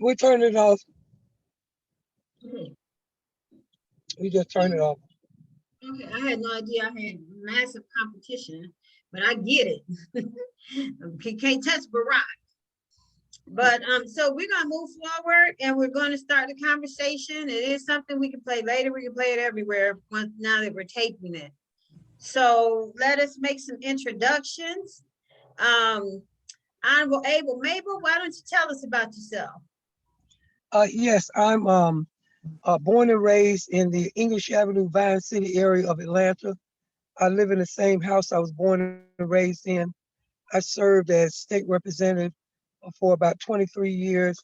We turned it off. Okay. We just turned it off. Okay, I had no idea I had massive competition, but I get it. You can't touch Barack. But so we're gonna move forward and we're gonna start the conversation. It is something we can play later. We can play it everywhere once now that we're taping it. So let us make some introductions. Honorable Abel, Mable, why don't you tell us about yourself? Yes, I'm born and raised in the English Avenue, Vine City area of Atlanta. I live in the same house I was born and raised in. I served as state representative for about 23 years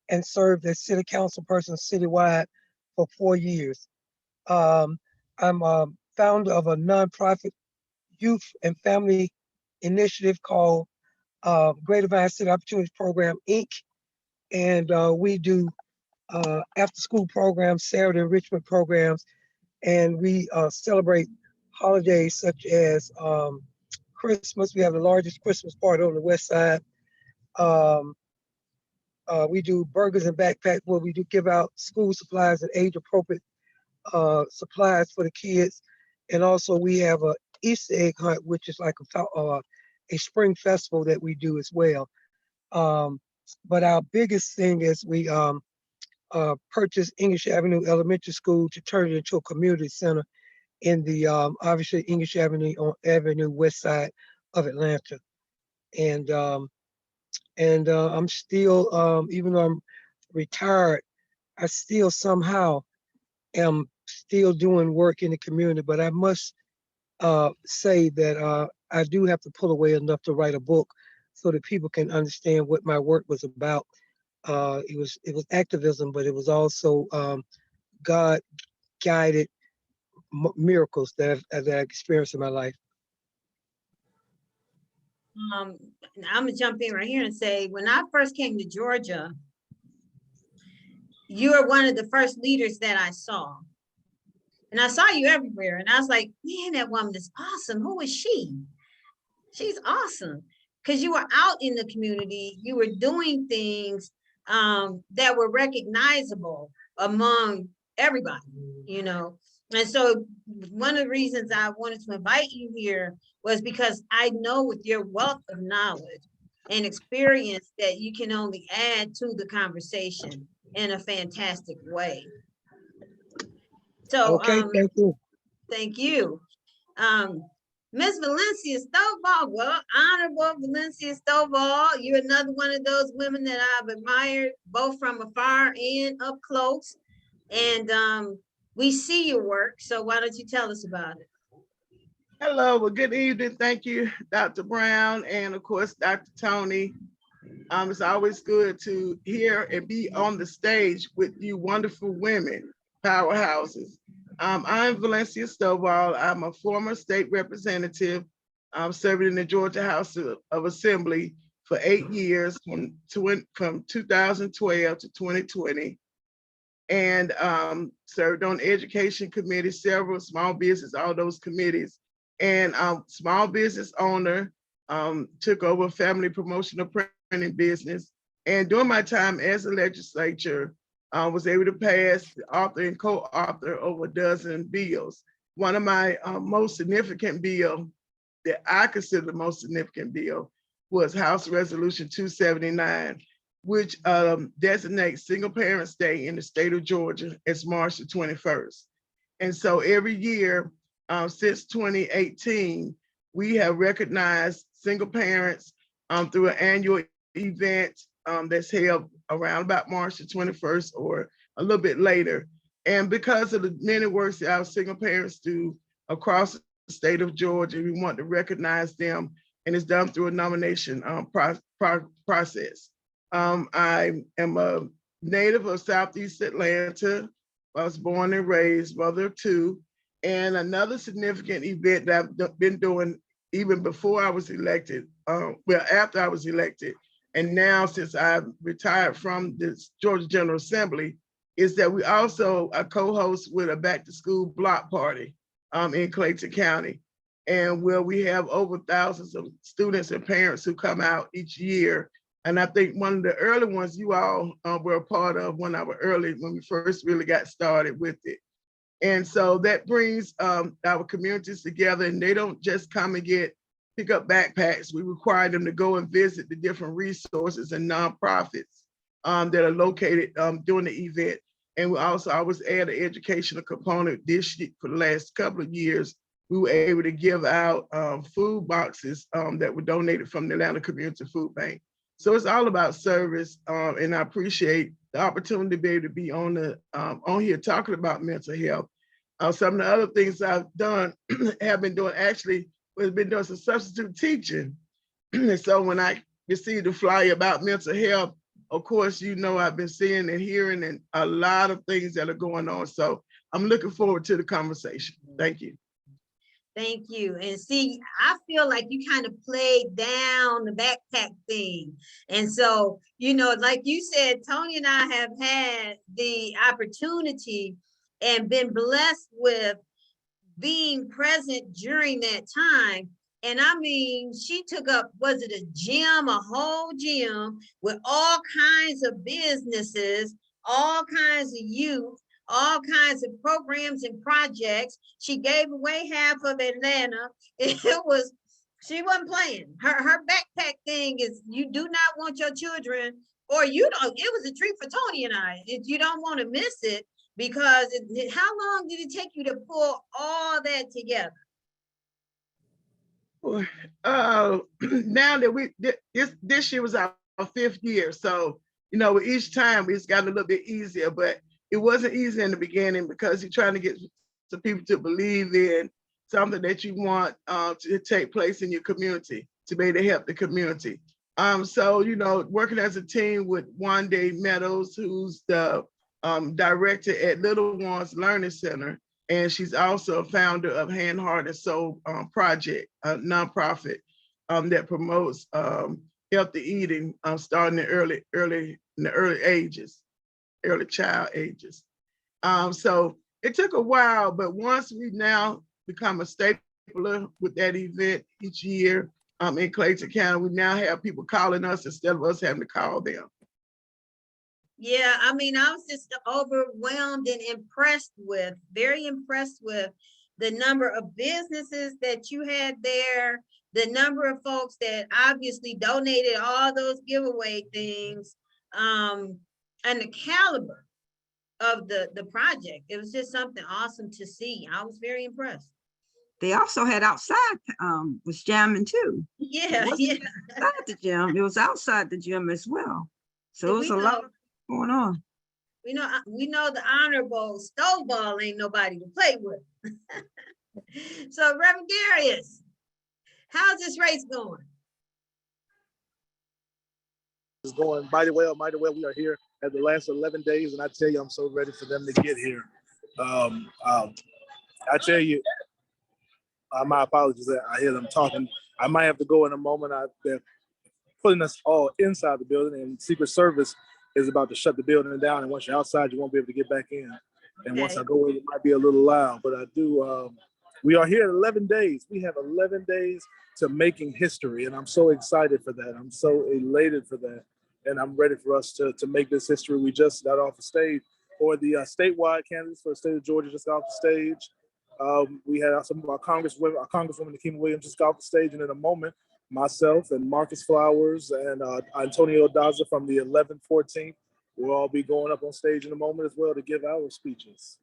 and served as city council person citywide for 4 years. I'm a founder of a nonprofit youth and family initiative called Greater Vine City Opportunities Program, Inc. And we do after school programs, Saturday enrichment programs, and we celebrate holidays such as Christmas. We have the largest Christmas party on the west side. We do burgers and backpacks where we do give out school supplies and age appropriate supplies for the kids. And also we have a Easter egg hunt, which is like a spring festival that we do as well. But our biggest thing is we purchased English Avenue Elementary School to turn it into a community center in the obviously English Avenue west side of Atlanta. And I'm still, even though I'm retired, I still somehow am still doing work in the community. But I must say that I do have to pull away enough to write a book so that people can understand what my work was about. It was activism, but it was also God guided miracles that I experienced in my life. I'm gonna jump in right here and say, when I first came to Georgia, you were one of the first leaders that I saw. And I saw you everywhere. And I was like, man, that woman is awesome. Who is she? She's awesome. Because you were out in the community, you were doing things that were recognizable among everybody, you know. And so one of the reasons I wanted to invite you here was because I know with your wealth of knowledge and experience that you can only add to the conversation in a fantastic way. So okay, thank you. Thank you. Miss Valencia Stovall, well, Honorable Valencia Stovall, you're another one of those women that I've admired both from afar and up close. And we see your work, so why don't you tell us about it? Hello, well, good evening. Thank you, Dr. Brown, and of course, Dr. Tonie. It's always good to hear and be on the stage with you wonderful women, powerhouses. I'm Valencia Stovall. I'm a former state representative. I'm serving in the Georgia House of Assembly for 8 years from 2012 to 2020. And served on the education committee, several small business, all those committees. And small business owner, took over family promotional printing business. And during my time as a legislature, was able to pass, author and co-author over a dozen bills. One of my most significant bill that I consider the most significant bill was House Resolution 279, which designates Single Parents Day in the state of Georgia as March the 21st. And so every year since 2018, we have recognized single parents through an annual event that's held around about March the 21st or a little bit later. And because of the many works that our single parents do across the state of Georgia, we want to recognize them, and it's done through a nomination process. I am a native of Southeast Atlanta. I was born and raised, mother of two. And another significant event that I've been doing even before I was elected, well, after I was elected, and now since I've retired from this Georgia General Assembly, is that we also co-host with a back to school block party in Clayton County, and where we have over thousands of students and parents who come out each year And I think one of the early ones you all were a part of when we first really got started with it. And so that brings our communities together, and they don't just come and pick up backpacks. We require them to go and visit the different resources and nonprofits that are located during the event. And we also always add an educational component. For the last couple of years, we were able to give out food boxes that were donated from the Atlanta Community Food Bank. So it's all about service, and I appreciate the opportunity to be able to be on here talking about mental health. Some of the other things I've done have been doing some substitute teaching. So when I received the flyer about mental health, of course, I've been seeing and hearing and a lot of things that are going on. So I'm looking forward to the conversation. Thank you. Thank you. And see, I feel like you kind of played down the backpack thing. And so, like you said, Tonya and I have had the opportunity and been blessed with being present during that time. And I mean, she took up, was it a whole gym with all kinds of businesses, all kinds of youth, all kinds of programs and projects. She gave away half of Atlanta. She wasn't playing. Her backpack thing is, you do not want your children, or it was a treat for Tony and I. You don't want to miss it, because how long did it take you to pull all that together? Now that this year was our 5th year. So, each time it's gotten a little bit easier, but it wasn't easy in the beginning because you're trying to get some people to believe in something that you want to take place in your community, to be able to help the community. So, working as a team with Wande Meadows, who's the director at Little Ones Learning Center, and she's also a founder of Hand, Heart, and Soul Project, a nonprofit that promotes healthy eating starting in the early child ages. So it took a while, but once we now become a stapler with that event each year in Clayton County, we now have people calling us instead of us having to call them. Yeah, I mean, I was just overwhelmed and very impressed with the number of businesses that you had there, the number of folks that obviously donated all those giveaway things, and the caliber of the project. It was just something awesome to see. I was very impressed. They also had outside, was jamming too. Yeah, Outside the gym, it was outside the gym as well. So it was a lot going on. We know the Honorable Stovall ain't nobody to play with. So Reverend Darius, how's this race going? It's going mighty well, mighty well. We are here at the last 11 days, and I tell you, I'm so ready for them to get here. I tell you, my apologies that I hear them talking. I might have to go in a moment. They're putting us all inside the building, and Secret Service is about to shut the building down. And once you're outside, you won't be able to get back in. And once I go in, it might be a little loud, but I do. We are here at 11 days. We have 11 days to making history, and I'm so excited for that. I'm so elated for that, and I'm ready for us to make this history. We just got off the stage, or the statewide candidates for the state of Georgia just got off the stage. We had some of our Congresswoman Nikema Williams just got off the stage, and in a moment, myself and Marcus Flowers and Antonio Daza from the 1114 will all be going up on stage in a moment as well to give our speeches.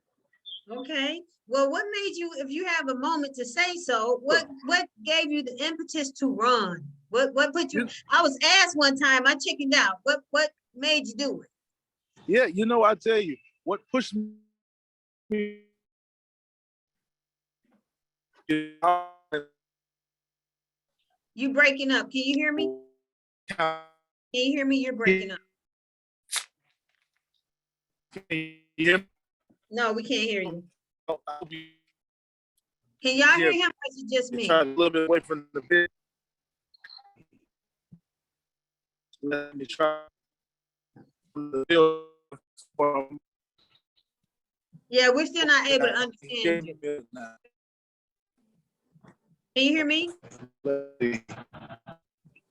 Okay. Well, what made you, if you have a moment to say so, what gave you the impetus to run? What put you, I was asked one time, I chickened out. What made you do it? Yeah, I tell you, what pushed me. You breaking up. Can you hear me? Can you hear me? You're breaking up. No, we can't hear you. Can y'all hear him, or is it just me? Try a little bit away from the bit. Let me try. Yeah, we're still not able to understand you. Can you hear me?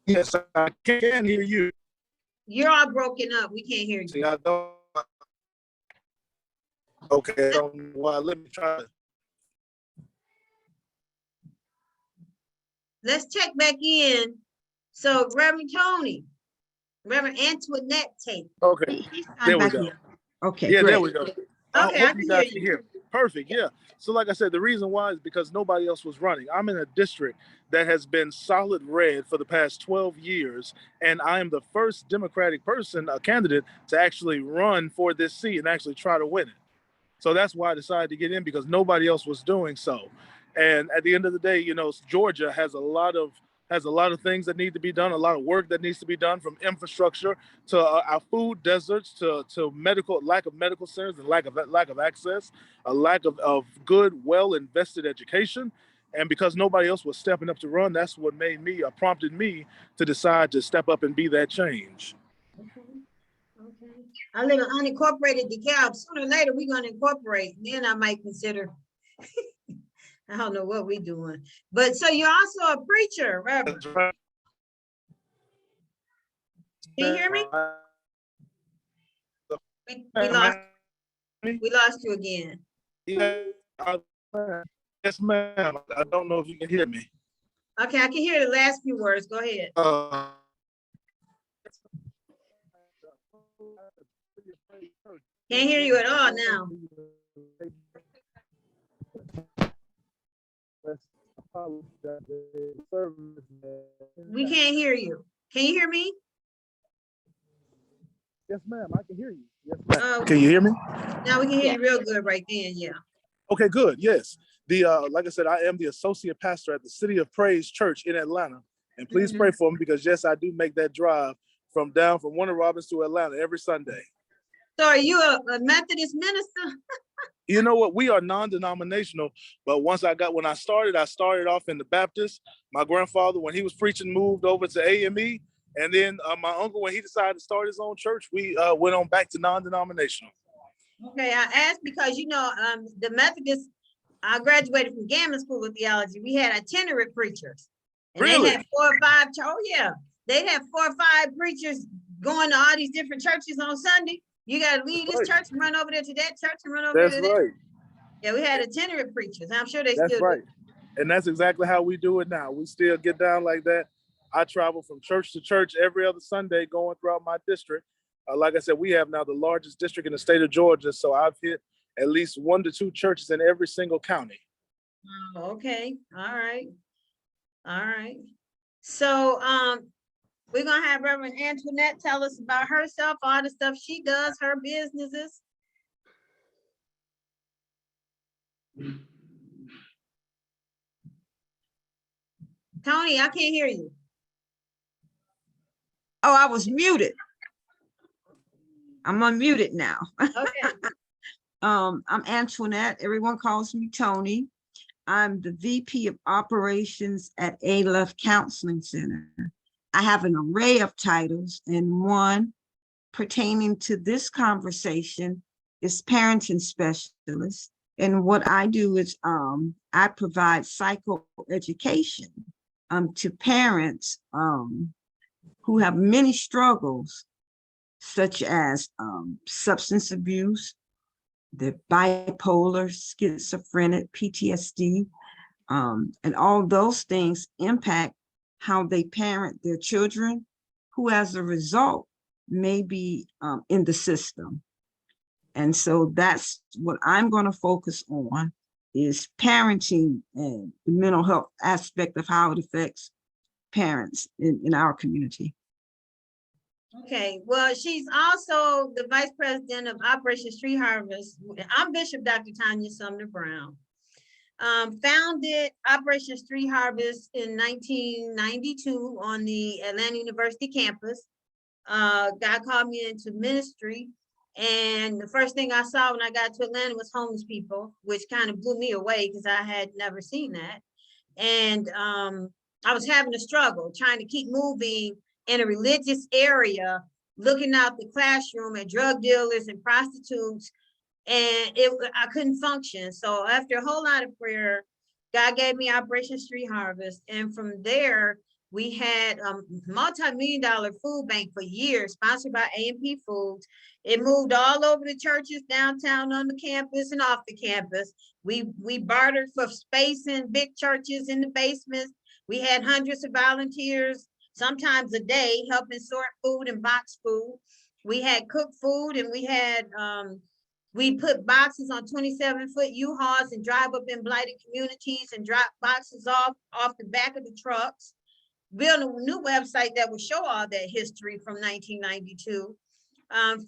Yes, I can hear you. You're all broken up. We can't hear you. See, I don't. Okay, I don't know why. Let me try. Let's check back in. So Reverend Tonie, Reverend Antionette Tate. Okay, I'm there we back go. here. Okay, Yeah, there great. we go. Okay, I hope can you guys hear can you. hear me. Perfect. Yeah. So, like I said, the reason why is because nobody else was running. I'm in a district that has been solid red for the past 12 years, and I am the first Democratic person, a candidate, to actually run for this seat and actually try to win it. So that's why I decided to get in, because nobody else was doing so. And at the end of the day, you know, Georgia has a lot of things that need to be done, a lot of work that needs to be done, from infrastructure to our food deserts to medical, lack of medical centers and lack of access, a lack of good, well invested education. And because nobody else was stepping up to run, that's what made me prompted me to decide to step up and be that change. Okay. I live in unincorporated DeKalb. Sooner or later, we're gonna incorporate. Then I might consider. I don't know what we're doing, but so you're also a preacher, Reverend. That's right. Can you hear me? We lost you again. Yes, ma'am. I don't know if you can hear me. Okay, I can hear the last few words. Go ahead. Can't hear you at all now. We can't hear you. Can you hear me? Yes, ma'am. I can hear you. Yes, ma'am. Oh, Can you hear me? now we can hear you real good right then. Yeah. Okay, good. Yes. Like I said, I am the associate pastor at the City of Praise Church in Atlanta. And please pray for me, because yes, I do make that drive from Warner Robins to Atlanta every Sunday. So are you a Methodist minister? You know what? We are non-denominational, but when I started off in the Baptist. My grandfather, when he was preaching, moved over to AME. And then my uncle, when he decided to start his own church, we went on back to non-denominational. Okay, I asked because, you know, the Methodist, I graduated from Gammon School of Theology. We had itinerant preachers. And Really? they had 4 or 5, oh yeah. They'd have 4 or 5 preachers going to all these different churches on Sunday. You got to leave this church and run over there to that church and run over there to that. That's right. Yeah, we had itinerant preachers. I'm sure they still do. That's right. And that's exactly how we do it now. We still get down like that. I travel from church to church every other Sunday going throughout my district. Like I said, we have now the largest district in the state of Georgia. So I've hit at least 1 to 2 churches in every single county. Oh, okay. All right. All right. So we're going to have Reverend Antionette tell us about herself, all the stuff she does, her businesses. Tonie, I can't hear you. Oh, I was muted. I'm unmuted now. Okay. I'm Antionette. Everyone calls me Tonie. I'm the VP of Operations at A-Love Counseling Center. I have an array of titles, and one pertaining to this conversation is parenting specialist. And what I do is I provide psychoeducation to parents who have many struggles, such as substance abuse, the bipolar, schizophrenic, PTSD, and all those things impact how they parent their children, who as a result may be in the system. And so that's what I'm going to focus on, is parenting and the mental health aspect of how it affects parents in our community. Okay, well, she's also the Vice President of Operation Street Harvest. I'm Bishop Dr. Tonya Sumner Brown. Founded Operation Street Harvest in 1992 on the Atlanta University campus. God called me into ministry. And the first thing I saw when I got to Atlanta was homeless people, which kind of blew me away because I had never seen that. And I was having a struggle trying to keep moving in a religious area, looking out the classroom at drug dealers and prostitutes, and I couldn't function. So after a whole lot of prayer, God gave me Operation Street Harvest. And from there, We had a multi-million-dollar food bank for years, sponsored by A&P Foods. It moved all over the churches, downtown, on the campus, and off the campus. We bartered for space in big churches in the basements. We had hundreds of volunteers, sometimes a day, helping sort food and box food. We had cooked food, and we had we put boxes on 27-foot U-Hauls and drive up in blighted communities and drop boxes off the back of the trucks. Build a new website that will show all that history from 1992.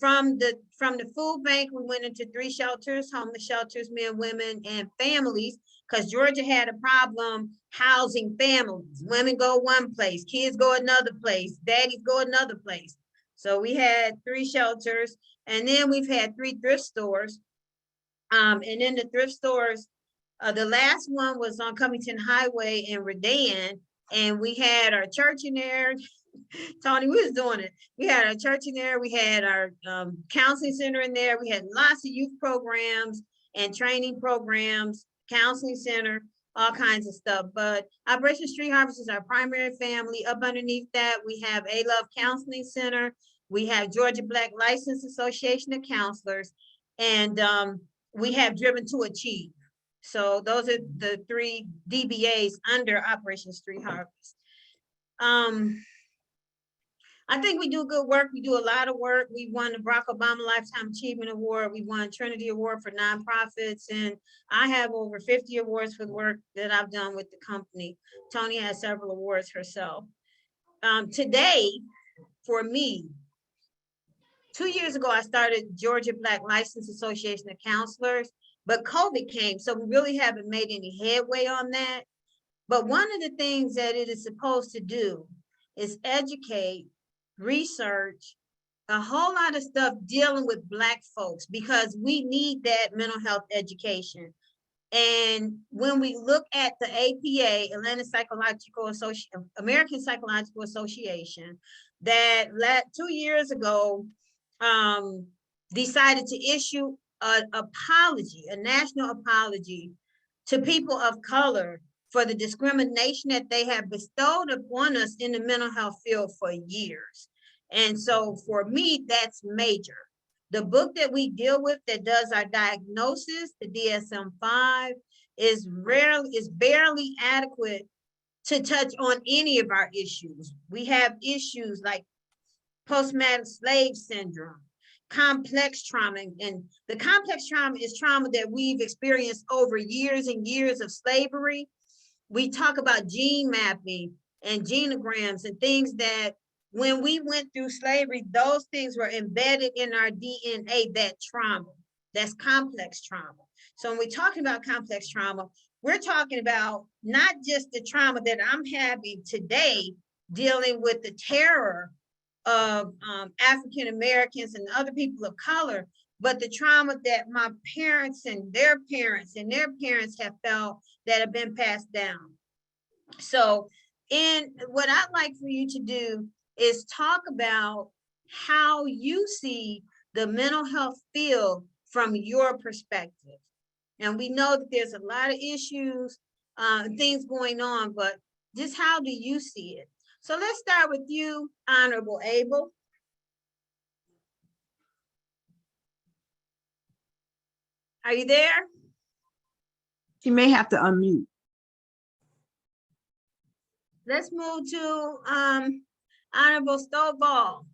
From the food bank, we went into 3 shelters, homeless shelters, men, women, and families, because Georgia had a problem housing families. Women go one place, kids go another place, daddies go another place. So we had 3 shelters, and then we've had 3 thrift stores. And in the thrift stores, the last one was on Covington Highway in Redan, and we had our church in there. Tony, we was doing it. We had our church in there. We had our counseling center in there. We had lots of youth programs and training programs, counseling center, all kinds of stuff. But Operation Street Harvest is our primary family. Up underneath that, we have A Love Counseling Center. We have Georgia Black License Association of Counselors, and we have Driven to Achieve. So those are the 3 DBAs under Operation Street Harvest. I think we do good work. We do a lot of work. We won the Barack Obama Lifetime Achievement Award. We won Trinity Award for nonprofits. And I have over 50 awards for the work that I've done with the company. Tonya has several awards herself. Today, for me, 2 years ago, I started Georgia Black License Association of Counselors, but COVID came, so we really haven't made any headway on that. But one of the things that it is supposed to do is educate, research, a whole lot of stuff dealing with Black folks, because we need that mental health education. And when we look at the APA, American Psychological Association, that 2 years ago decided to issue an apology, a national apology to people of color for the discrimination that they have bestowed upon us in the mental health field for years. And so for me, that's major. The book that we deal with that does our diagnosis, the DSM-5, is barely adequate to touch on any of our issues. We have issues like post-traumatic slave syndrome, complex trauma, and the complex trauma is trauma that we've experienced over years and years of slavery. We talk about gene mapping and genograms and things that when we went through slavery, those things were embedded in our DNA, that trauma, that's complex trauma. So when we're talking about complex trauma, we're talking about not just the trauma that I'm having today, dealing with the terror of African Americans and other people of color, but the trauma that my parents and their parents have felt that have been passed down. So what I'd like for you to do is talk about how you see the mental health field from your perspective. And we know that there's a lot of issues, things going on, but just how do you see it? So let's start with you, Honorable Abel. Are you there? She may have to unmute. Let's move to Honorable Stovall.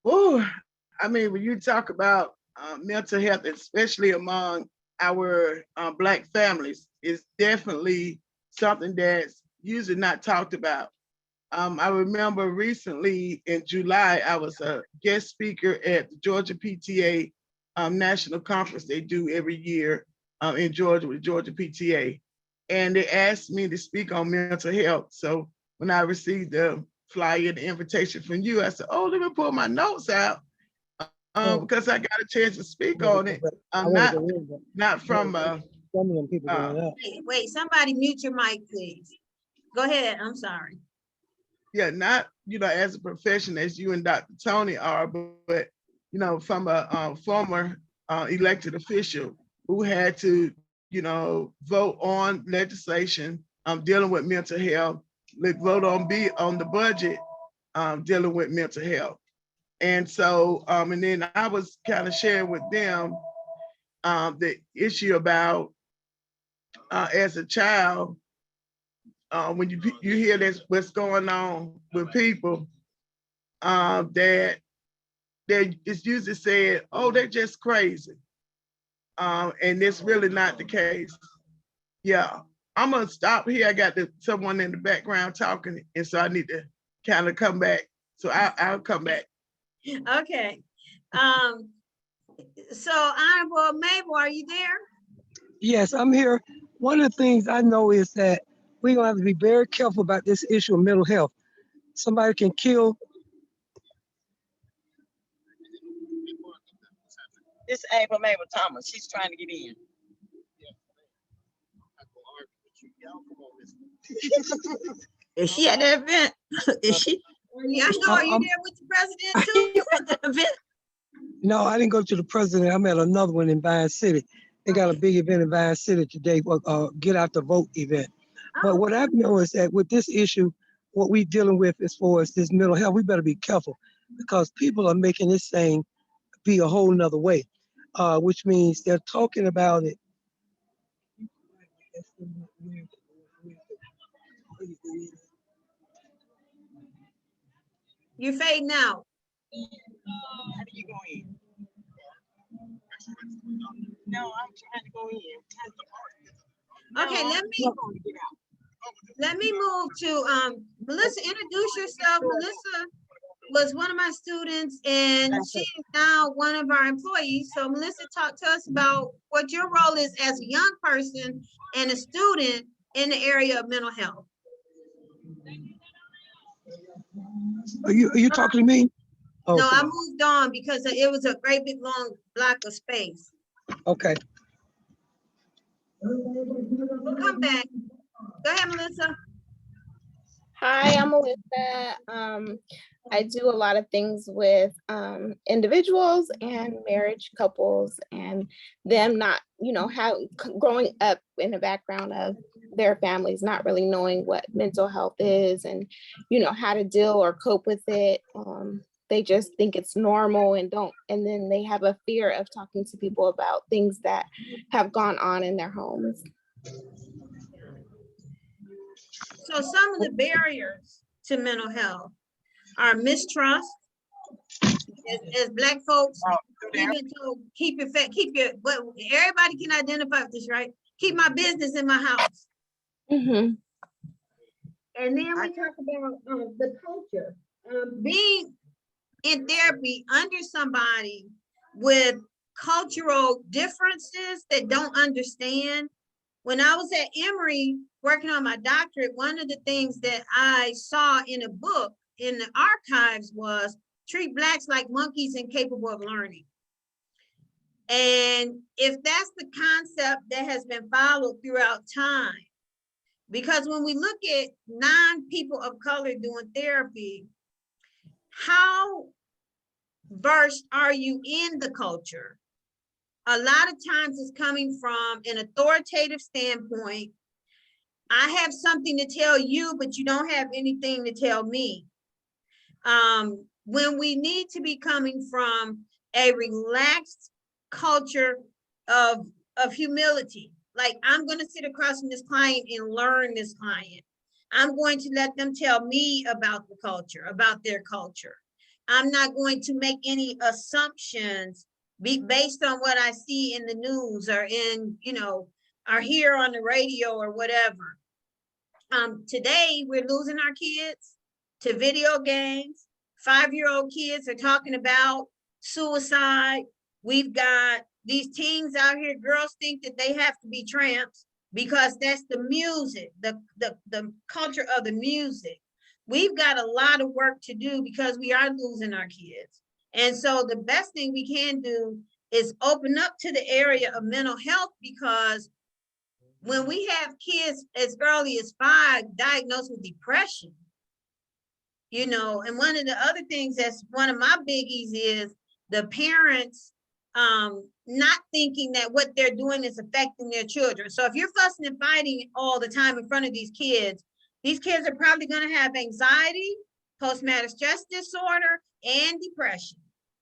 Oh, I mean, when you talk about mental health, especially among our Black families, is definitely something that's usually not talked about. I remember recently in July, I was a guest speaker at the Georgia PTA national conference they do every year in Georgia with Georgia PTA. And they asked me to speak on mental health. So when I received the flyer, the invitation from you, I said, oh, let me pull my notes out because I got a chance to speak on it. Not from wait, somebody mute your mic, please. Go ahead, I'm sorry. Yeah, not, as a profession as you and Dr. Tonie are, but from a former elected official who had to vote on legislation dealing with mental health. Let's vote on the budget dealing with mental health. And so, and then I was kind of sharing with them the issue about as a child, when you hear this, what's going on with people, that it's usually said, oh, they're just crazy. And it's really not the case. Yeah, I'm gonna stop here. I got someone in the background talking, and so I need to kind of come back. So I'll come back. Okay. So Honorable Mable, are you there? Yes, I'm here. One of the things I know is that we're gonna have to be very careful about this issue of mental health. Somebody can kill. This is April Mabel Thomas. She's trying to get in. Is she at the event? Is she? Yeah, I know. Are you there with the president too? You at the event? No, I didn't go to the president. I'm at another one in Vine City. They got a big event in Vine City today, get out the vote event. But what I know is that with this issue, what we're dealing with as far as this mental health, we better be careful because people are making this thing be a whole nother way, which means they're talking about it. You're fading out. How do you go in? No, I'm trying to go in. Okay, let me move to Mellissa. Introduce yourself. Mellissa was one of my students, and she is now one of our employees. So Mellissa, talk to us about what your role is as a young person and a student in the area of mental health. Are you talking to me? Oh, no, okay. I moved on because it was a great big long block of space. Okay. We'll come back. Go ahead, Mellissa. Hi, I'm Mellissa. I do a lot of things with individuals and marriage couples and them not, growing up in the background of their families, not really knowing what mental health is and, how to deal or cope with it. They just think it's normal and then they have a fear of talking to people about things that have gone on in their homes. So some of the barriers to mental health are mistrust. As Black folks, we've been told, but everybody can identify with this, right? Keep my business in my house. Mm-hmm. And then we talk about the culture. Being in therapy under somebody with cultural differences that don't understand. When I was at Emory working on my doctorate, one of the things that I saw in a book in the archives was treat Blacks like monkeys incapable of learning. And if that's the concept that has been followed throughout time, because when we look at non-people of color doing therapy, how versed are you in the culture? A lot of times it's coming from an authoritative standpoint. I have something to tell you, but you don't have anything to tell me. When we need to be coming from a relaxed culture of humility, like I'm going to sit across from this client and learn this client. I'm going to let them tell me about the culture, about their culture. I'm not going to make any assumptions based on what I see in the news or in, or hear on the radio or whatever. Today, we're losing our kids to video games. 5-year-old kids are talking about suicide. We've got these teens out here, girls think that they have to be tramps because that's the music, the culture of the music. We've got a lot of work to do because we are losing our kids. And so the best thing we can do is open up to the area of mental health, because when we have kids as early as 5 diagnosed with depression, and one of the other things that's one of my biggies is the parents not thinking that what they're doing is affecting their children. So if you're fussing and fighting all the time in front of these kids are probably going to have anxiety, post-traumatic stress disorder, and depression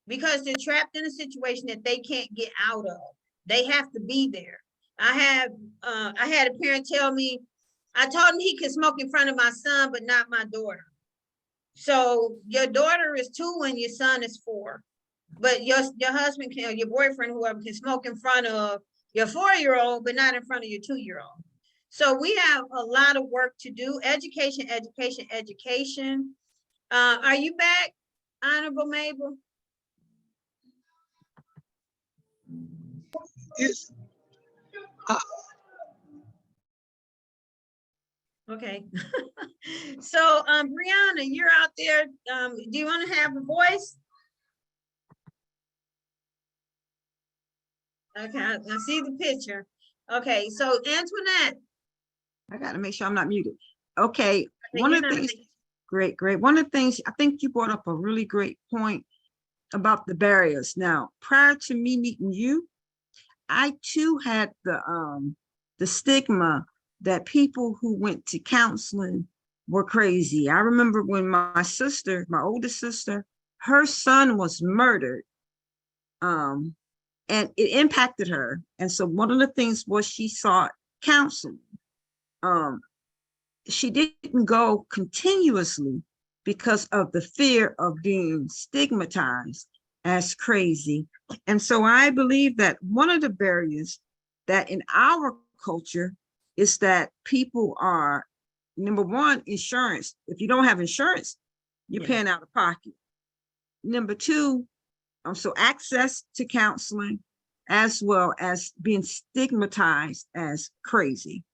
because they're trapped in a situation that they can't get out of. They have to be there. I had a parent tell me, I told him he could smoke in front of my son, but not my daughter. So your daughter is 2 and your son is 4. But your husband can, or your boyfriend, whoever, can smoke in front of your 4-year-old, but not in front of your 2-year-old. So we have a lot of work to do. Education, education, education. Are you back, Honorable Mable? It's, Okay. So Brianna, you're out there. Do you want to have a voice? Okay, I see the picture. Okay, so Antionette. I got to make sure I'm not muted. Okay, one you're of the not things, muted. great. One of the things, I think you brought up a really great point about the barriers. Now, prior to me meeting you, I too had the stigma that people who went to counseling were crazy. I remember when my sister, my oldest sister, her son was murdered. And it impacted her. And so one of the things was she sought counseling. She didn't go continuously because of the fear of being stigmatized as crazy. And so I believe that one of the barriers that in our culture is that people are, number one, insurance. If you don't have insurance, you're paying out of pocket. Number two, so access to counseling, as well as being stigmatized as crazy.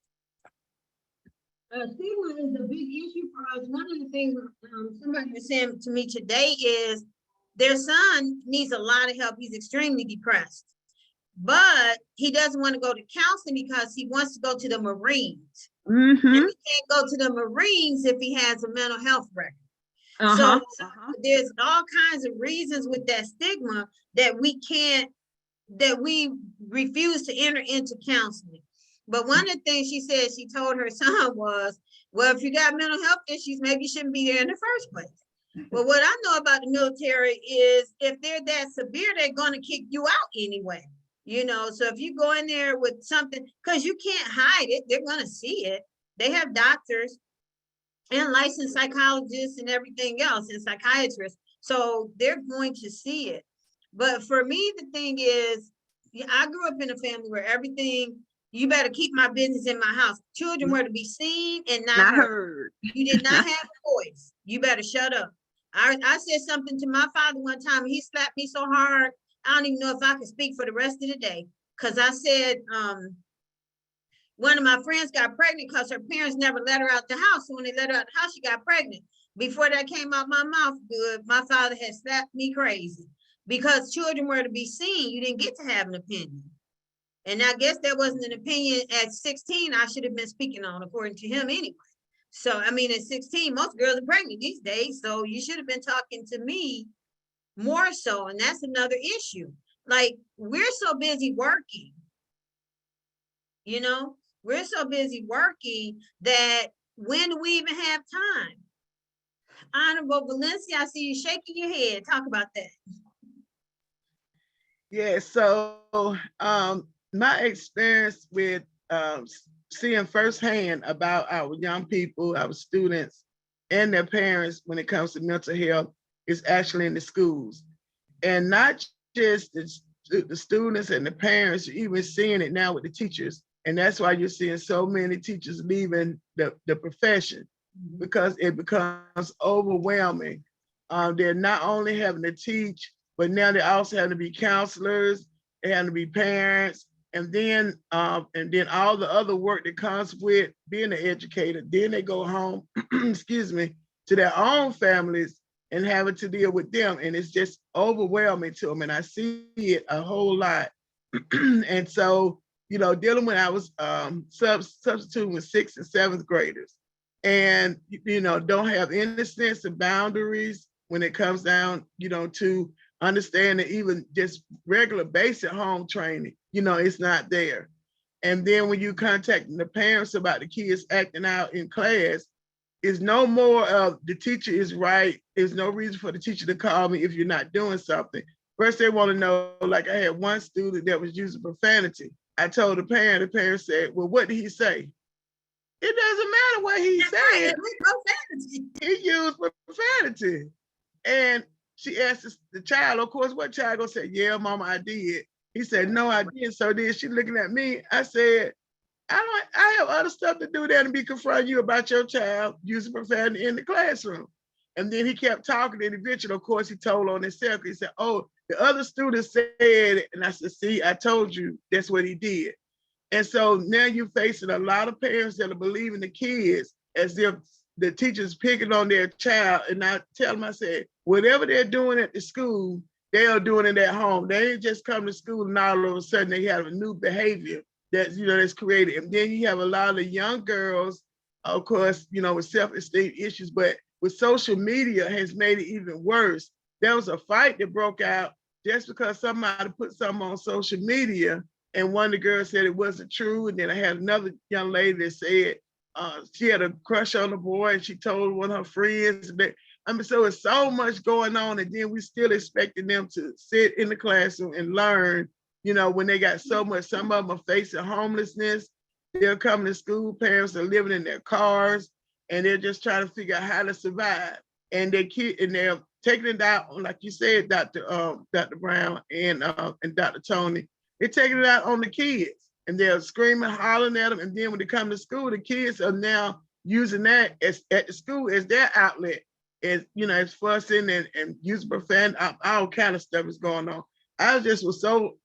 Stigma is a big issue for us. One of the things somebody was saying to me today is their son needs a lot of help. He's extremely depressed, but he doesn't want to go to counseling because he wants to go to the Marines. And he can't go to the Marines if he has a mental health record. So there's all kinds of reasons with that stigma that we refuse to enter into counseling. But one of the things she said she told her son was, well, if you got mental health issues, maybe you shouldn't be there in the first place. But what I know about the military is if they're that severe, they're going to kick you out anyway. You know, so if you go in there with something, because you can't hide it, they're going to see it. They have doctors and licensed psychologists and everything else, and psychiatrists. So they're going to see it. But for me, the thing is, I grew up in a family where everything, you better keep my business in my house. Children were to be seen and not heard. You did not have a voice. You better shut up. I said something to my father one time. He slapped me so hard, I don't even know if I could speak for the rest of the day. Because I said, one of my friends got pregnant because her parents never let her out the house. So when they let her out the house, she got pregnant. Before that came out my mouth good, my father had slapped me crazy. Because children were to be seen, you didn't get to have an opinion. And I guess that wasn't an opinion at 16 I should have been speaking on, according to him anyway. So, I mean, at 16, most girls are pregnant these days. So you should have been talking to me more so. And that's another issue. Like, we're so busy working, you know, we're so busy working that when do we even have time? Honorable Valencia, I see you shaking your head. Talk about that. Yeah, so my experience with seeing firsthand about our young people, our students, and their parents when it comes to mental health is actually in the schools. And not just the students and the parents, you're even seeing it now with the teachers. And that's why you're seeing so many teachers leaving the profession, because it becomes overwhelming. They're not only having to teach, but now they also have to be counselors, they have to be parents, and then all the other work that comes with being an educator. Then they go home, excuse me, to their own families and having to deal with them. And it's just overwhelming to them. And I see it a whole lot. And so, you know, dealing when I was substituting with 6th and 7th graders, and, you know, don't have any sense of boundaries when it comes down, you know, to understand that even just regular basic home training, you know, it's not there. And then when you contacting the parents about the kids acting out in class, it's no more of the teacher is right. There's no reason for the teacher to call me if you're not doing something. First, they want to know, like I had one student that was using profanity. I told the parent said, well, what did he say? It doesn't matter what he said. He used profanity. And she asked the child, of course, what child gonna say, yeah, mama, I did. He said, no, I didn't. So then she looking at me, I said, I have other stuff to do than to be confronting you about your child using profanity in the classroom. And then he kept talking, and eventually, of course, he told on himself. He said, oh, the other students said it. And I said, see, I told you that's what he did. And so now you're facing a lot of parents that are believing the kids as if the teacher's picking on their child. And I tell them, I said, whatever they're doing at the school, they are doing it at home. They ain't just come to school and all of a sudden they have a new behavior that's, you know, that's created. And then you have a lot of young girls, of course, you know, with self-esteem issues, but with social media has made it even worse. There was a fight that broke out just because somebody put something on social media, and one of the girls said it wasn't true. And then I had another young lady that said she had a crush on the boy, and she told one of her friends. I mean, so it's so much going on, and then we still expecting them to sit in the classroom and learn, you know, when they got so much. Some of them are facing homelessness. They're coming to school, parents are living in their cars, and they're just trying to figure out how to survive. And they're taking it out, like you said, Dr. Brown and Dr. Tonie, they're taking it out on the kids, and they're screaming, hollering at them. And then when they come to school, the kids are now using that at the school as their outlet. As, you know, as fussing and using profanity, all kind of stuff is going on. I just was so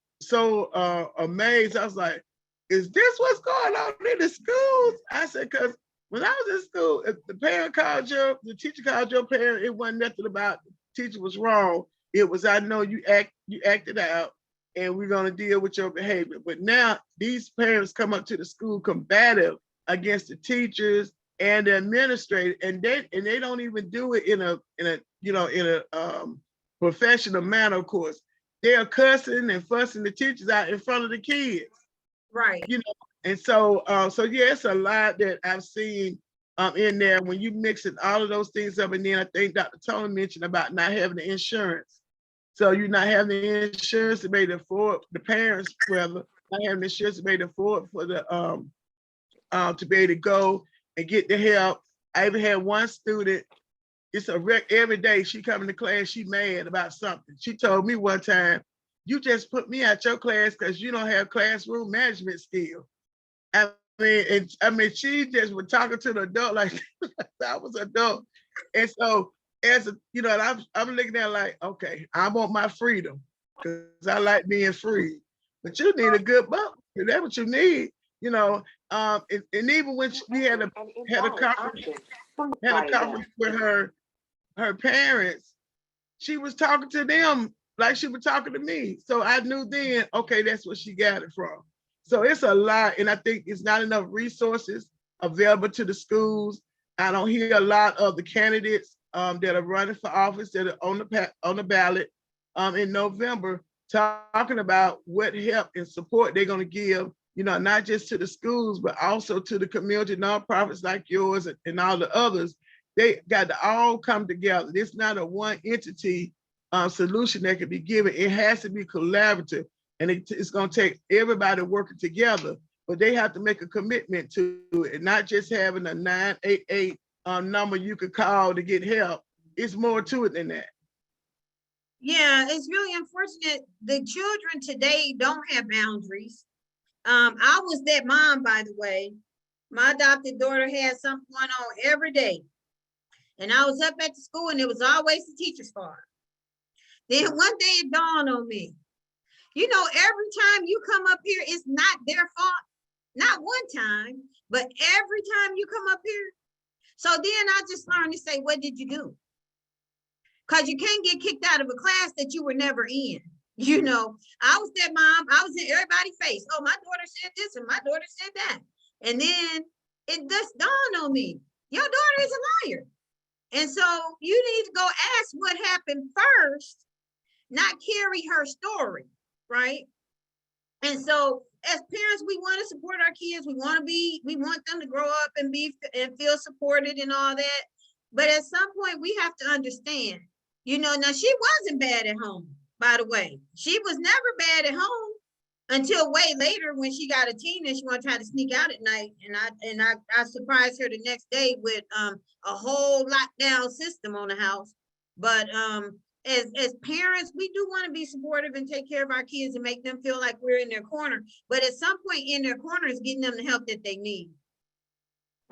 amazed. I was like, is this what's going on in the schools? I said, because when I was in school, if the teacher called your parent, it wasn't nothing about the teacher was wrong. It was, I know you acted out, and we're gonna deal with your behavior. But now these parents come up to the school combative against the teachers and the administrator, and they don't even do it in a professional manner. Of course, they are cussing and fussing the teachers out in front of the kids. Right. You know, and so yeah, it's a lot that I've seen in there when you mixing all of those things up. And then I think Dr. Tonie mentioned about not having the insurance. So you're not having the insurance to be able to afford, the parents rather, not having the insurance to be able to afford for the to be able to go and get the help. I even had one student, it's a wreck every day. She coming to class, she mad about something. She told me one time, you just put me out your class because you don't have classroom management skills. I mean, she just was talking to the adult like I was an adult. And so as a, you know, I'm looking at like, okay, I want my freedom because I like being free. But you need a good book. That's what you need, you know. And even when we had a conference with her parents, she was talking to them like she was talking to me. So I knew then, okay, that's where she got it from. So it's a lot, and I think it's not enough resources available to the schools. I don't hear a lot of the candidates that are running for office that are on the ballot in November talking about what help and support they're going to give, you know, not just to the schools, but also to the community nonprofits like yours and all the others. They got to all come together. It's not a one entity solution that can be given. It has to be collaborative, and it's going to take everybody working together, but they have to make a commitment to it, and not just having a 988 number you could call to get help. It's more to it than that. Yeah, it's really unfortunate. The children today don't have boundaries. I was that mom, by the way. My adopted daughter had something going on every day. And I was up at the school, and it was always the teacher's fault. Then one day it dawned on me, you know, every time you come up here, it's not their fault. Not one time, but every time you come up here. So then I just learned to say, what did you do? Because you can't get kicked out of a class that you were never in. You know, I was that mom, I was in everybody's face. Oh, my daughter said this and my daughter said that. And then it just dawned on me, your daughter is a liar. And so you need to go ask what happened first not carry her story, right? And so as parents, we want to support our kids. We want them to grow up and feel supported and all that. But at some point we have to understand, you know, now she wasn't bad at home, by the way. She was never bad at home until way later when she got a teen and she wanted to try to sneak out at night. And I surprised her the next day with a whole lockdown system on the house. But as parents, we do want to be supportive and take care of our kids and make them feel like we're in their corner. But at some point in their corner is getting them the help that they need.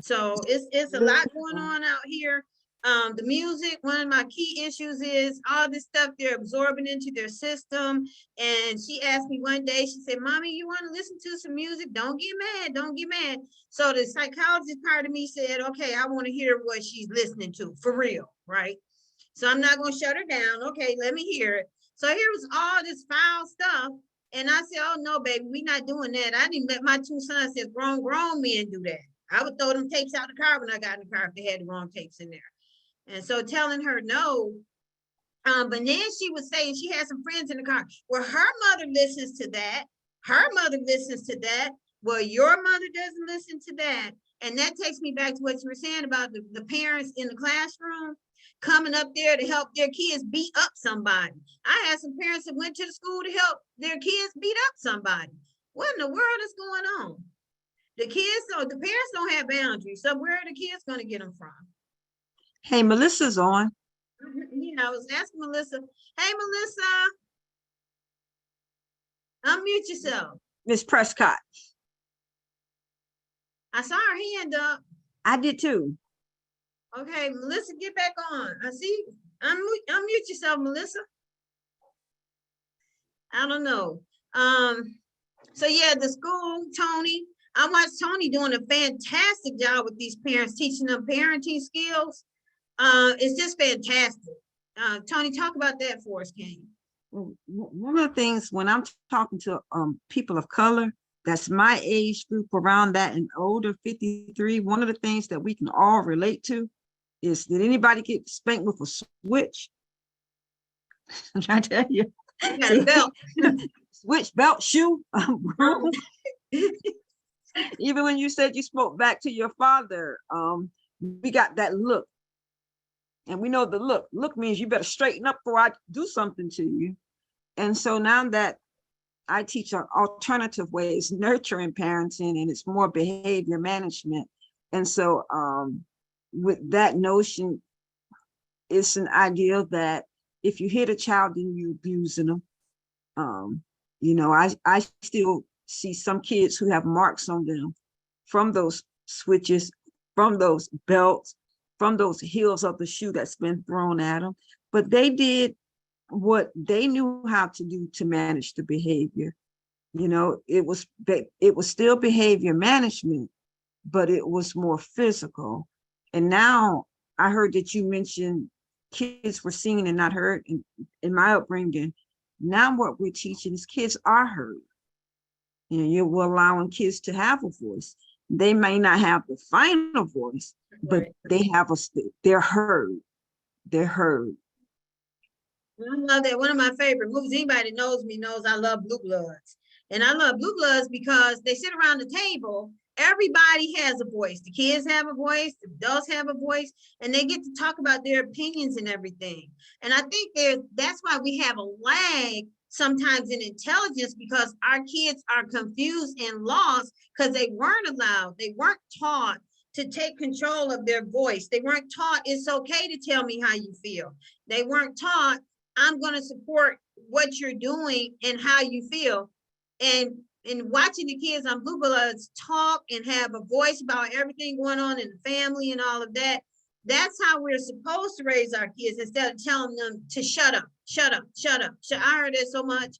So it's a lot going on out here. The music, one of my key issues is all this stuff they're absorbing into their system. And she asked me one day, she said, Mommy, you want to listen to some music? Don't get mad, don't get mad. So the psychologist part of me said, okay, I want to hear what she's listening to for real, right? So I'm not going to shut her down. Okay, let me hear it. So here was all this foul stuff. And I said, oh no, baby, we're not doing that. I didn't let my two sons, as grown men, do that. I would throw them tapes out the car when I got in the car if they had the wrong tapes in there. And so telling her no, but then she was saying she had some friends in the car. Well, her mother listens to that. Her mother listens to that. Well, your mother doesn't listen to that. And that takes me back to what you were saying about the parents in the classroom coming up there to help their kids beat up somebody. I had some parents that went to the school to help their kids beat up somebody. What in the world is going on? The parents don't have boundaries. So where are the kids going to get them from? Hey, Melissa's on. You know, I was asking Mellissa, hey, Mellissa, unmute yourself. Miss Prescott. I saw her hand up. I did too. Okay, Mellissa, get back on. I see. Unmute yourself, Mellissa. I don't know. So yeah, the school, Tonie. I watched Tonie doing a fantastic job with these parents, teaching them parenting skills. It's just fantastic. Tonie, talk about that for us, Kane. One of the things when I'm talking to people of color, that's my age group around that and older, 53, one of the things that we can all relate to is, did anybody get spanked with a switch? I tell you. You got a belt. Switch, belt, shoe. Even when you said you spoke back to your father, we got that look. And we know the look. Look means you better straighten up before I do something to you. And so now that I teach on alternative ways, nurturing parenting, and it's more behavior management. And so with that notion, it's an idea that if you hit a child, then you're abusing them. You know, I still see some kids who have marks on them from those switches, from those belts, from those heels of the shoe that's been thrown at them. But they did what they knew how to do to manage the behavior. You know, it was still behavior management, but it was more physical. And now I heard that you mentioned kids were seen and not heard in my upbringing. Now what we're teaching is kids are heard. You know, we're allowing kids to have a voice. They may not have the final voice, but they have they're heard. They're heard. I love that. One of my favorite movies, anybody that knows me knows I love Blue Bloods. And I love Blue Bloods because they sit around the table, everybody has a voice. The kids have a voice, the adults have a voice, and they get to talk about their opinions and everything. And I think that's why we have a lag sometimes in intelligence, because our kids are confused and lost because they weren't allowed, they weren't taught to take control of their voice. They weren't taught it's okay to tell me how you feel. They weren't taught I'm going to support what you're doing and how you feel. And watching the kids on Blue Bloods talk and have a voice about everything going on in the family and all of that, that's how we're supposed to raise our kids, instead of telling them to shut up, shut up, shut up. I heard it so much,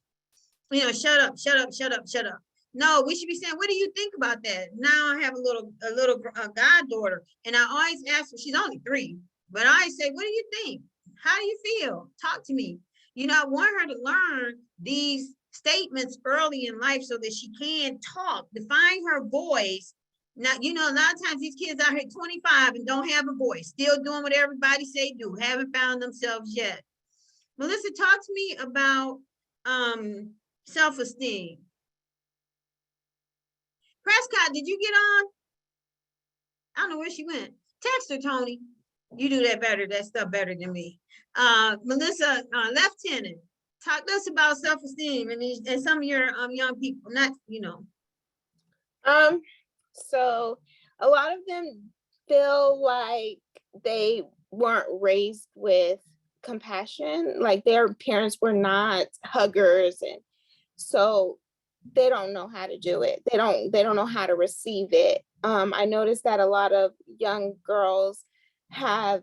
you know, shut up, shut up, shut up, shut up. No, we should be saying, what do you think about that? Now I have a little goddaughter, and I always ask her, she's only 3, but I say, what do you think? How do you feel? Talk to me. You know, I want her to learn these statements early in life so that she can talk, define her voice. Now, you know, a lot of times these kids out here 25 and don't have a voice, still doing what everybody say do, haven't found themselves yet. Mellissa, talk to me about self-esteem. Prescott, did you get on? I don't know where she went. Text her, Tony. You do that stuff better than me. Mellissa, Lieutenant, talk to us about self-esteem and some of your young people, not, So a lot of them feel like they weren't raised with compassion, like their parents were not huggers, and so they don't know how to do it. They don't know how to receive it. I noticed that a lot of young girls have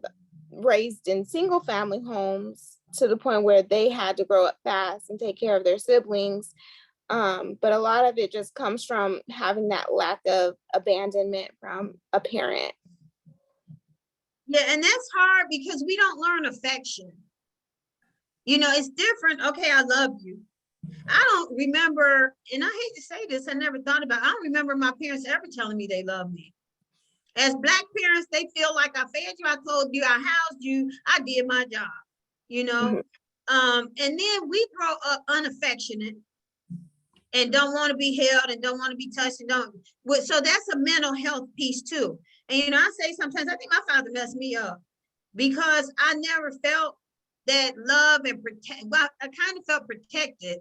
raised in single family homes to the point where they had to grow up fast and take care of their siblings. But a lot of it just comes from having that lack of abandonment from a parent. Yeah, and that's hard because we don't learn affection. It's different. Okay, I love you. I don't remember, and I hate to say this, I never thought about it. I don't remember my parents ever telling me they love me. As Black parents, they feel like I fed you, I clothed you, I housed you, I did my job, Mhm. And then we grow up unaffectionate and don't want to be held and don't want to be touched and so that's a mental health piece too. And I say sometimes, I think my father messed me up because I never felt that love and well, I kind of felt protected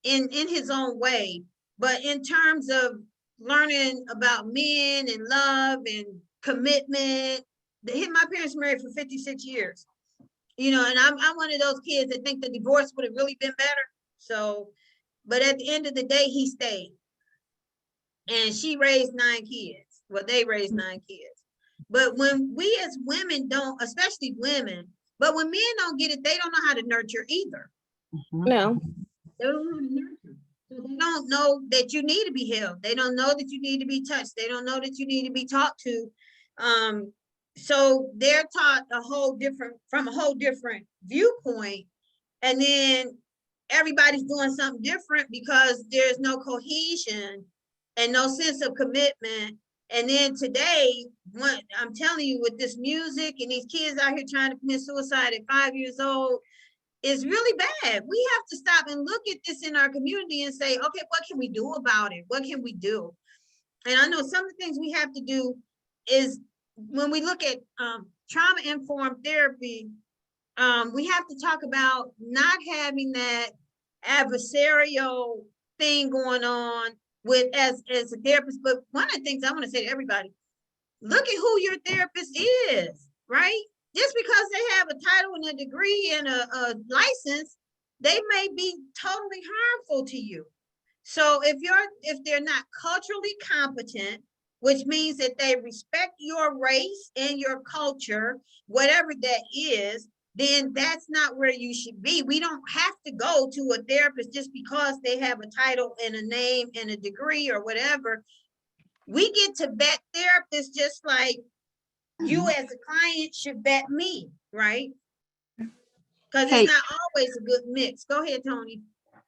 in his own way, but in terms of learning about men and love and commitment, my parents married for 56 years, and I'm one of those kids that think the divorce would have really been better. So, but at the end of the day, he stayed, and she raised 9 kids. Well, they raised 9 kids. But when we as women don't, especially women, but when men don't get it, they don't know how to nurture either. No. They don't know how to nurture. So they don't know that you need to be held. They don't know that you need to be touched. They don't know that you need to be talked to. So they're taught from a whole different viewpoint. And then everybody's doing something different because there's no cohesion and no sense of commitment. And then today, I'm telling you, with this music and these kids out here trying to commit suicide at 5 years old, is really bad. We have to stop and look at this in our community and say, okay, what can we do about it? What can we do? And I know some of the things we have to do is when we look at trauma-informed therapy, we have to talk about not having that adversarial thing going on with as a therapist. But one of the things I want to say to everybody, look at who your therapist is, right? Just because they have a title and a degree and a license, they may be totally harmful to you. So if they're not culturally competent, which means that they respect your race and your culture, whatever that is, then that's not where you should be. We don't have to go to a therapist just because they have a title and a name and a degree or whatever. We get to vet therapists just like you as a client should vet me, right? Because it's not always a good mix. Go ahead, Tony.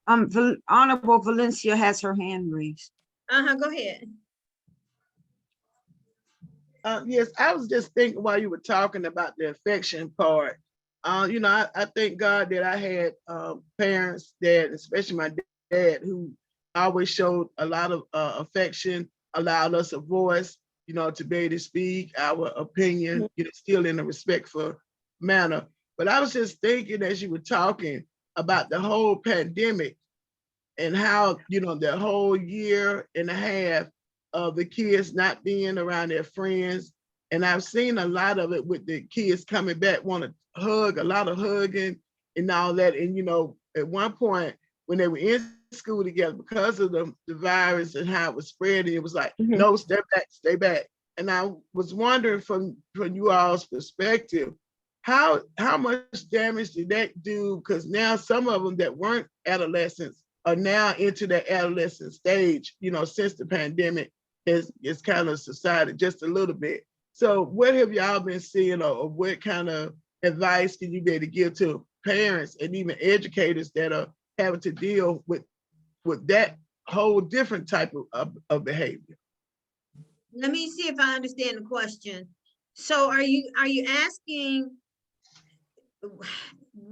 Honorable Valencia has her hand raised. Go ahead. Yes, I was just thinking while you were talking about the affection part. I thank God that I had parents that, especially my dad, who always showed a lot of affection, allowed us a voice, to be able to speak our opinion, still in a respectful manner. But I was just thinking as you were talking about the whole pandemic and how, the whole year and a half of the kids not being around their friends. And I've seen a lot of it with the kids coming back, want to hug, a lot of hugging and all that. And, at one point when they were in school together, because of the virus and how it was spreading, it was like, no, step back, stay back. And I was wondering from you all's perspective, how much damage did that do? Because now some of them that weren't adolescents are now into the adolescent stage, since the pandemic is kind of subsided just a little bit. So what have y'all been seeing, or what kind of advice can you be able to give to parents and even educators that are having to deal with that whole different type of behavior? Let me see if I understand the question. So are you asking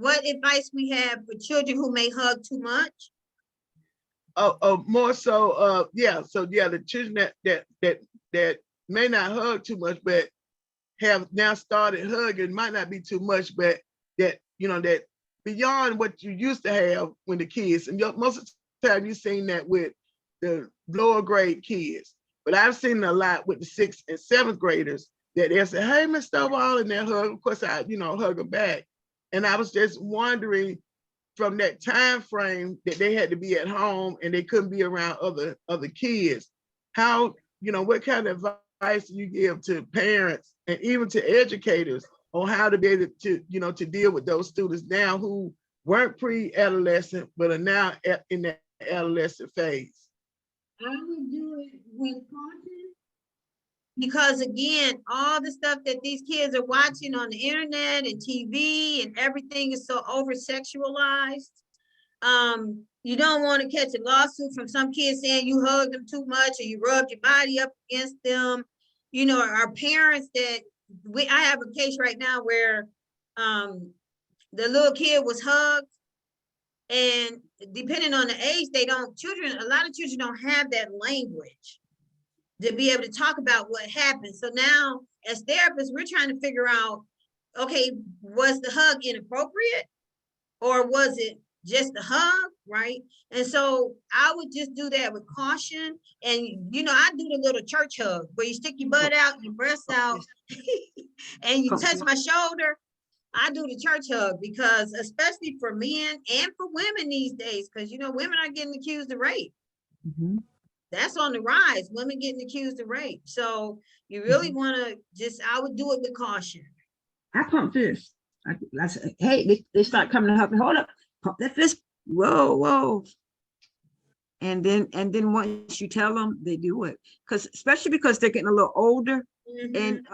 what advice we have for children who may hug too much? More so, the children that may not hug too much, but have now started hugging, might not be too much, but that, that beyond what you used to have when the kids, and most of the time you've seen that with the lower grade kids, but I've seen a lot with the 6th and 7th graders that they say, hey, Miss Stovall, and they hug. Of course, I, hug them back. And I was just wondering, from that time frame that they had to be at home and they couldn't be around other kids, how, what kind of advice do you give to parents and even to educators on how to be able to, to deal with those students now who weren't pre-adolescent but are now in the adolescent phase? I would do it with caution, because again, all the stuff that these kids are watching on the internet and TV and everything is so over sexualized. You don't want to catch a lawsuit from some kids saying you hugged them too much or you rubbed your body up against them. Our parents that I have a case right now where the little kid was hugged, and depending on the age, a lot of children don't have that language to be able to talk about what happened. So now as therapists, we're trying to figure out, okay, was the hug inappropriate or was it just a hug, right? And so I would just do that with caution. And, I do the little church hug where you stick your butt out and your breasts out and you touch my shoulder. I do the church hug because especially for men and for women these days, because, women are getting accused of rape. Mhm. That's on the rise, women getting accused of rape. So you really want to I would do it with caution. I pump fist. I said, hey, they start coming to help me. Hold up, pump that fist. Whoa. And then once you tell them, they do it. Especially because they're getting a little older. And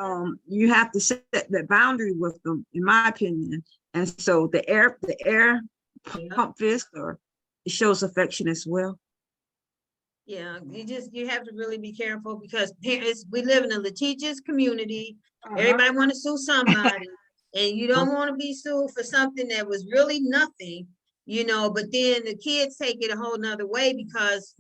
you have to set that boundary with them, in my opinion. And so the air pump fist, or it shows affection as well. Yeah, you have to really be careful because parents, we live in a litigious community. Everybody want to sue somebody, and you don't want to be sued for something that was really nothing, but then the kids take it a whole nother way because,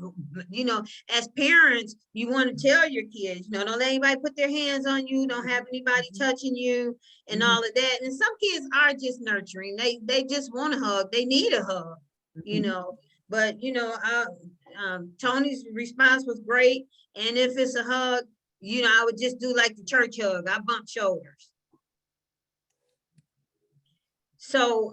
as parents, you want to tell your kids, don't let anybody put their hands on you, don't have anybody touching you and all of that. And some kids are just nurturing. They just want a hug. They need a hug, but, Tony's response was great. And if it's a hug, I would just do like the church hug. I bump shoulders. So,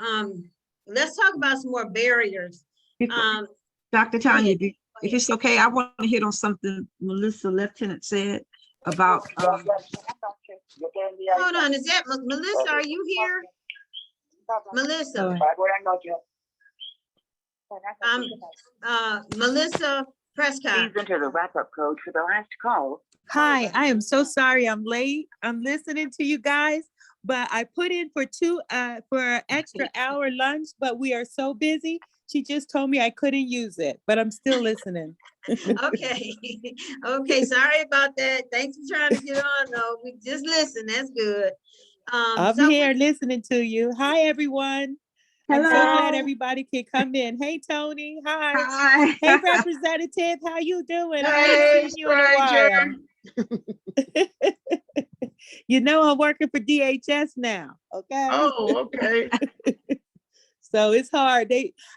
let's talk about some more barriers. Dr. Tonya, if it's okay, I want to hit on something Mellissa Lieutenant said about. Hold on, is that Mellissa? Are you here? Mellissa. Mellissa Prescott. Please enter the wrap-up code for the last call. Hi, I am so sorry I'm late. I'm listening to you guys, but I put in for an extra hour lunch, but we are so busy. She just told me I couldn't use it, but I'm still listening. Okay. Okay, sorry about that. Thanks for trying to get on though. We just listen, that's good. I'm here listening to you. Hi, everyone. Hello. I'm so glad everybody can come in. Hey, Tony. Hi. Hey, Representative. How you doing? I haven't seen you in a while. I'm working for DHS now. Okay. Oh, okay. So it's hard.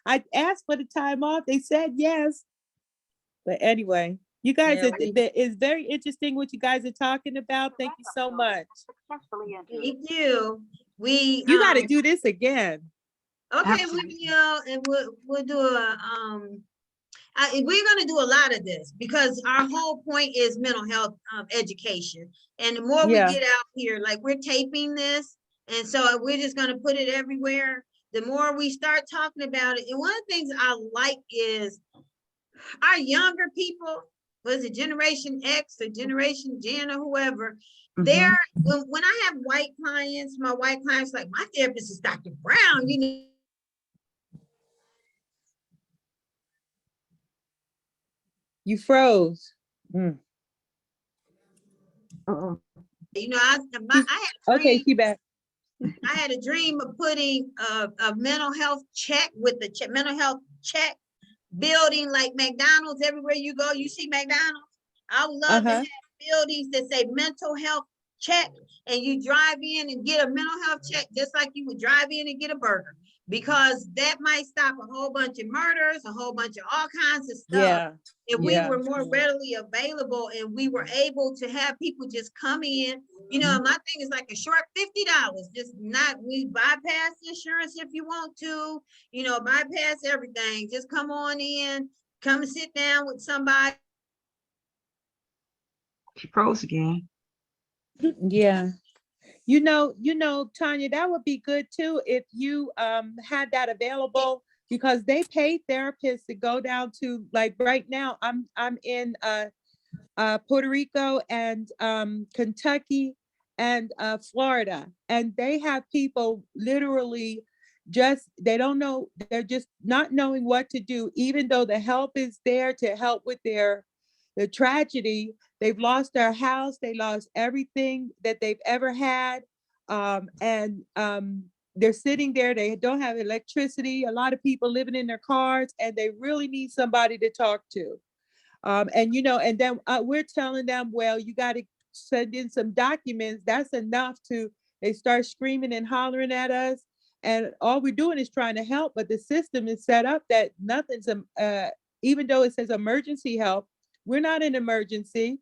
I asked for the time off. They said yes. But anyway, you guys, it's very interesting what you guys are talking about. Thank you so much. Thank you. You got to do this again. Okay, we'll do we're going to do a lot of this because our whole point is mental health education. And the more we get out here, like we're taping this, and so we're just going to put it everywhere. The more we start talking about it, and one of the things I like is our younger people, was it Generation X or Generation Gen or whoever, they're, when I have white clients, my white clients like, my therapist is Dr. Brown, You froze. I had okay, she back. I had a dream of putting a mental health check with the mental health check building like McDonald's. Everywhere you go, you see McDonald's. I would love to have buildings that say mental health check, and you drive in and get a mental health check just like you would drive in and get a burger, because that might stop a whole bunch of murders, a whole bunch of all kinds of stuff. If we were more readily available and we were able to have people just come in, you know, my thing is like a short $50, just not, we bypass insurance if you want to, you know, bypass everything. Just come on in, come and sit down with somebody. She froze again. Yeah. You know, Tonya, that would be good too if you had that available, because they pay therapists to go down to, like right now, I'm in Puerto Rico and Kentucky and Florida, and they have people literally just, they don't know, they're just not knowing what to do, even though the help is there to help with the tragedy. They've lost their house, they lost everything that they've ever had, and they're sitting there, they don't have electricity, a lot of people living in their cars, and they really need somebody to talk to. And you know, and then we're telling them, well, you got to send in some documents. That's enough to, they start screaming and hollering at us, and all we're doing is trying to help, but the system is set up that nothing's even though it says emergency help, we're not an emergency.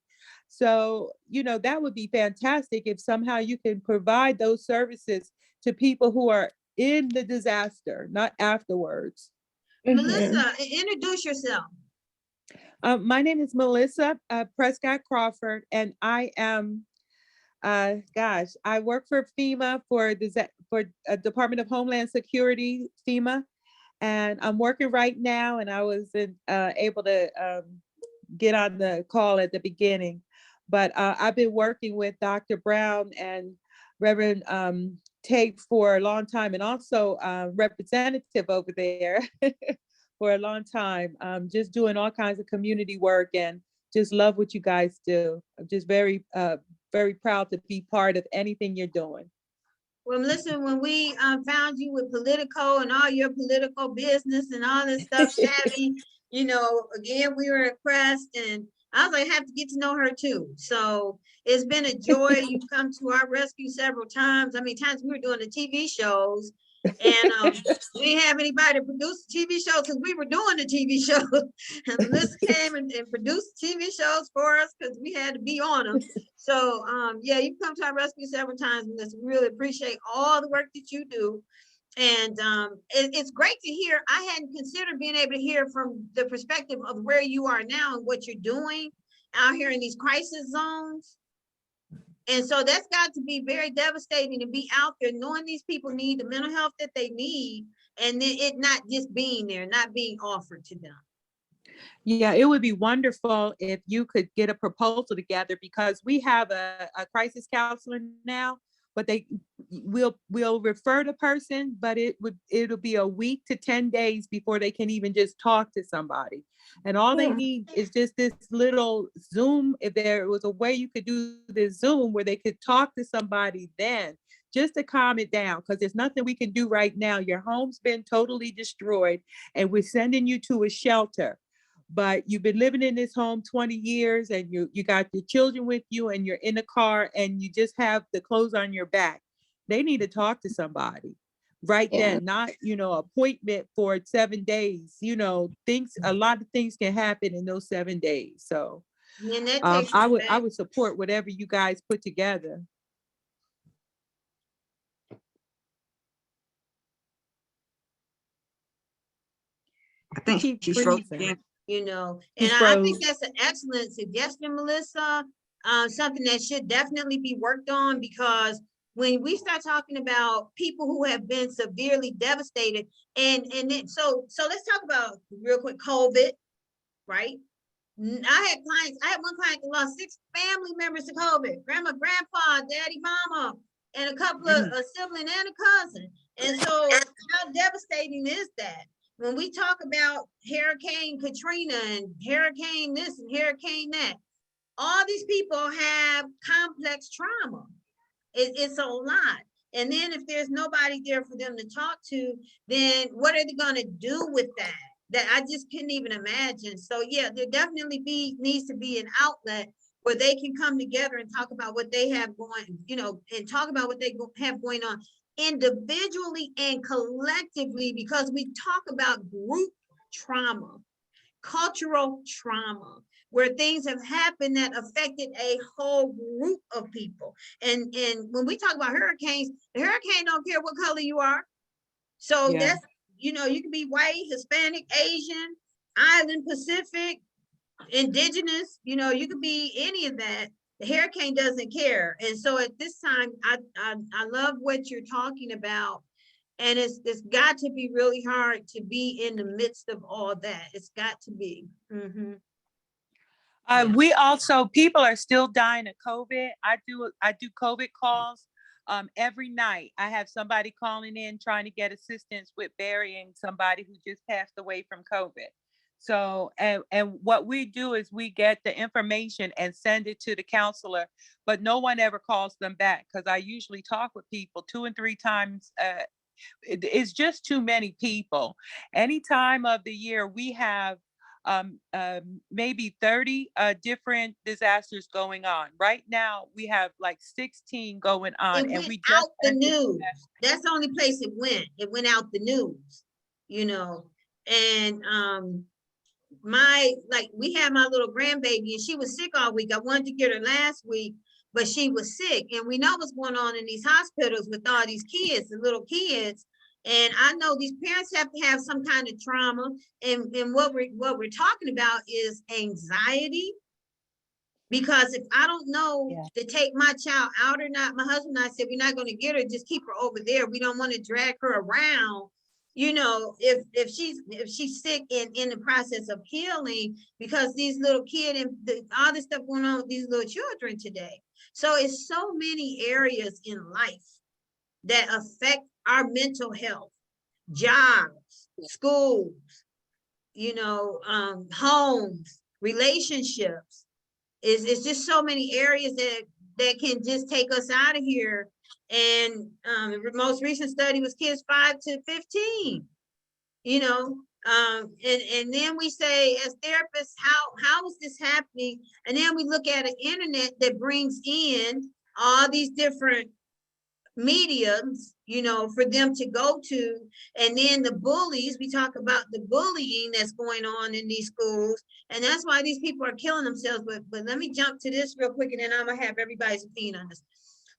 So, you know, that would be fantastic if somehow you can provide those services to people who are in the disaster, not afterwards. Mellissa, introduce yourself. My name is Mellissa Prescott Crawford, and I am, I work for FEMA, for Department of Homeland Security, FEMA, and I'm working right now, and I was able to get on the call at the beginning, but I've been working with Dr. Brown and Reverend Tate for a long time, and also representative over there for a long time, just doing all kinds of community work, and just love what you guys do. I'm just very, very proud to be part of anything you're doing. Well, listen, when we found you with Politico and all your political business and all this stuff, savvy, you know, again, we were impressed, and I was like, I have to get to know her too. So it's been a joy. You've come to our rescue several times. I mean, times we were doing the TV shows, and we didn't have anybody to produce the TV shows because we were doing the TV shows. And Melissa came and produced TV shows for us because we had to be on them. So yeah, you've come to our rescue several times, Melissa. We really appreciate all the work that you do. And it's great to hear. I hadn't considered being able to hear from the perspective of where you are now and what you're doing out here in these crisis zones. And so that's got to be very devastating to be out there knowing these people need the mental health that they need, and then it not just being there, not being offered to them. Yeah, it would be wonderful if you could get a proposal together, because we have a crisis counselor now, but we'll refer the person, but it'll be a week to 10 days before they can even just talk to somebody. And all they need is just this little Zoom. If there was a way you could do this Zoom where they could talk to somebody then, just to calm it down, because there's nothing we can do right now. Your home's been totally destroyed and we're sending you to a shelter. But you've been living in this home 20 years and you got your children with you and you're in a car and you just have the clothes on your back. They need to talk to somebody right then, not, appointment for 7 days. A lot of things can happen in those 7 days. So I would support whatever you guys put together. I think she's frozen. And I think that's an excellent suggestion, Melissa. Something that should definitely be worked on, because when we start talking about people who have been severely devastated, so let's talk about real quick COVID, right? I had one client that lost 6 family members to COVID: grandma, grandpa, daddy, mama, and a couple of a sibling and a cousin. And so how devastating is that? When we talk about Hurricane Katrina and Hurricane this and Hurricane that, all these people have complex trauma. It's a lot. And then if there's nobody there for them to talk to, then what are they gonna do with that? That I just couldn't even imagine. So yeah, there definitely needs to be an outlet where they can come together and talk about what they have going, you know, and talk about what they have going on individually and collectively, because we talk about group trauma, cultural trauma, where things have happened that affected a whole group of people. And when we talk about hurricanes, the hurricane don't care what color you are. So Yeah. that's, you know, you can be white, Hispanic, Asian, Island, Pacific, indigenous, you know, you could be any of that. The hurricane doesn't care. And so at this time, I love what you're talking about. And it's got to be really hard to be in the midst of all that. It's got to be. We also, people are still dying of COVID. I do COVID calls every night. I have somebody calling in trying to get assistance with burying somebody who just passed away from COVID. So, and what we do is we get the information and send it to the counselor, but no one ever calls them back, because I usually talk with people 2 and 3 times. It's just too many people. Any time of the year, we have maybe 30 different disasters going on. Right now, we have like 16 going on. It went out the news. That's the only place it went. It went out the news, you know. And we had my little grandbaby, and she was sick all week. I wanted to get her last week, but she was sick. And we know what's going on in these hospitals with all these kids, the little kids. And I know these parents have to have some kind of trauma. And what we're talking about is anxiety. Because if I don't know to take my child out or not, my husband and I said, we're not going to get her, just keep her over there. We don't want to drag her around. You know, if she's sick and in the process of healing, because these little kids and all this stuff going on with these little children today. So it's so many areas in life that affect our mental health, jobs, schools, you know, homes, relationships. It's just so many areas that can just take us out of here. And the most recent study was kids 5 to 15, you know, and then we say as therapists, how is this happening? And then we look at an internet that brings in all these different mediums, you know, for them to go to. And then the bullies, we talk about the bullying that's going on in these schools. And that's why these people are killing themselves. But let me jump to this real quick, and then I'm gonna have everybody's opinion on this.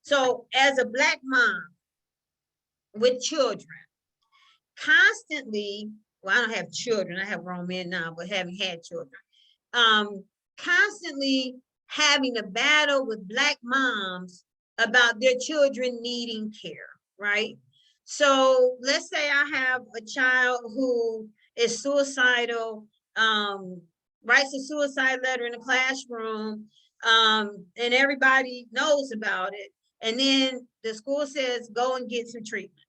So as a Black mom with children, constantly, well, I don't have children, I have grown men now, but having had children, constantly having a battle with Black moms about their children needing care, right? So let's say I have a child who is suicidal, writes a suicide letter in the classroom, and everybody knows about it. And then the school says, go and get some treatment.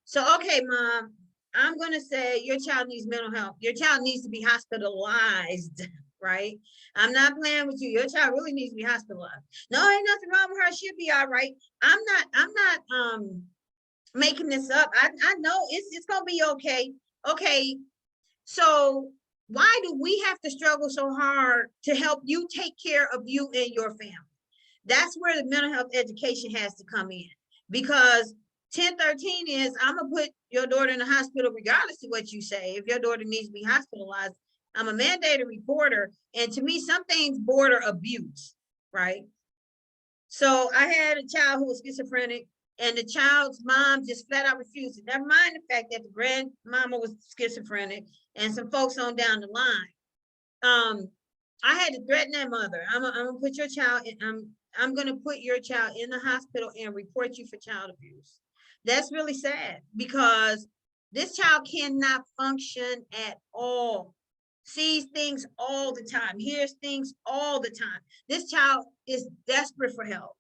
So, okay, mom, I'm gonna say your child needs mental health. Your child needs to be hospitalized, right? I'm not playing with you. Your child really needs to be hospitalized. No, ain't nothing wrong with her. She'll be all right. I'm not making this up. I know it's gonna be okay. Okay, so why do we have to struggle so hard to help you take care of you and your family? That's where the mental health education has to come in, because 1013 is, I'm gonna put your daughter in the hospital regardless of what you say. If your daughter needs to be hospitalized, I'm a mandated reporter, and to me, some things border abuse, right? So I had a child who was schizophrenic, and the child's mom just flat out refused it. Never mind the fact that the grandmama was schizophrenic and some folks on down the line. I had to threaten that mother. I'm gonna put your child in, I'm gonna put your child in the hospital and report you for child abuse. That's really sad, because this child cannot function at all. Sees things all the time, hears things all the time. This child is desperate for help.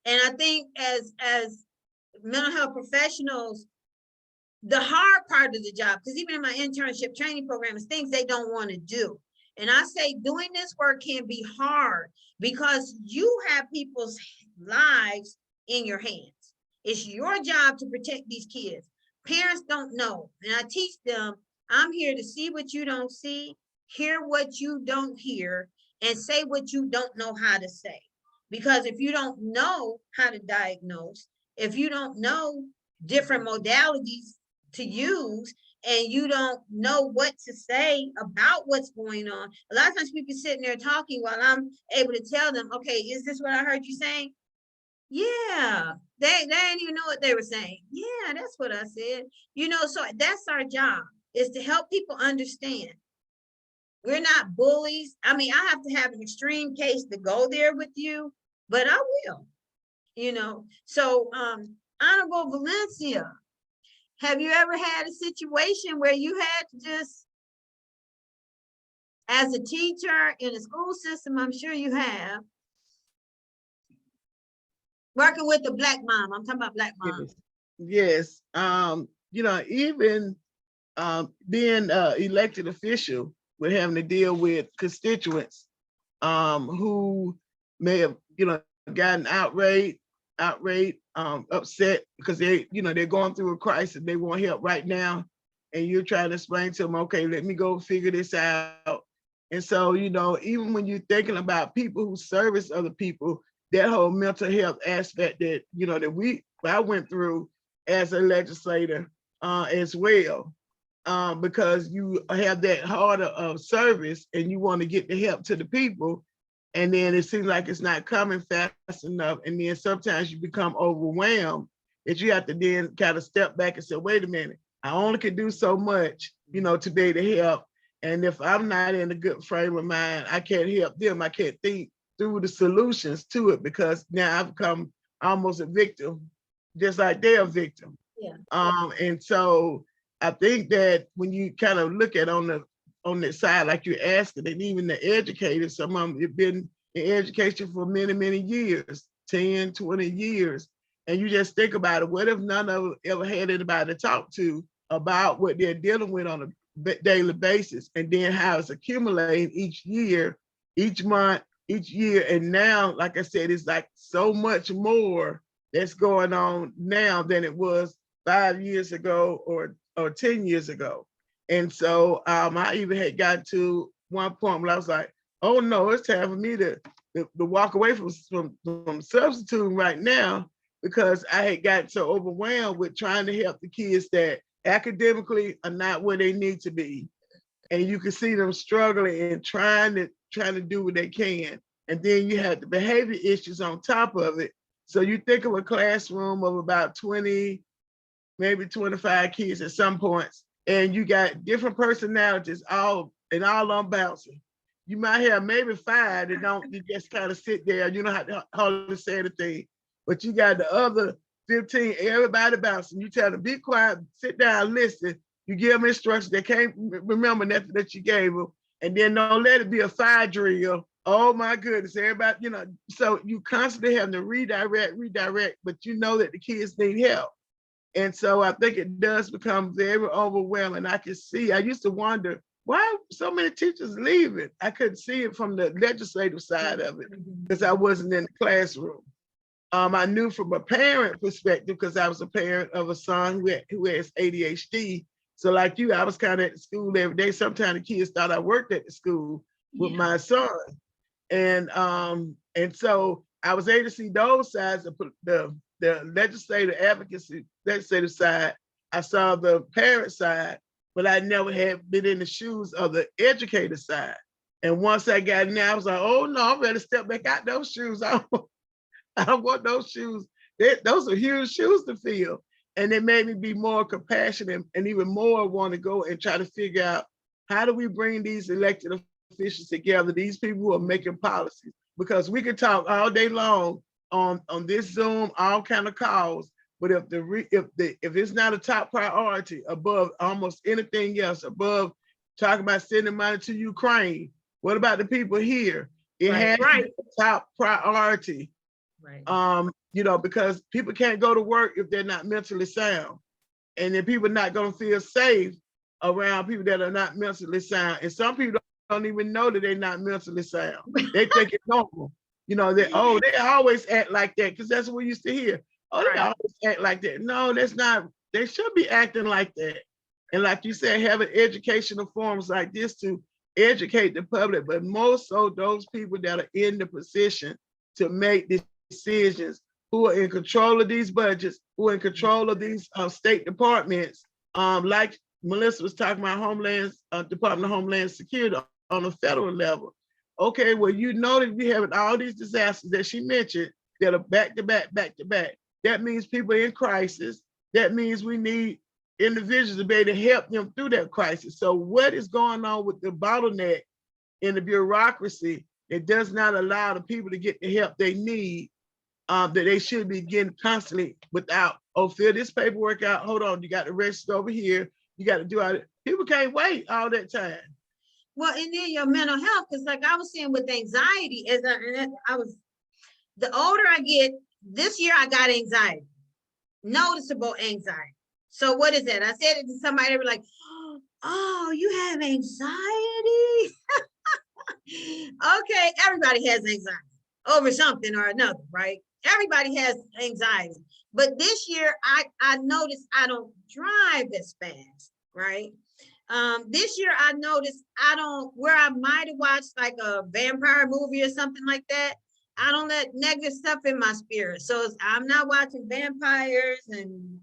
And I think as mental health professionals, the hard part of the job, because even in my internship training program, is things they don't want to do. And I say doing this work can be hard because you have people's lives in your hands. It's your job to protect these kids. Parents don't know. And I teach them, I'm here to see what you don't see, hear what you don't hear, and say what you don't know how to say. Because if you don't know how to diagnose, if you don't know different modalities to use, and you don't know what to say about what's going on, a lot of times people sitting there talking while I'm able to tell them, okay, is this what I heard you saying? Yeah, they didn't even know what they were saying. Yeah, that's what I said. You know, so that's our job, is to help people understand. We're not bullies. I mean, I have to have an extreme case to go there with you, but I will, you know. So, Honorable Valencia, have you ever had a situation where you had to just, as a teacher in a school system, I'm sure you have, working with a Black mom? I'm talking about Black moms. Yes. You know, even being elected official, we're having to deal with constituents who may have, you know, gotten outraged, upset because they, you know, they're going through a crisis. They want help right now. And you're trying to explain to them, okay, let me go figure this out. And so, you know, even when you're thinking about people who service other people, that whole mental health aspect that, you know, that I went through as a legislator as well, because you have that heart of service and you want to get the help to the people. And then it seems like it's not coming fast enough. And then sometimes you become overwhelmed that you have to then kind of step back and say, wait a minute, I only can do so much, you know, to be able to help. And if I'm not in a good frame of mind, I can't help them. I can't think through the solutions to it, because now I've become almost a victim, just like they're a victim. Yeah. And so I think that when you kind of look at on the side, like you're asking, and even the educators, some of them have been in education for many, many years, 10, 20 years. And you just think about it, what if none of them ever had anybody to talk to about what they're dealing with on a daily basis, and then how it's accumulating each year, each month, each year. And now, like I said, it's like so much more that's going on now than it was 5 years ago or 10 years ago. And so I even had got to one point where I was like, oh no, it's time for me to walk away from substituting right now, because I had gotten so overwhelmed with trying to help the kids that academically are not where they need to be. And you can see them struggling and trying to do what they can. And then you have the behavior issues on top of it. So you think of a classroom of about 20, maybe 25 kids at some points, and you got different personalities, all on bouncing. You might have maybe 5 that don't, you just kind of sit there, you don't have to hardly say anything, but you got the other 15, everybody bouncing. You tell them, be quiet, sit down, listen. You give them instructions, they can't remember nothing that you gave them, and then don't let it be a fire drill. Oh my goodness, everybody, you know, so you constantly have to redirect, but you know that the kids need help. And so I think it does become very overwhelming. I can see, I used to wonder, why so many teachers leaving? I couldn't see it from the legislative side of it because I wasn't in the classroom. I knew from a parent perspective, because I was a parent of a son who has ADHD. So like you, I was kind of at the school every day. Sometimes the kids thought I worked at the school with my son. And so I was able to see those sides of the legislative advocacy, legislative side. I saw the parent side, but I never had been in the shoes of the educator side. And once I got in there, I was like, oh no, I'm ready to step back out those shoes. I don't want those shoes. Those are huge shoes to fill. And it made me be more compassionate and even more want to go and try to figure out, how do we bring these elected officials together, these people who are making policies? Because we could talk all day long on this Zoom, all kind of calls, but if it's not a top priority above almost anything else, above talking about sending money to Ukraine, what about the people here? It has to be a top priority. Right. You know, because people can't go to work if they're not mentally sound, and then people are not going to feel safe around people that are not mentally sound. And some people don't even know that they're not mentally sound. They think it's normal. You know, they always act like that, because that's what we used to hear. Oh, they always act like that. No, that's not. They should be acting like that. And like you said, having educational forums like this to educate the public, but more so those people that are in the position to make decisions, who are in control of these budgets, who are in control of these state departments, like Mellissa was talking about Department of Homeland Security on a federal level. Okay, well, you know that we have all these disasters that she mentioned that are back to back, back to back. That means people in crisis. That means we need individuals to be able to help them through that crisis. So what is going on with the bottleneck in the bureaucracy that does not allow the people to get the help they need, that they should be getting constantly without, oh, fill this paperwork out, hold on, you got to register over here, you got to do all that. People can't wait all that time. Well, and then your mental health, because like I was saying with anxiety, the older I get, this year I got anxiety, noticeable anxiety. So what is that? I said it to somebody, they were like, oh, you have anxiety? Okay, everybody has anxiety over something or another, right? Everybody has anxiety. But this year, I noticed I don't drive as fast, right? This year, I noticed where I might have watched like a vampire movie or something like that, I don't let negative stuff in my spirit. So I'm not watching vampires and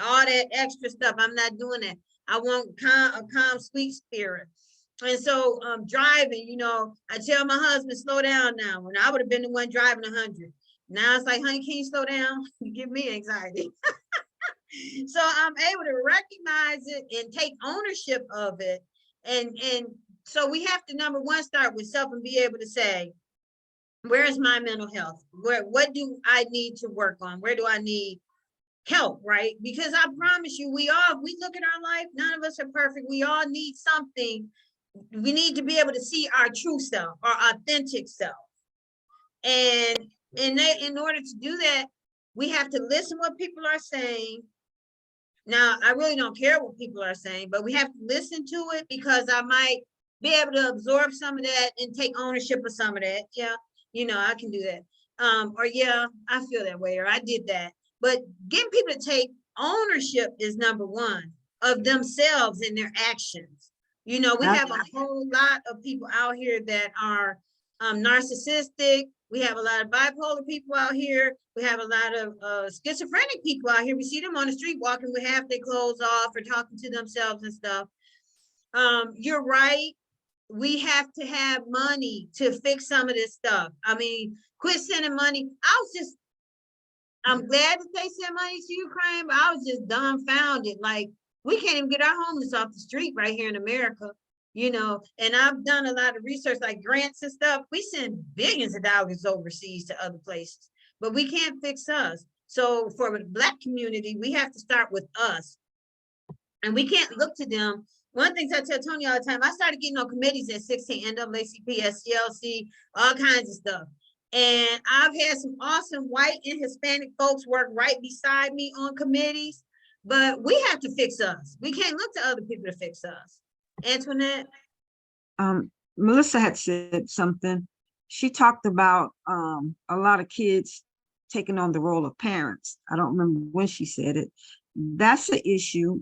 all that extra stuff. I'm not doing that. I want a calm, sweet spirit. And so driving, you know, I tell my husband, slow down now. When I would have been the one driving 100. Now it's like, honey, can you slow down? You give me anxiety. So I'm able to recognize it and take ownership of it. And so we have to, number one, start with self and be able to say, where is my mental health? What do I need to work on? Where do I need help, right? Because I promise you, we look at our life, none of us are perfect. We all need something. We need to be able to see our true self, our authentic self. And in order to do that, we have to listen what people are saying. Now, I really don't care what people are saying, but we have to listen to it because I might be able to absorb some of that and take ownership of some of that. Yeah, you know, I can do that. Or yeah, I feel that way, or I did that. But getting people to take ownership is number one of themselves and their actions. You know, we have a whole lot of people out here that are narcissistic. We have a lot of bipolar people out here. We have a lot of schizophrenic people out here. We see them on the street walking with half their clothes off or talking to themselves and stuff. You're right. We have to have money to fix some of this stuff. I mean, quit sending money. I'm glad that they send money to Ukraine, but I was just dumbfounded. Like, we can't even get our homeless off the street right here in America, you know, and I've done a lot of research, like grants and stuff. We send billions of dollars overseas to other places, but we can't fix us. So for the Black community, we have to start with us, and we can't look to them. One of the things I tell Tonya all the time, I started getting on committees at 16, NAACP, SCLC, all kinds of stuff. And I've had some awesome white and Hispanic folks work right beside me on committees, but we have to fix us. We can't look to other people to fix us. Antionette? Mellissa had said something. She talked about a lot of kids taking on the role of parents. I don't remember when she said it. That's an issue.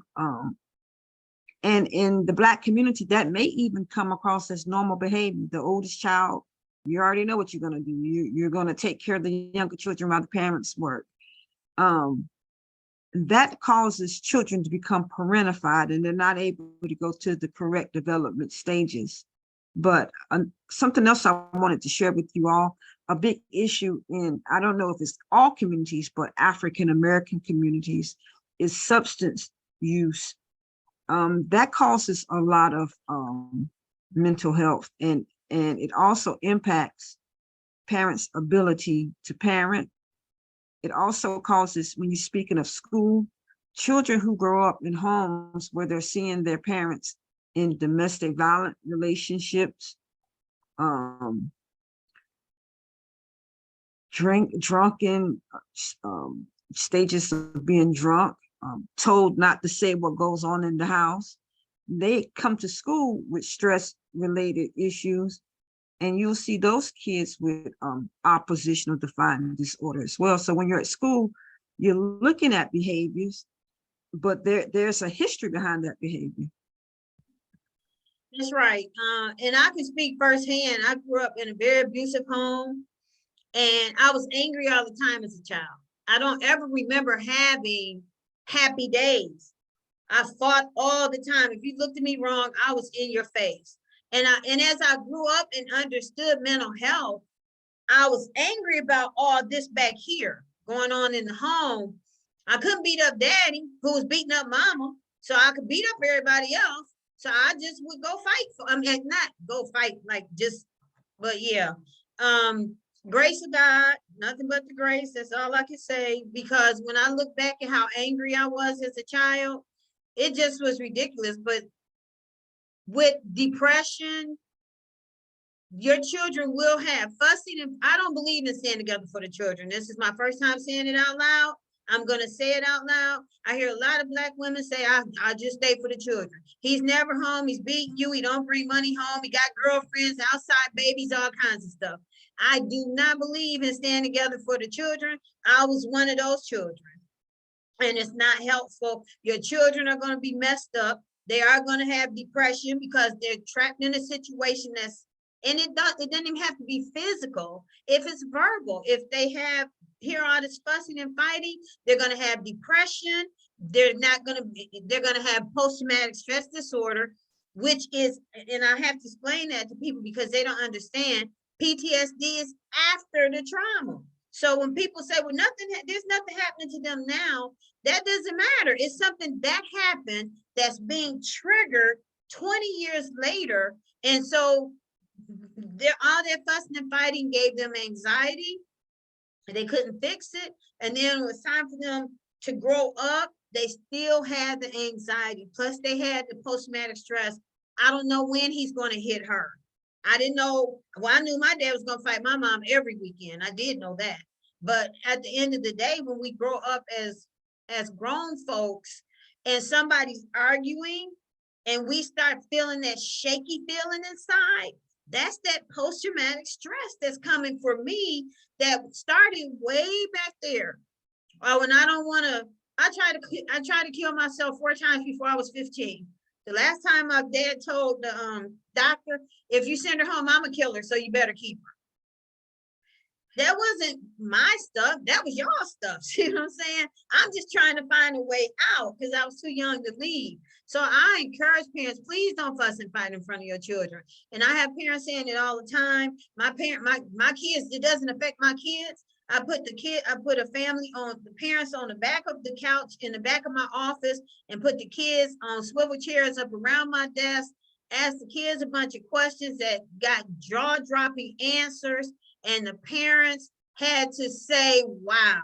And in the Black community, that may even come across as normal behavior. The oldest child, you already know what you're going to do. You're going to take care of the younger children while the parents work. That causes children to become parentified, and they're not able to go to the correct development stages. But something else I wanted to share with you all, a big issue in, I don't know if it's all communities, but African-American communities, is substance use. That causes a lot of mental health, and it also impacts parents' ability to parent. It also causes, when you're speaking of school, children who grow up in homes where they're seeing their parents in domestic violent relationships, drunken stages of being drunk, told not to say what goes on in the house. They come to school with stress-related issues, and you'll see those kids with oppositional defiant disorder as well. So when you're at school, you're looking at behaviors, but there's a history behind that behavior. That's right. And I can speak firsthand. I grew up in a very abusive home, and I was angry all the time as a child. I don't ever remember having happy days. I fought all the time. If you looked at me wrong, I was in your face. And as I grew up and understood mental health, I was angry about all this back here going on in the home. I couldn't beat up daddy, who was beating up mama, so I could beat up everybody else. So I just would go fight for, I mean, not go fight, like just, but yeah. Grace of God, nothing but the grace. That's all I can say. Because when I look back at how angry I was as a child, it just was ridiculous. But with depression, your children will have fussing, and I don't believe in staying together for the children. This is my first time saying it out loud. I'm gonna say it out loud. I hear a lot of Black women say, I just stay for the children. He's never home, he's beating you, he don't bring money home, he got girlfriends, outside babies, all kinds of stuff. I do not believe in staying together for the children. I was one of those children. And it's not helpful. Your children are gonna be messed up. They are gonna have depression because they're trapped in a situation that's, and it doesn't even have to be physical. If it's verbal, if they hear all this fussing and fighting, they're going to have depression. They're going to have post-traumatic stress disorder, which is, and I have to explain that to people because they don't understand, PTSD is after the trauma. So when people say, well, there's nothing happening to them now, that doesn't matter. It's something that happened that's being triggered 20 years later. And so all their fussing and fighting gave them anxiety. They couldn't fix it. And then when it was time for them to grow up, they still had the anxiety. Plus they had the post-traumatic stress. I don't know when he's going to hit her. I didn't know. Well, I knew my dad was going to fight my mom every weekend. I did know that. But at the end of the day, when we grow up as grown folks and somebody's arguing and we start feeling that shaky feeling inside, that's that post-traumatic stress that's coming for me that started way back there. When I don't want to, I tried to kill myself 4 times before I was 15. The last time my dad told the doctor, if you send her home, I'm gonna kill her, so you better keep her. That wasn't my stuff, that was your stuff. See what I'm saying? I'm just trying to find a way out because I was too young to leave. So I encourage parents, please don't fuss and fight in front of your children. And I have parents saying it all the time. My kids, it doesn't affect my kids. I put the parents on the back of the couch in the back of my office and put the kids on swivel chairs up around my desk, ask the kids a bunch of questions that got jaw-dropping answers. And the parents had to say, wow.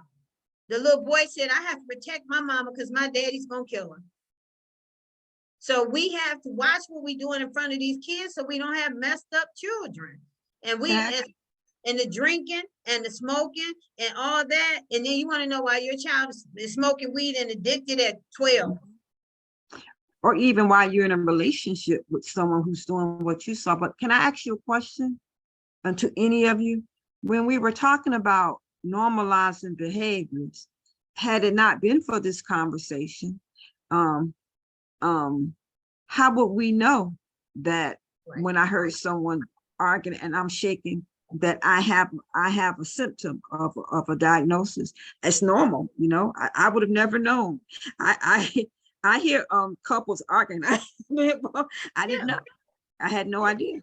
The little boy said, I have to protect my mama because my daddy's gonna kill her. So we have to watch what we're doing in front of these kids so we don't have messed up children. And and the drinking and the smoking and all that. And then you want to know why your child is smoking weed and addicted at 12. Or even while you're in a relationship with someone who's doing what you saw. But can I ask you a question? And to any of you, when we were talking about normalizing behaviors, had it not been for this conversation, how would we know that when I heard someone arguing and I'm shaking, that I have a symptom of a diagnosis? It's normal, you know. I would have never known. I hear couples arguing. I didn't know. I had no idea.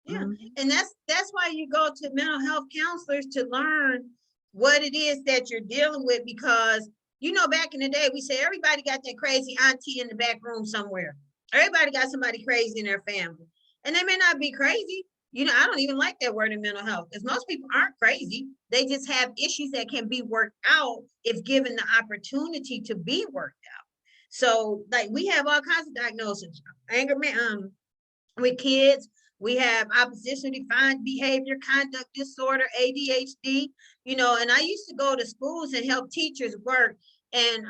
Yeah, and that's why you go to mental health counselors to learn what it is that you're dealing with, because you know, back in the day, we say everybody got that crazy auntie in the back room somewhere. Everybody got somebody crazy in their family, and they may not be crazy. You know, I don't even like that word in mental health because most people aren't crazy. They just have issues that can be worked out if given the opportunity to be worked out. So, like, we have all kinds of diagnoses. Anger, with kids. We have oppositional defiant behavior, conduct disorder, ADHD, you know, and I used to go to schools and help teachers work. And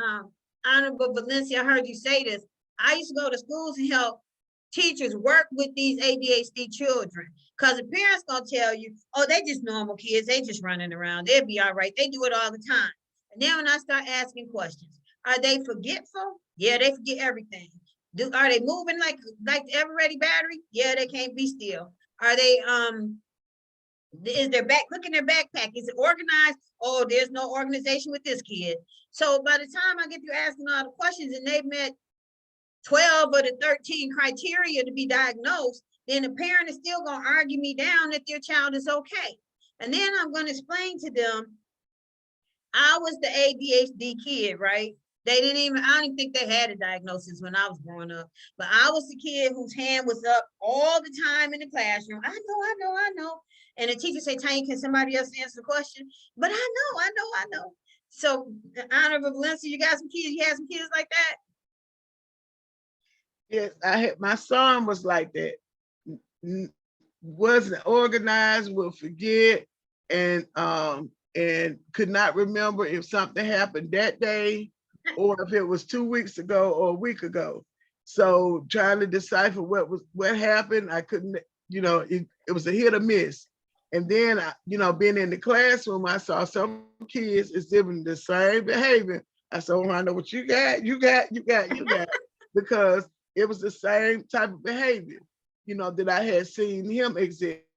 Honorable Valencia, I heard you say this. I used to go to schools and help teachers work with these ADHD children, because the parents gonna tell you, oh, they just normal kids, they just running around, they'll be all right, they do it all the time. And then when I start asking questions, are they forgetful? Yeah, they forget everything. Are they moving like the ever-ready battery? Yeah, they can't be still. Are they is their back, look in their backpack, is it organized? Oh, there's no organization with this kid. So by the time I get through asking all the questions and they've met 12 of the 13 criteria to be diagnosed, then the parent is still going to argue me down that their child is okay. And then I'm going to explain to them, I was the ADHD kid, right? I don't even think they had a diagnosis when I was growing up, but I was the kid whose hand was up all the time in the classroom. I know. And the teacher said, Tanya, can somebody else answer the question? But I know. So, Honorable Valencia, you got some kids, you had some kids like that? Yes, my son was like that. Wasn't organized, will forget, and could not remember if something happened that day or if it was 2 weeks ago or a week ago. So trying to decipher what happened, I couldn't, it was a hit or miss. And then, being in the classroom, I saw some kids exhibiting the same behavior. I said, oh, I know what you got, because it was the same type of behavior, that I had seen him exhibit.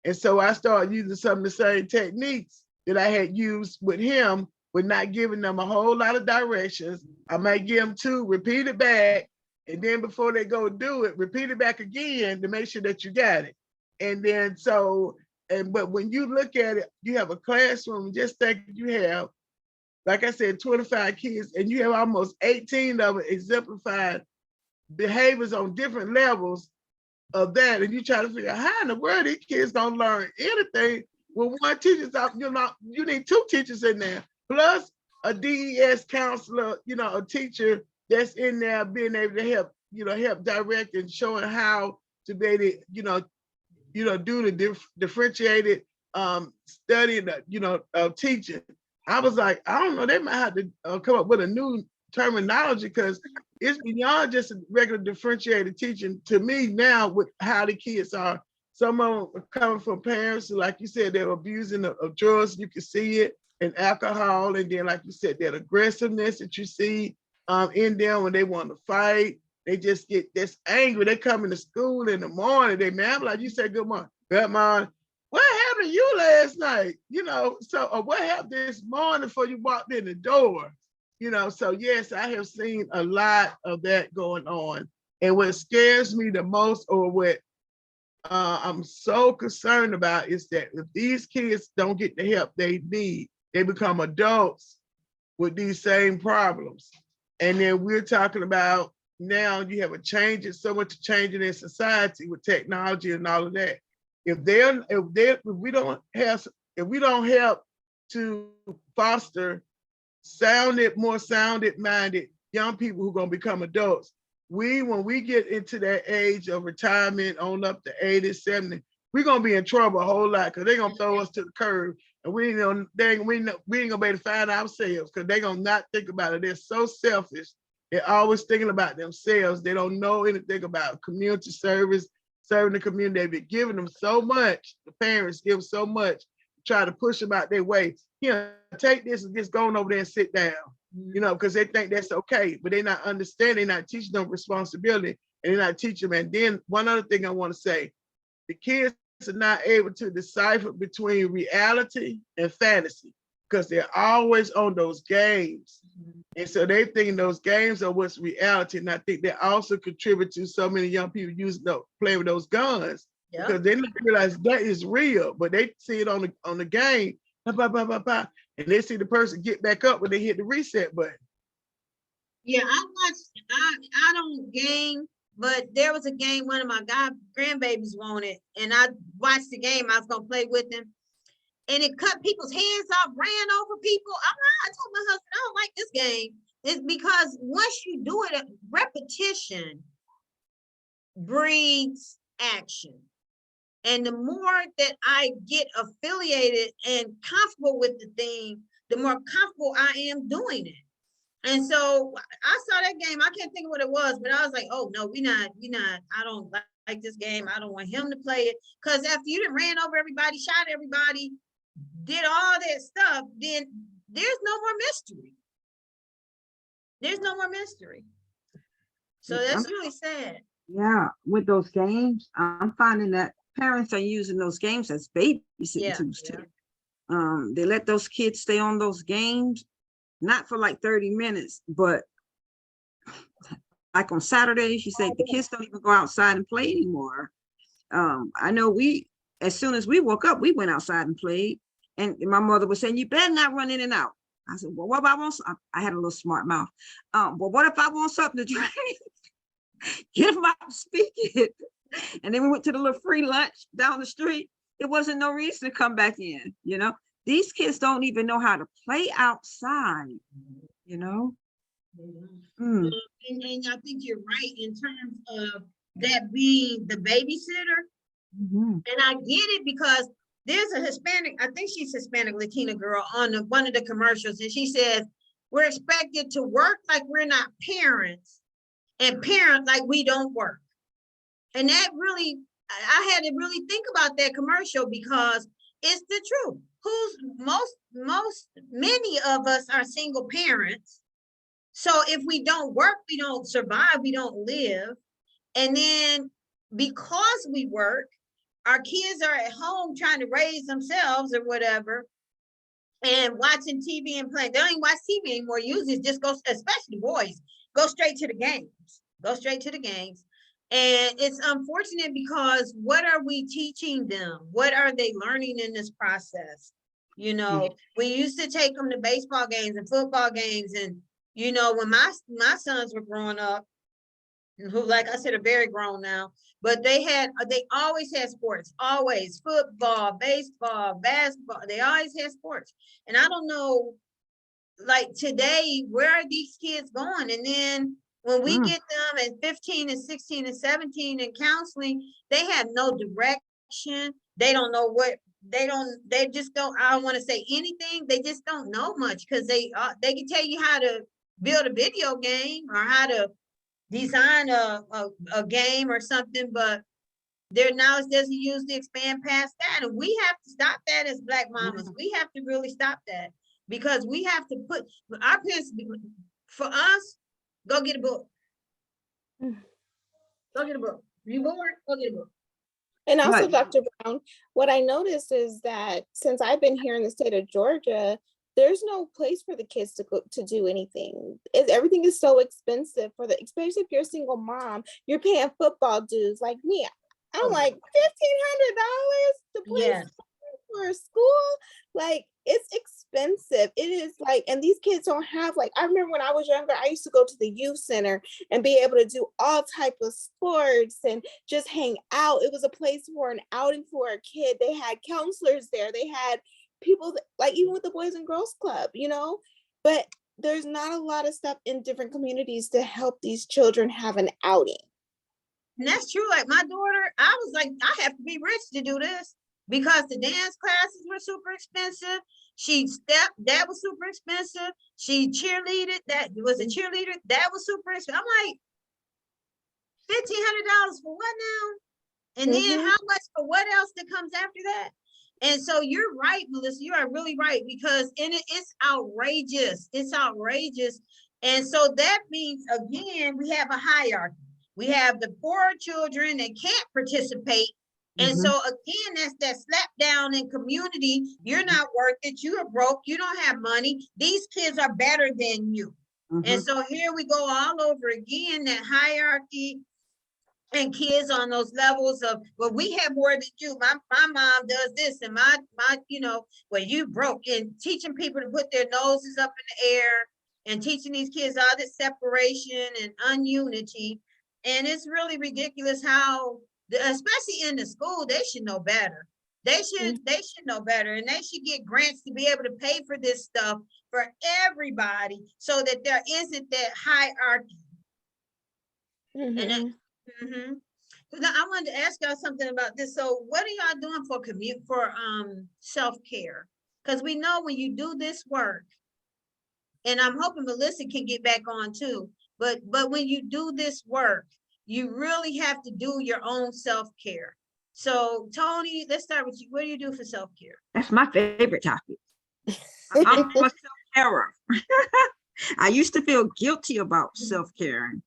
And so I started using some of the same techniques that I had used with him, with not giving them a whole lot of directions. I might give them 2, repeat it back, and then before they go do it, repeat it back again to make sure that you got it. And then but when you look at it, you have a classroom, just think you have, like I said, 25 kids, and you have almost 18 of them exemplified behaviors on different levels of that, and you try to figure out how in the world these kids don't learn anything. Well, one teacher's out, you need 2 teachers in there, plus a DES counselor, a teacher that's in there being able to help, help direct and showing how to be able to, do the differentiated study, of teaching. I was like, I don't know, they might have to come up with a new terminology, because it's beyond just a regular differentiated teaching to me now with how the kids are. Some of them are coming from parents who, like you said, they're abusing of drugs. You can see it, and alcohol. And then, like you said, that aggressiveness that you see in them when they want to fight. They just get this angry. They come into school in the morning. I'm like, you say, good morning. Good morning. What happened to you last night? Or what happened this morning before you walked in the door? So yes, I have seen a lot of that going on. And what scares me the most, or what I'm so concerned about, is that if these kids don't get the help they need, they become adults with these same problems. And then we're talking about now you have so much changing in society with technology and all of that. If we don't help to foster more sounded-minded young people who are going to become adults, when we get into that age of retirement on up to 80, 70, we're going to be in trouble a whole lot, because they're going to throw us to the curb, and we ain't going to be able to find ourselves, because they're going to not think about it. They're so selfish. They're always thinking about themselves. They don't know anything about community service, serving the community. They've been giving them so much. The parents give so much, try to push them out their way. Take this and just go on over there and sit down, because they think that's okay, but they're not understanding, they're not teaching them responsibility, and they're not teaching them. And then one other thing I want to say, the kids are not able to decipher between reality and fantasy, because they're always on those games. And so they think those games are what's reality. And I think they also contribute to so many young people playing with those guns, because they don't realize that is real, but they see it on the game, and they see the person get back up when they hit the reset button. Yeah, I don't game, but there was a game one of my grandbabies wanted, and I watched the game. I was gonna play with them, and it cut people's hands off, ran over people. I told my husband, I don't like this game. It's because once you do it, repetition breeds action. And the more that I get affiliated and comfortable with the thing, the more comfortable I am doing it. And so I saw that game. I can't think of what it was, but I was like, oh no, we not, I don't like this game. I don't want him to play it. Because after you done ran over everybody, shot everybody, did all that stuff, then there's no more mystery. There's no more mystery. So that's really sad. Yeah, with those games, I'm finding that parents are using those games as babysitting tools too. They let those kids stay on those games, not for like 30 minutes, but like on Saturdays, she said the kids don't even go outside and play anymore. I know as soon as we woke up, we went outside and played. And my mother was saying, you better not run in and out. I said, well, what if I want, I had a little smart mouth. Well, what if I want something to drink? Get them out and speak it. And then we went to the little free lunch down the street. It wasn't no reason to come back in, you know? These kids don't even know how to play outside, you know? And I think you're right in terms of that being the babysitter. And I get it because there's a Hispanic, I think she's Hispanic Latina girl on one of the commercials, and she says, we're expected to work like we're not parents and parent like we don't work. And that really, I had to really think about that commercial because it's the truth. Many of us are single parents. So if we don't work, we don't survive, we don't live. And then because we work, our kids are at home trying to raise themselves or whatever and watching TV and playing. They don't even watch TV anymore. Usually just go, especially boys, go straight to the games. Go straight to the games. And it's unfortunate because what are we teaching them? What are they learning in this process? You know, we used to take them to baseball games and football games. And, you know, when my sons were growing up, who, like I said, are very grown now, but they always had sports, always football, baseball, basketball. They always had sports. And I don't know, like today, where are these kids going? And then when we get them at 15 and 16 and 17 in counseling, they have no direction. They don't know what, they just don't, I don't want to say anything. They just don't know much because they can tell you how to build a video game or how to design a game or something, but their knowledge doesn't usually expand past that. And we have to stop that as Black mamas. We have to really stop that because we have to put our parents, for us, go get a book. Go get a book. You bored? Go get a book. And also, Dr. Brown, what I noticed is that since I've been here in the state of Georgia, there's no place for the kids to go to do anything. Everything is so expensive especially if you're a single mom, you're paying football dues. Like me, I'm like $1,500 to play for school. Like it's expensive. It is like, and these kids don't have like, I remember when I was younger, I used to go to the youth center and be able to do all type of sports and just hang out. It was a place for an outing for a kid. They had counselors there. They had people that, like even with the Boys and Girls Club, you know, but there's not a lot of stuff in different communities to help these children have an outing. And that's true. Like my daughter, I was like, I have to be rich to do this because the dance classes were super expensive. She stepped, that was super expensive. She cheerleaded, that was a cheerleader, that was super expensive. I'm like, $1,500 for what now? And then how much for what else that comes after that? And so you're right, Mellissa, you are really right because it's outrageous. It's outrageous. And so that means, again, we have a hierarchy. We have the poor children that can't participate. And so again, that's that slap down in community. You're not worth it. You are broke. You don't have money. These kids are better than you. And so here we go all over again, that hierarchy and kids on those levels of, well, we have more than you. My mom does this and my, you know, well, you broke, and teaching people to put their noses up in the air and teaching these kids all this separation and ununity. And it's really ridiculous how, especially in the school, they should know better. They should know better, and they should get grants to be able to pay for this stuff for everybody so that there isn't that hierarchy. And now I wanted to ask y'all something about this. So what are y'all doing for self-care? Because we know when you do this work, and I'm hoping Mellissa can get back on too, but when you do this work, you really have to do your own self-care. So Tonie, let's start with you. What do you do for self-care? That's my favorite topic. I'm a error. I used to feel guilty about self-caring.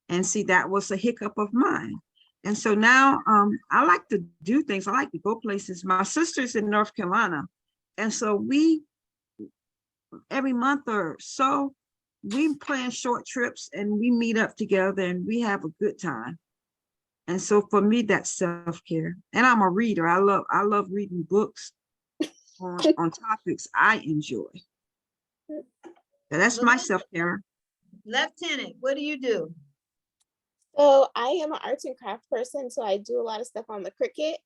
And see, that was a hiccup of mine. And so now I like to do things. I like to go places. My sister's in North Carolina. And so we, every month or so, we plan short trips and we meet up together and we have a good time. And so for me, that's self-care. And I'm a reader. I love reading books on topics I enjoy. So that's my self-care. Lieutenant, what do you do? So I am an arts and craft person. So I do a lot of stuff on the Cricut.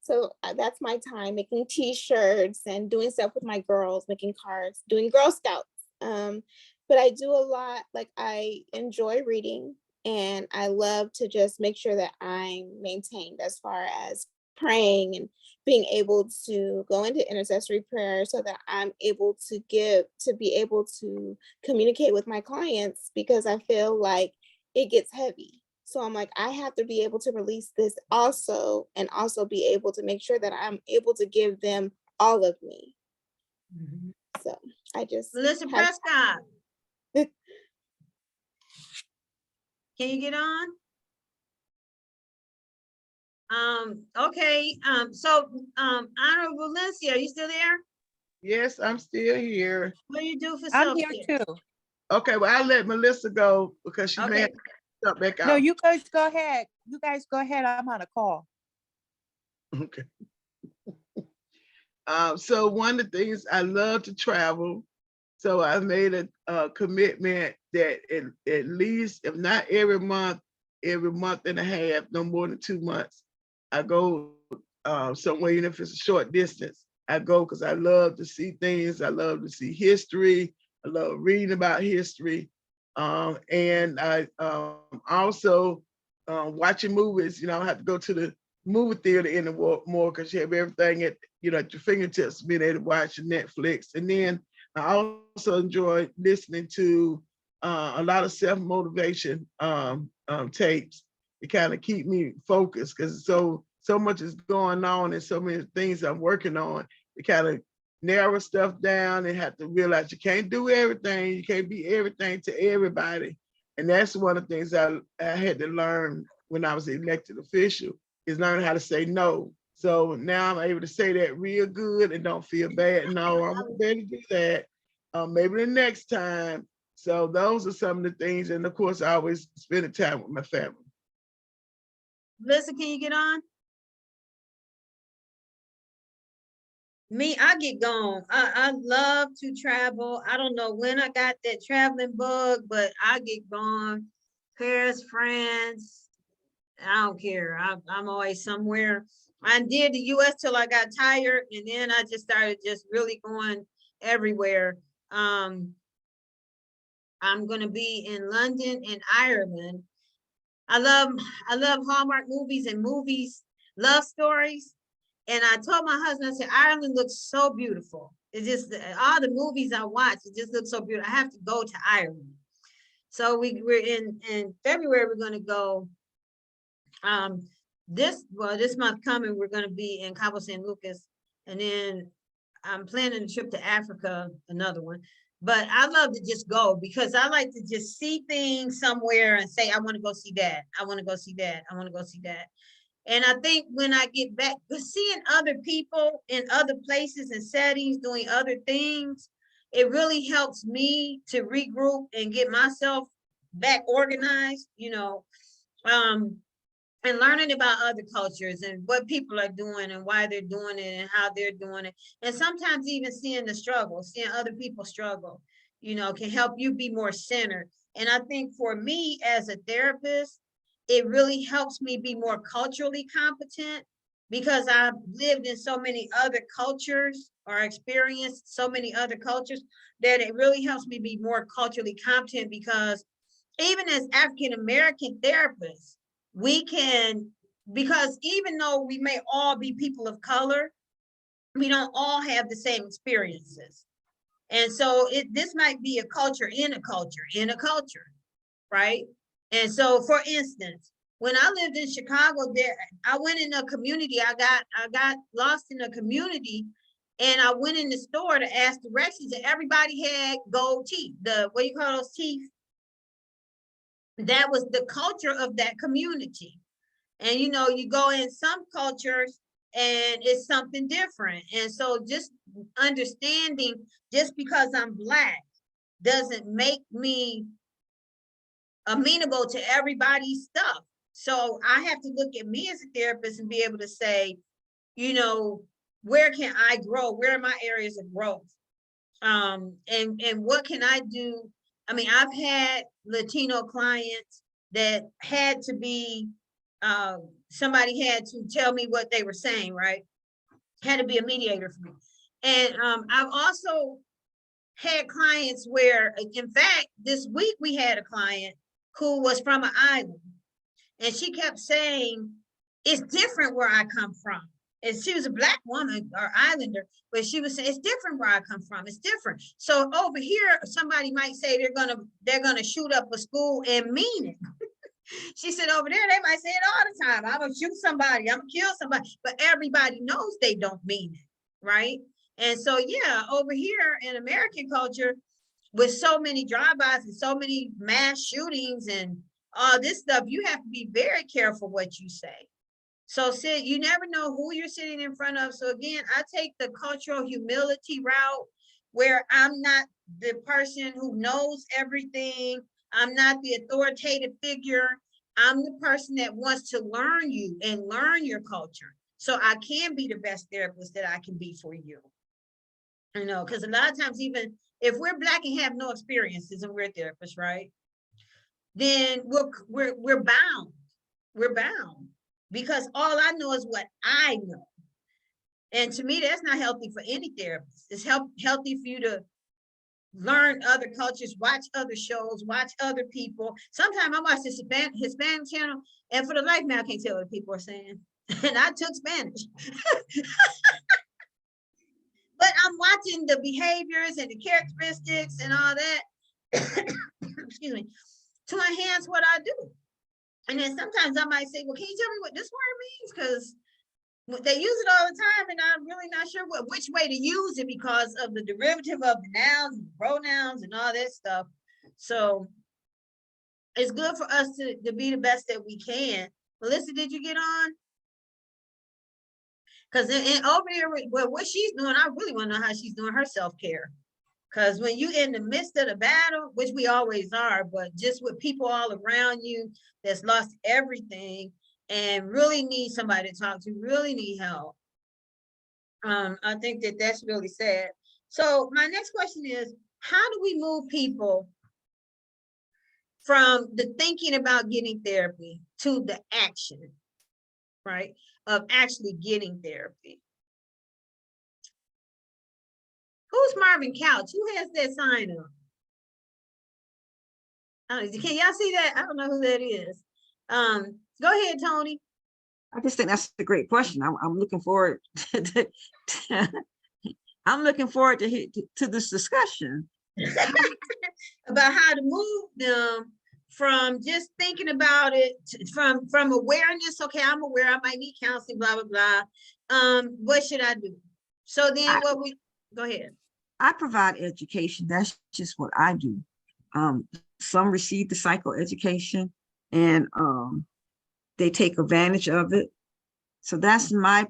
So that's my time, making t-shirts and doing stuff with my girls, making cards, doing Girl Scouts. But I do a lot, like I enjoy reading and I love to just make sure that I'm maintained as far as praying and being able to go into intercessory prayer so that I'm able to be able to communicate with my clients, because I feel like it gets heavy. So I'm like, I have to be able to release this also, and also be able to make sure that I'm able to give them all of me. So I just Mellissa Prescott. Can you get on? Okay. So Honorable Valencia, are you still there? Yes, I'm still here. What do you do for I'm self-care? here too. Okay, well, I'll let Mellissa go because she may Okay. have to step back out. No, you guys go ahead. You guys go ahead. I'm on a call. Okay. So one of the things, I love to travel. So I've made a commitment that at least, if not every month and a half, no more than 2 months, I go somewhere, even if it's a short distance, I go because I love to see things. I love to see history. I love reading about history. And I also watching movies. You know, I have to go to the movie theater anymore because you have everything at your fingertips, being able to watch Netflix. And then I also enjoy listening to a lot of self-motivation tapes to kind of keep me focused, because so much is going on and so many things I'm working on. To kind of narrow stuff down and have to realize you can't do everything. You can't be everything to everybody. And that's one of the things I had to learn when I was an elected official, is learn how to say no. So now I'm able to say that real good and don't feel bad. No, I won't be able to do that. Maybe the next time. So those are some of the things. And of course, I always spend time with my family. Melissa, can you get on? Me, I get gone. I love to travel. I don't know when I got that traveling bug, but I get gone. Paris, France. I don't care. I'm always somewhere. I did the US till I got tired, and then I just started just really going everywhere. I'm gonna be in London and Ireland. I love Hallmark movies and love stories. And I told my husband, I said, Ireland looks so beautiful. It's just all the movies I watch, it just looks so beautiful. I have to go to Ireland. So we're in February, we're gonna go. This month coming, we're gonna be in Cabo San Lucas, and then I'm planning a trip to Africa, another one. But I love to just go because I like to just see things somewhere and say, I want to go see that. I want to go see that. I want to go see that. And I think when I get back, but seeing other people in other places and settings doing other things, it really helps me to regroup and get myself back organized, and learning about other cultures and what people are doing and why they're doing it and how they're doing it. And sometimes even seeing the struggle, seeing other people struggle, can help you be more centered. And I think for me as a therapist, it really helps me be more culturally competent because I've lived in so many other cultures or experienced so many other cultures that it really helps me be more culturally competent, because even as African-American therapists, we can, because even though we may all be people of color, we don't all have the same experiences. And so this might be a culture in a culture, right? And so for instance, when I lived in Chicago, I went in a community, I got lost in a community, And I went in the store to ask directions, and everybody had gold teeth. What do you call those teeth? That was the culture of that community. And you know, you go in some cultures and it's something different. And so just understanding, just because I'm Black doesn't make me amenable to everybody's stuff. So I have to look at me as a therapist and be able to say, you know, where can I grow? Where are my areas of growth? And what can I do? I mean, I've had Latino clients that had to be, somebody had to tell me what they were saying, right? Had to be a mediator for me. And I've also had clients where, in fact, this week we had a client who was from an island, and she kept saying, it's different where I come from. And she was a Black woman or Islander, but she was saying, it's different where I come from. It's different. So over here, somebody might say they're gonna shoot up a school and mean it. She said over there, they might say it all the time. I'm gonna shoot somebody, I'm gonna kill somebody, but everybody knows they don't mean it, right? And so, yeah, over here in American culture, with so many drive-bys and so many mass shootings and all this stuff, you have to be very careful what you say. So Sid, you never know who you're sitting in front of. So again, I take the cultural humility route, where I'm not the person who knows everything. I'm not the authoritative figure. I'm the person that wants to learn you and learn your culture, so I can be the best therapist that I can be for you. You know, because a lot of times, even if we're Black and have no experiences and we're therapists, right? Then we're bound. We're bound. Because all I know is what I know. And to me, that's not healthy for any therapist. It's healthy for you to learn other cultures, watch other shows, watch other people. Sometimes I watch the Hispanic channel, and for the life of me, I can't tell what people are saying. And I took Spanish. But I'm watching the behaviors and the characteristics and all that, excuse me, to enhance what I do. And then sometimes I might say, well, can you tell me what this word means? Because they use it all the time, and I'm really not sure which way to use it because of the derivative of the nouns and pronouns and all that stuff. So it's good for us to be the best that we can. Mellissa, did you get on? Because over here, what she's doing, I really want to know how she's doing her self-care. Because when you're in the midst of the battle, which we always are, but just with people all around you that's lost everything and really need somebody to talk to, really need help. I think that's really sad. So my next question is, how do we move people from the thinking about getting therapy to the action, right, of actually getting therapy? Who's Marvin Couch? Who has that sign up? Can y'all see that? I don't know who that is. Go ahead, Tonie. I just think that's a great question. I'm looking forward to I'm looking forward to this discussion about how to move them from just thinking about it, from awareness. Okay, I'm aware I might need counseling, blah blah blah. What should I do? So then, go ahead. I provide education. That's just what I do. Some receive the psychoeducation and they take advantage of it. So that's my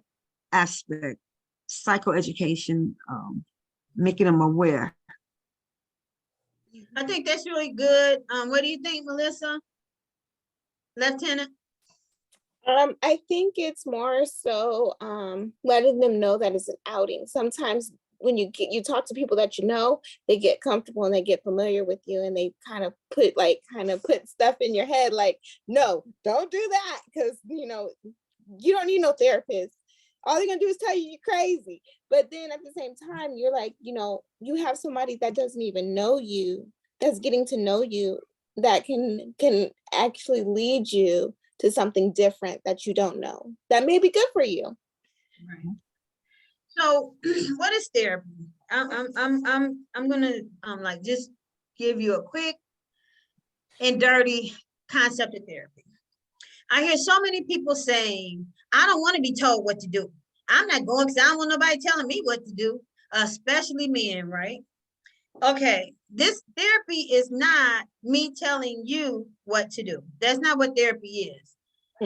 aspect, psychoeducation, making them aware. I think that's really good. What do you think, Mellissa? Lieutenant? I think it's more so letting them know that it's an outing. Sometimes when you talk to people that you know, they get comfortable and they get familiar with you, and they kind of put stuff in your head like, no, don't do that, because you don't need no therapist. All they're gonna do is tell you you're crazy. But then at the same time, you're like, you have somebody that doesn't even know you, that's getting to know you, that can actually lead you to something different that you don't know, that may be good for you. Right. So what is therapy? I'm gonna just give you a quick and dirty concept of therapy. I hear so many people saying, I don't want to be told what to do. I'm not going because I don't want nobody telling me what to do, especially men, right? Okay, this therapy is not me telling you what to do. That's not what therapy is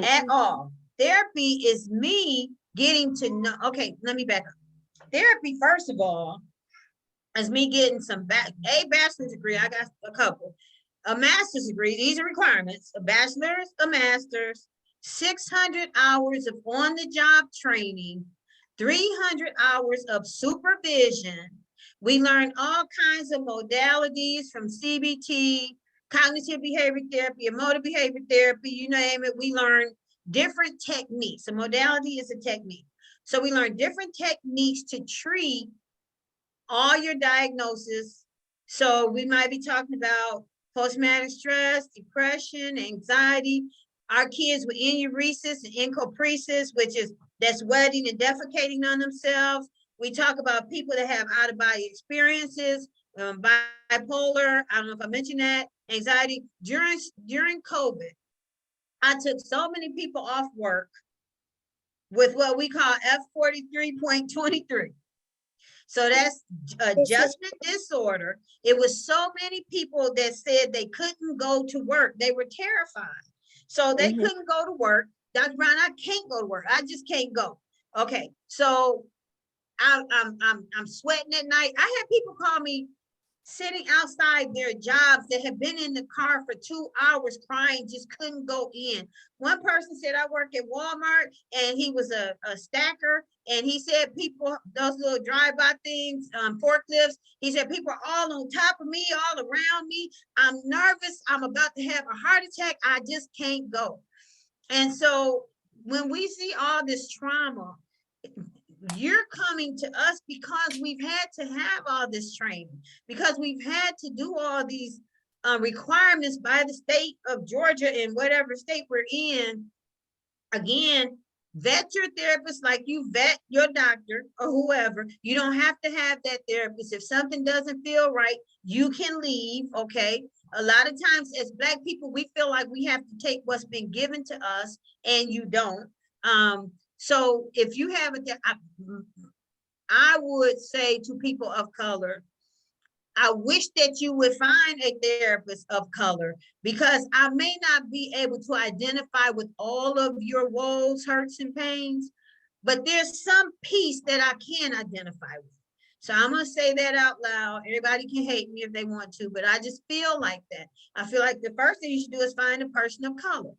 at all. Therapy is me getting to know. Okay, let me back up. Therapy, first of all, is me getting a bachelor's degree. I got a couple. A master's degree. These are requirements. A bachelor's, a master's, 600 hours of on-the-job training, 300 hours of supervision. We learn all kinds of modalities from CBT, cognitive behavior therapy, emotive behavior therapy, you name it. We learn different techniques. A modality is a technique. So we learn different techniques to treat all your diagnoses. So we might be talking about post-traumatic stress, depression, anxiety. Our kids with enuresis and encopresis, which is that's wetting and defecating on themselves. We talk about people that have out-of-body experiences, bipolar. I don't know if I mentioned that. Anxiety. During COVID, I took so many people off work with what we call F43.23. So that's adjustment disorder. It was so many people that said they couldn't go to work. They were terrified. So they couldn't go to work. Dr. Brown, I can't go to work. I just can't go. Okay, so I'm sweating at night. I had people call me sitting outside their jobs that have been in the car for 2 hours crying, just couldn't go in. One person said, I work at Walmart, and he was a stacker, and he said people, those little drive-by things, forklifts, he said people are all on top of me, all around me. I'm nervous. I'm about to have a heart attack. I just can't go. And so when we see all this trauma, you're coming to us because we've had to have all this training, because we've had to do all these requirements by the state of Georgia and whatever state we're in. Again, vet your therapist like you vet your doctor or whoever. You don't have to have that therapist. If something doesn't feel right, you can leave, okay? A lot of times as Black people, we feel like we have to take what's been given to us, and you don't. So if you have I would say to people of color, I wish that you would find a therapist of color, because I may not be able to identify with all of your woes, hurts, and pains, but there's some piece that I can identify with. So I'm gonna say that out loud. Everybody can hate me if they want to, but I just feel like that. I feel like the first thing you should do is find a person of color.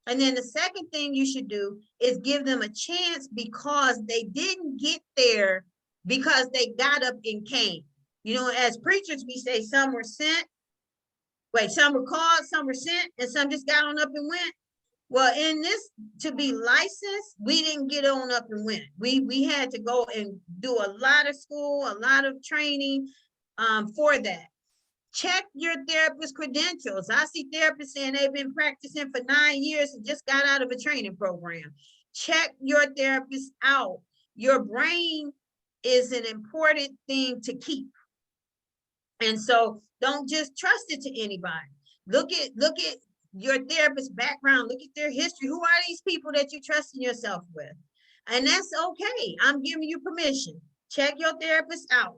And then the second thing you should do is give them a chance, because they didn't get there because they got up and came. You know, as preachers, we say some were sent. Wait, some were called, some were sent, and some just got on up and went. Well, in this, to be licensed, we didn't get on up and went. We had to go and do a lot of school, a lot of training for that. Check your therapist credentials. I see therapists saying they've been practicing for 9 years and just got out of a training program. Check your therapist out. Your brain is an important thing to keep. And so don't just trust it to anybody. Look at your therapist's background. Look at their history. Who are these people that you're trusting yourself with? And that's okay. I'm giving you permission. Check your therapist out.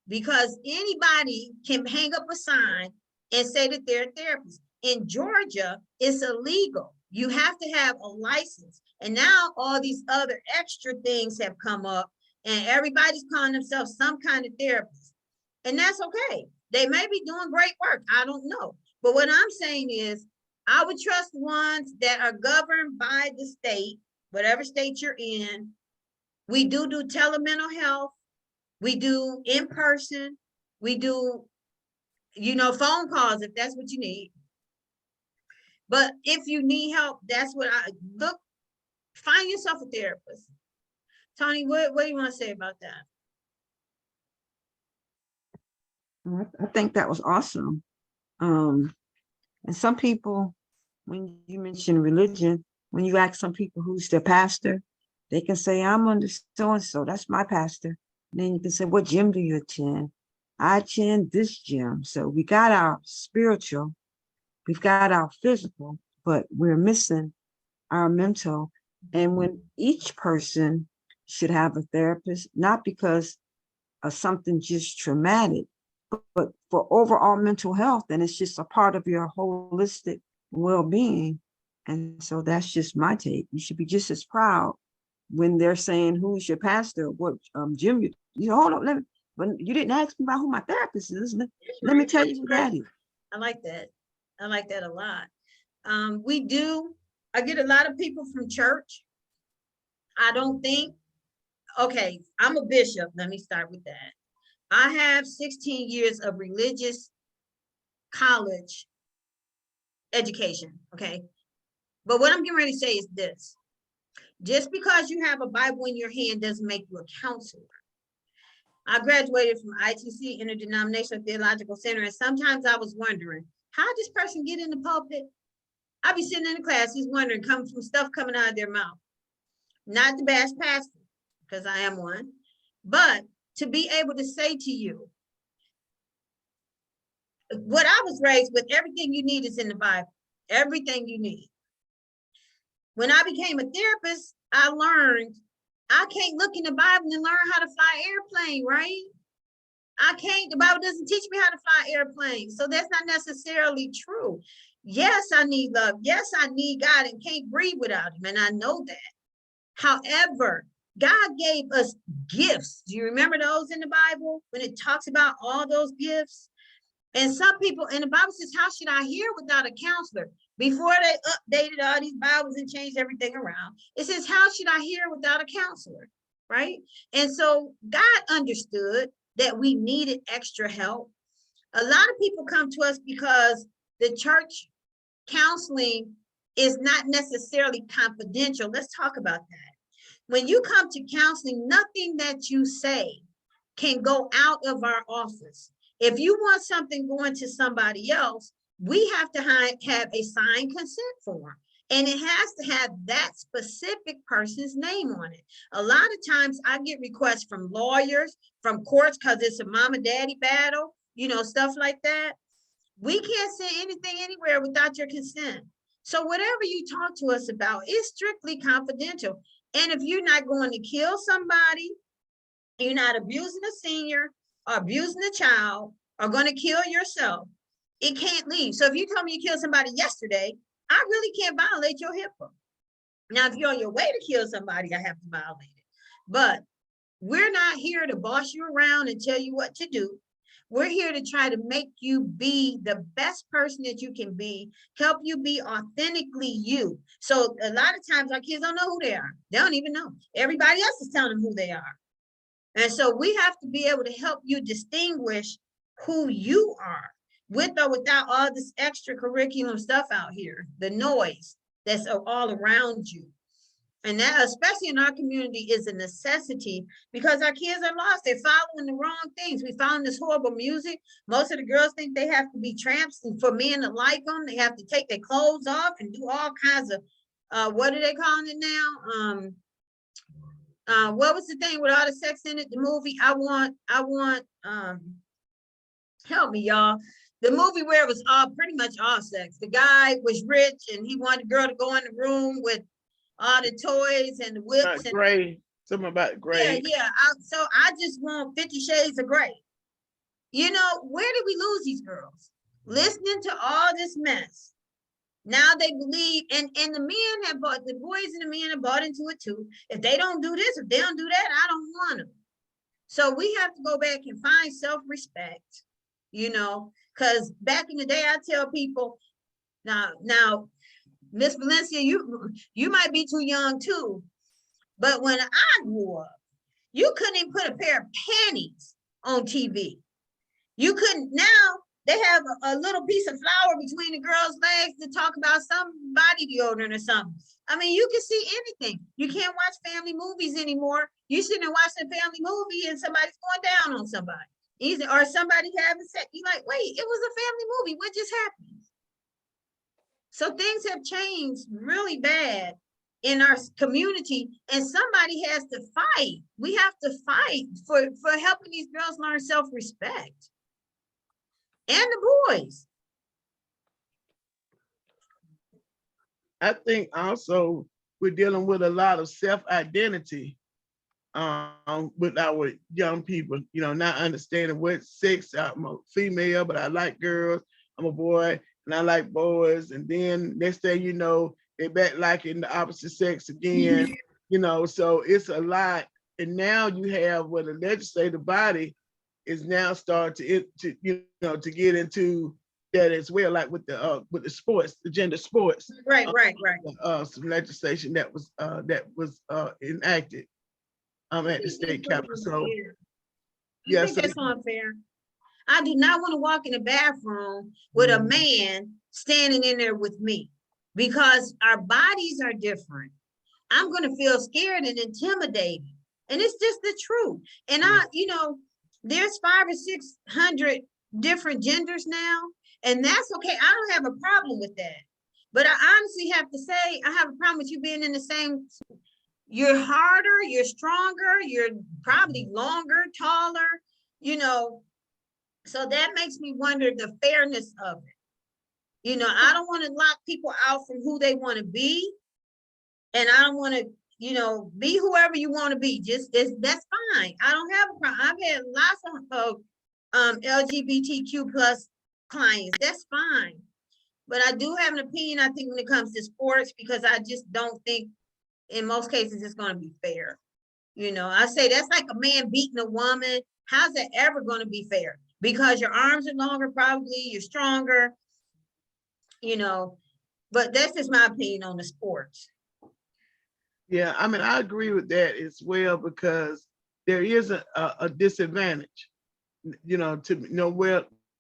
Because anybody can hang up a sign and say that they're a therapist. In Georgia, it's illegal. You have to have a license. And now all these other extra things have come up, and everybody's calling themselves some kind of therapist. And that's okay. They may be doing great work. I don't know. But what I'm saying is, I would trust ones that are governed by the state, whatever state you're in. We do telemental health. We do in person, we do, phone calls if that's what you need. But if you need help, that's what find yourself a therapist. Tonie, what do you want to say about that? I think that was awesome. And some people, when you mention religion, when you ask some people who's their pastor, they can say, I'm under so-and-so, that's my pastor. Then you can say, what gym do you attend? I attend this gym. So we got our spiritual, we've got our physical, but we're missing our mental. And when each person should have a therapist, not because of something just traumatic, but for overall mental health. And it's just a part of your holistic well-being. And so that's just my take. You should be just as proud when they're saying, who's your pastor? What, Jim, you hold on, but you didn't ask me about who my therapist is. Let me tell you who that is. I like that. I like that a lot. I get a lot of people from church. I don't think, okay, I'm a bishop. Let me start with that. I have 16 years of religious college education, okay? But what I'm getting ready to say is this. Just because you have a Bible in your hand doesn't make you a counselor. I graduated from ITC, Interdenominational Theological Center, and sometimes I was wondering, how did this person get in the pulpit? I'd be sitting in the class, just wondering, coming from stuff coming out of their mouth. Not to bash pastor, because I am one, but to be able to say to you, what I was raised with, everything you need is in the Bible, everything you need. When I became a therapist, I learned I can't look in the Bible and learn how to fly airplane, right? I can't, the Bible doesn't teach me how to fly airplane. So that's not necessarily true. Yes, I need love. Yes, I need God and can't breathe without him. And I know that. However, God gave us gifts. Do you remember those in the Bible when it talks about all those gifts? And some people, and the Bible says, how should I hear without a counselor? Before they updated all these Bibles and changed everything around, it says, how should I hear without a counselor, right? And so God understood that we needed extra help. A lot of people come to us because the church counseling is not necessarily confidential. Let's talk about that. When you come to counseling, nothing that you say can go out of our office. If you want something going to somebody else, we have to have a signed consent form. And it has to have that specific person's name on it. A lot of times I get requests from lawyers, from courts, because it's a mama daddy battle, you know, stuff like that. We can't send anything anywhere without your consent. So whatever you talk to us about is strictly confidential. And if you're not going to kill somebody, you're not abusing a senior or abusing a child or going to kill yourself, it can't leave. So if you tell me you killed somebody yesterday, I really can't violate your HIPAA. Now, if you're on your way to kill somebody, I have to violate it. But we're not here to boss you around and tell you what to do. We're here to try to make you be the best person that you can be, help you be authentically you. So a lot of times our kids don't know who they are. They don't even know. Everybody else is telling them who they are. And so we have to be able to help you distinguish who you are, with or without all this extracurricular stuff out here, the noise that's all around you. And that, especially in our community, is a necessity because our kids are lost. They're following the wrong things. We found this horrible music. Most of the girls think they have to be tramps, and for men to like them, they have to take their clothes off and do all kinds of, what are they calling it now? What was the thing with all the sex in it? The movie, I want, help me, y'all. The movie where it was all pretty much all sex. The guy was rich and he wanted the girl to go in the room with all the toys and the whips. And gray, something about gray. Yeah. So I just want 50 Shades of Gray. You know, where did we lose these girls? Listening to all this mess. Now they believe, and the men have bought, the boys and the men have bought into it too. If they don't do this, if they don't do that, I don't want them. So we have to go back and find self-respect, you know, because back in the day, I tell people, now, Miss Valencia, you might be too young too, but when I grew up, you couldn't even put a pair of panties on TV. You couldn't. Now they have a little piece of flour between the girls' legs to talk about some body deodorant or something. I mean, you can see anything. You can't watch family movies anymore. You sit and watch a family movie and somebody's going down on somebody. Or somebody having sex. You're like, wait, it was a family movie. What just happened? So things have changed really bad in our community, and somebody has to fight. We have to fight for helping these girls learn self-respect. And the boys. I think also we're dealing with a lot of self-identity with our young people, you know, not understanding what sex. I'm a female, but I like girls. I'm a boy and I like boys. And then next thing you know, they back liking the opposite sex again, you know, so it's a lot. And now you have what the legislative body is now starting to you know, to get into that as well, like with the sports, the gender sports. Right. Some legislation that was enacted at the state capitol. So I think that's unfair. I do not want to walk in the bathroom with a man standing in there with me because our bodies are different. I'm going to feel scared and intimidated. And it's just the truth. And you know, there's 500 or 600 different genders now, and that's okay. I don't have a problem with that. But I honestly have to say, I have a problem with you being in the same. You're harder, you're stronger, you're probably longer, taller, you know. So that makes me wonder the fairness of it. You know, I don't want to lock people out from who they want to be. And I don't want to, you know, be whoever you want to be. Just that's fine. I don't have a problem. I've had lots of LGBTQ plus clients. That's fine. But I do have an opinion, I think, when it comes to sports, because I just don't think in most cases it's going to be fair. You know, I say that's like a man beating a woman. How's that ever going to be fair? Because your arms are longer, probably, you're stronger, you know, but that's just my opinion on the sports. Yeah, I mean, I agree with that as well, because there is a disadvantage, you know, to no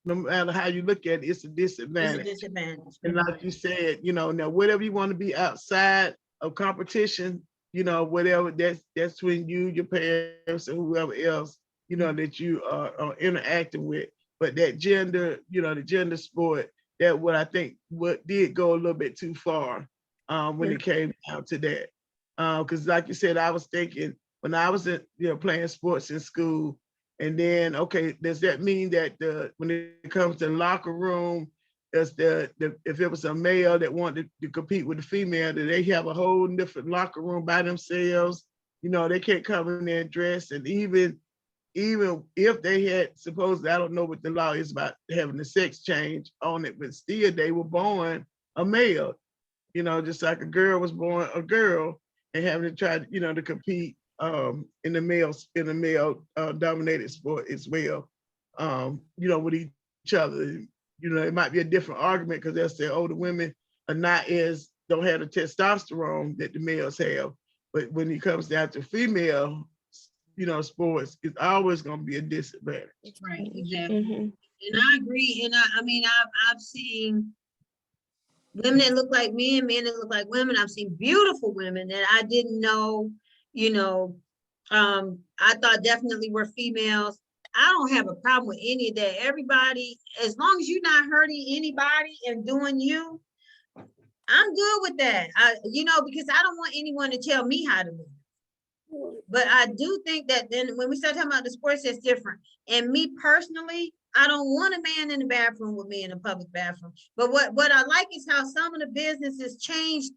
matter how you look at it, it's a disadvantage. It's a disadvantage. And like you said, you know, now whatever you want to be outside of competition, you know, whatever that's between you, your parents, and whoever else, you know, that you are interacting with. But that gender, you know, the gender sport, that what I think what did go a little bit too far when it came down to that. Because like you said, I was thinking when I was playing sports in school, and then, okay, does that mean that when it comes to the locker room, does if it was a male that wanted to compete with a female, do they have a whole different locker room by themselves? You know, they can't come in there dressed. And even if they had, supposedly, I don't know what the law is about having the sex change on it, but still they were born a male, you know, just like a girl was born a girl and having to try, you know, to compete in the male dominated sport as well, you know, with each other. You know, it might be a different argument because they'll say, oh, the women are don't have the testosterone that the males have. But when it comes down to female, you know, sports, it's always going to be a disadvantage. Right, exactly. And I agree. And I mean, I've seen women that look like men that look like women. I've seen beautiful women that I didn't know, you know, I thought definitely were females. I don't have a problem with any of that. Everybody, as long as you're not hurting anybody and doing you, I'm good with that. You know, because I don't want anyone to tell me how to live. But I do think that then when we start talking about the sports, it's different. And me personally, I don't want a man in the bathroom with me in a public bathroom. But what I like is how some of the businesses changed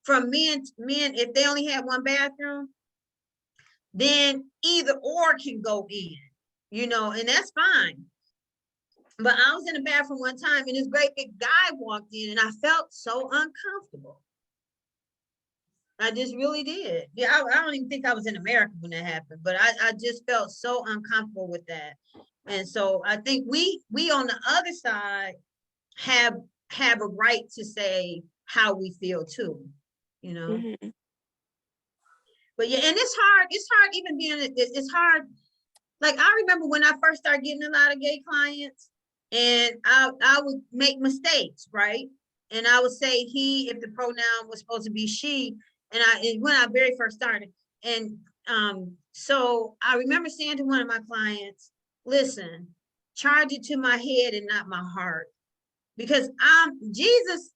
from men, if they only had one bathroom, then either or can go in, you know, and that's fine. But I was in the bathroom one time and this great big guy walked in and I felt so uncomfortable. I just really did. Yeah, I don't even think I was in America when that happened, but I just felt so uncomfortable with that. And so I think we on the other side have a right to say how we feel too, you know. But yeah, and it's hard even being, it's hard. Like I remember when I first started getting a lot of gay clients and I would make mistakes, right? And I would say he if the pronoun was supposed to be she, and when I very first started. And so I remember saying to one of my clients, listen, charge it to my head and not my heart. Because Jesus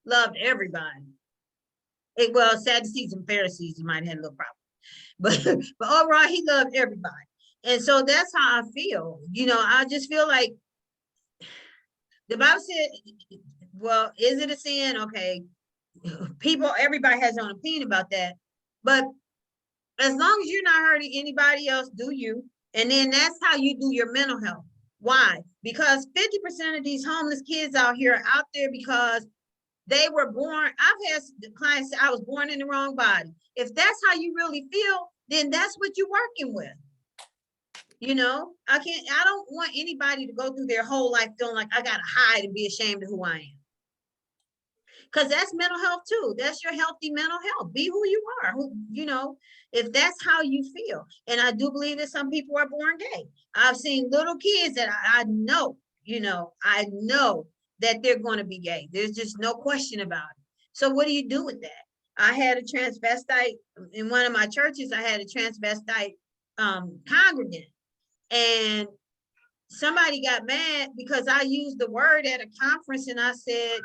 loved everybody. Well, Sadducees and Pharisees, you might have a little problem. But overall, he loved everybody. And so that's how I feel. You know, I just feel like the Bible said, well, is it a sin? Okay. Everybody has their own opinion about that. But As long as you're not hurting anybody else, do you? And then that's how you do your mental health. Why? Because 50% of these homeless kids out here are out there because they were born. I've had clients say I was born in the wrong body. If that's how you really feel, then that's what you're working with. You know, I don't want anybody to go through their whole life feeling like I gotta hide and be ashamed of who I am. Because that's mental health too. That's your healthy mental health. Be who you are, you know, if that's how you feel. And I do believe that some people are born gay. I've seen little kids that I know, you know, I know that they're going to be gay. There's just no question about it. So what do you do with that? I had a transvestite in one of my churches. I had a transvestite congregant, and somebody got mad because I used the word at a conference, and I said,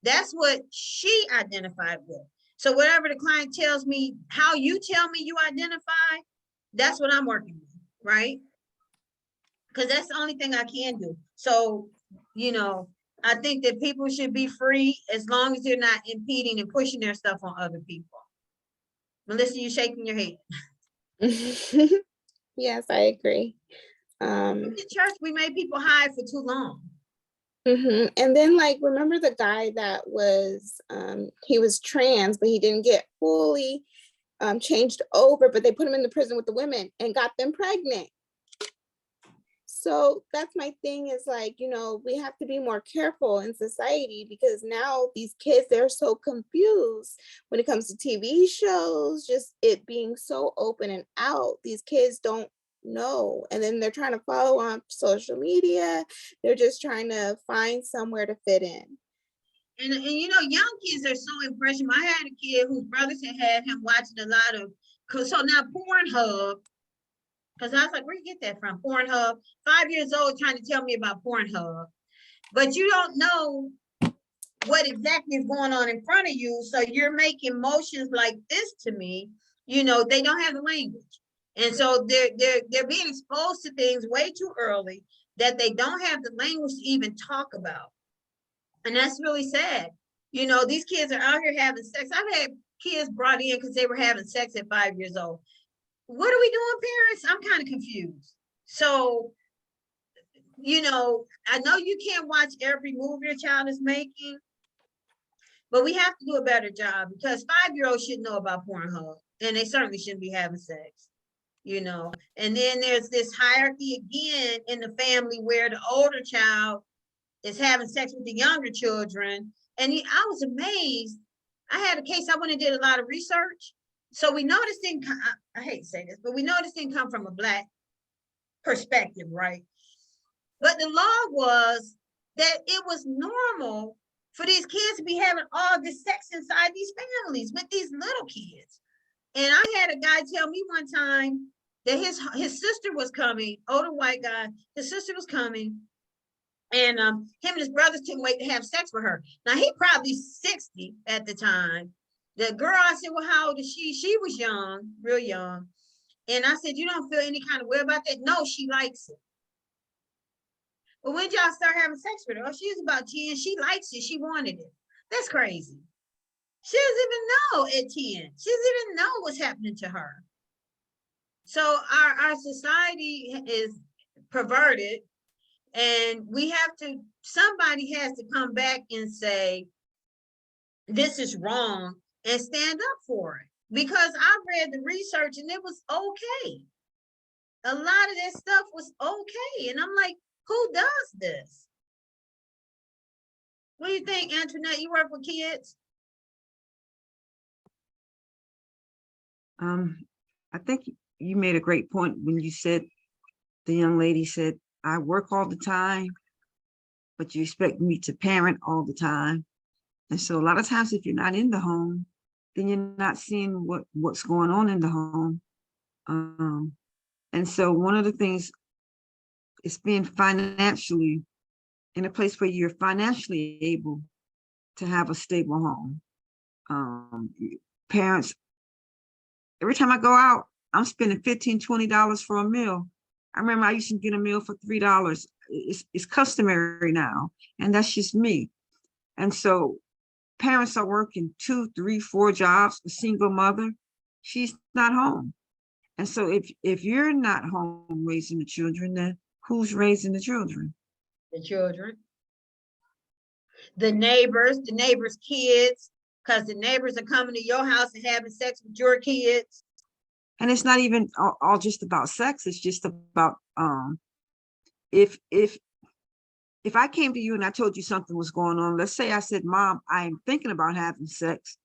that's what she identified with. So whatever the client tells me, how you tell me you identify, that's what I'm working with, right? Because that's the only thing I can do. So, you know, I think that people should be free as long as they're not impeding and pushing their stuff on other people. Mellissa, you shaking your head. Yes, I agree. In the church, we made people hide for too long. And then, like, remember the guy that was, he was trans, but he didn't get fully changed over, but they put him in the prison with the women and got them pregnant. So that's my thing, is like, you know, we have to be more careful in society, because now these kids, they're so confused when it comes to TV shows, just it being so open and out. These kids don't know, and then they're trying to follow on social media. They're just trying to find somewhere to fit in. And you know, young kids are so impressionable. I had a kid whose brothers had him watching a lot of, so now Pornhub, because I was like, where you get that from? Pornhub, 5 years old, trying to tell me about Pornhub. But you don't know what exactly is going on in front of you. So you're making motions like this to me. You know, they don't have the language. And so they're being exposed to things way too early that they don't have the language to even talk about. And that's really sad. You know, these kids are out here having sex. I've had kids brought in because they were having sex at 5 years old. What are we doing, parents? I'm kind of confused. So, you know, I know you can't watch every movie your child is making, but we have to do a better job, because 5-year-olds should know about Pornhub, and they certainly shouldn't be having sex, you know. And then there's this hierarchy again in the family where the older child is having sex with the younger children. And I was amazed. I had a case, I went and did a lot of research. So we know this didn't, I hate to say this, but we know this didn't come from a Black perspective, right? But the law was that it was normal for these kids to be having all this sex inside these families with these little kids. And I had a guy tell me one time that his sister was coming, older white guy, his sister was coming, and him and his brothers couldn't wait to have sex with her. Now, he probably 60 at the time. The girl, I said, well, how old is she? She was young, real young. And I said, you don't feel any kind of way about that? No, she likes it. But when y'all start having sex with her? Oh, she was about 10. She likes it. She wanted it. That's crazy. She doesn't even know at 10. She doesn't even know what's happening to her. So our society is perverted, and we have to, somebody has to come back and say, this is wrong, and stand up for it. Because I read the research and it was okay. A lot of that stuff was okay. And I'm like, who does this? What do you think, Antionette? You work with kids? I think you made a great point when you said, the young lady said, I work all the time, but you expect me to parent all the time. And so a lot of times, if you're not in the home, then you're not seeing what's going on in the home. And so one of the things is being financially in a place where you're financially able to have a stable home. Parents, every time I go out, I'm spending $15, $20 for a meal. I remember I used to get a meal for $3. It's customary now, and that's just me. And so parents are working 2, 3, 4 jobs, a single mother. she's not home. And so if you're not home raising the children, then who's raising the children? The children. The neighbors' kids, because the neighbors are coming to your house and having sex with your kids. And it's not even all just about sex. It's just about if I came to you and I told you something was going on, let's say I said, Mom, I'm thinking about having sex,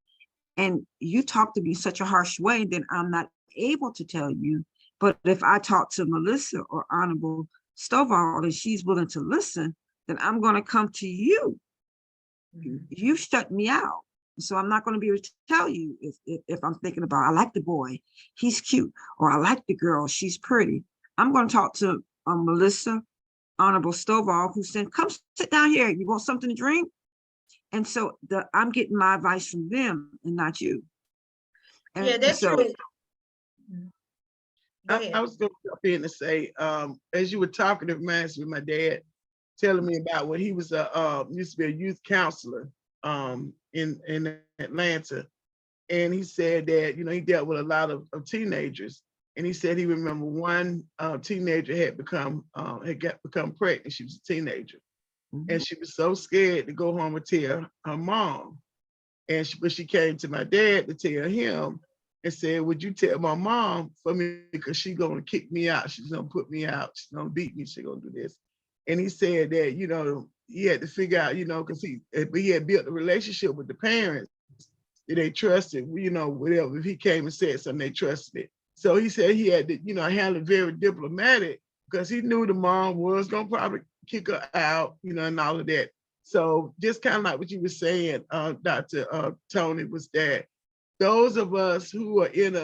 and you talk to me in such a harsh way, then I'm not able to tell you. But if I talk to Mellissa or Honorable Stovall and she's willing to listen, then I'm going to come to you. You shut me out. So I'm not going to be able to tell you if I'm thinking about, I like the boy, he's cute, or I like the girl, she's pretty. I'm going to talk to Mellissa, Honorable Stovall, who said, come sit down here. You want something to drink? And so I'm getting my advice from them and not you. And yeah, that's so, true. I was going to jump in and say, as you were talking, it reminds me of my dad telling me about when he was used to be a youth counselor in Atlanta. And he said that, he dealt with a lot of teenagers. And he said he remember one teenager had become pregnant. She was a teenager. Mm-hmm. And she was so scared to go home and tell her mom. And but she came to my dad to tell him and said, would you tell my mom for me, because she's going to kick me out. She's going to put me out. She's going to beat me. She's going to do this. And he said that, he had to figure out, because he had built a relationship with the parents that they trusted, whatever. If he came and said something, they trusted it. So he said he had to, handle it very diplomatic, because he knew the mom was going to probably kick her out, and all of that. So just kind of like what you were saying, Dr. Tony, was that those of us who are in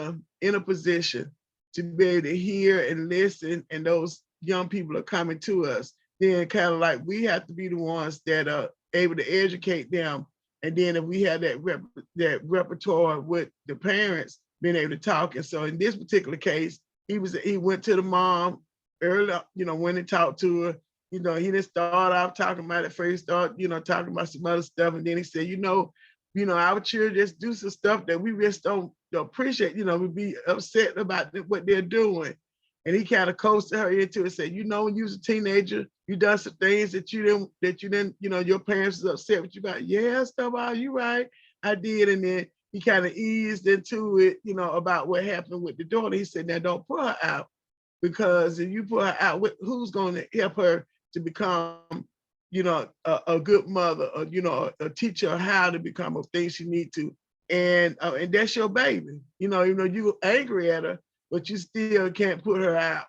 a position to be able to hear and listen, and those young people are coming to us, then kind of like we have to be the ones that are able to educate them. And then if we have that repertoire with the parents being able to talk. And so in this particular case, he went to the mom early, went and talked to her. He didn't start off talking about it first, talking about some other stuff. And then he said, our children just do some stuff that we just don't appreciate, we be upset about what they're doing. And he kind of coasted her into it, said, when you was a teenager, you done some things that you didn't, your parents was upset with you about. Yeah, Stovall, you right, I did. And then he kind of eased into it, about what happened with the daughter. He said, now don't put her out, because if you put her out, who's going to help her to become, a good mother, or teach her how to become a thing she need to. And that's your baby. Even though you were angry at her, but you still can't put her out.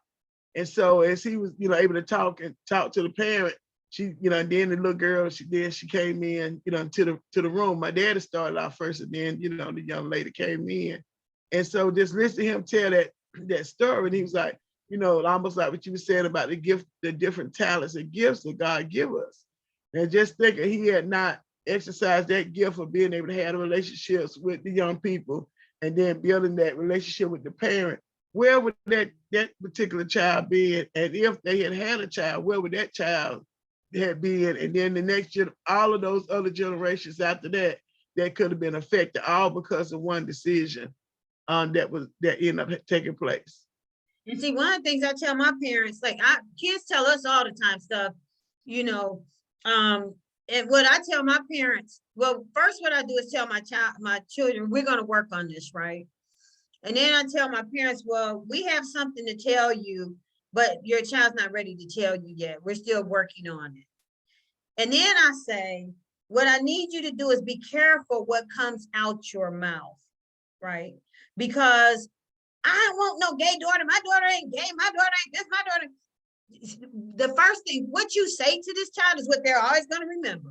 And so as he was, able to talk to the parent, she, and then the little girl, she came in, to the room. My daddy started off first, and then, the young lady came in. And so just listen to him tell that story. And he was like, almost like what you were saying about the different talents and gifts that God give us. And just thinking he had not exercised that gift of being able to have relationships with the young people, and then building that relationship with the parent, where would that particular child be? And if they had a child, where would that child have been? And then the next all of those other generations after that could have been affected, all because of one decision that ended up taking place. And see, one of the things I tell my parents, like kids tell us all the time stuff, and what I tell my parents, well, first what I do is tell my children, we're going to work on this, right? And then I tell my parents, well, we have something to tell you, but your child's not ready to tell you yet. We're still working on it. And then I say, what I need you to do is be careful what comes out your mouth, right? Because I don't want no gay daughter. My daughter ain't gay. My daughter ain't this. My daughter. The first thing, what you say to this child is what they're always going to remember,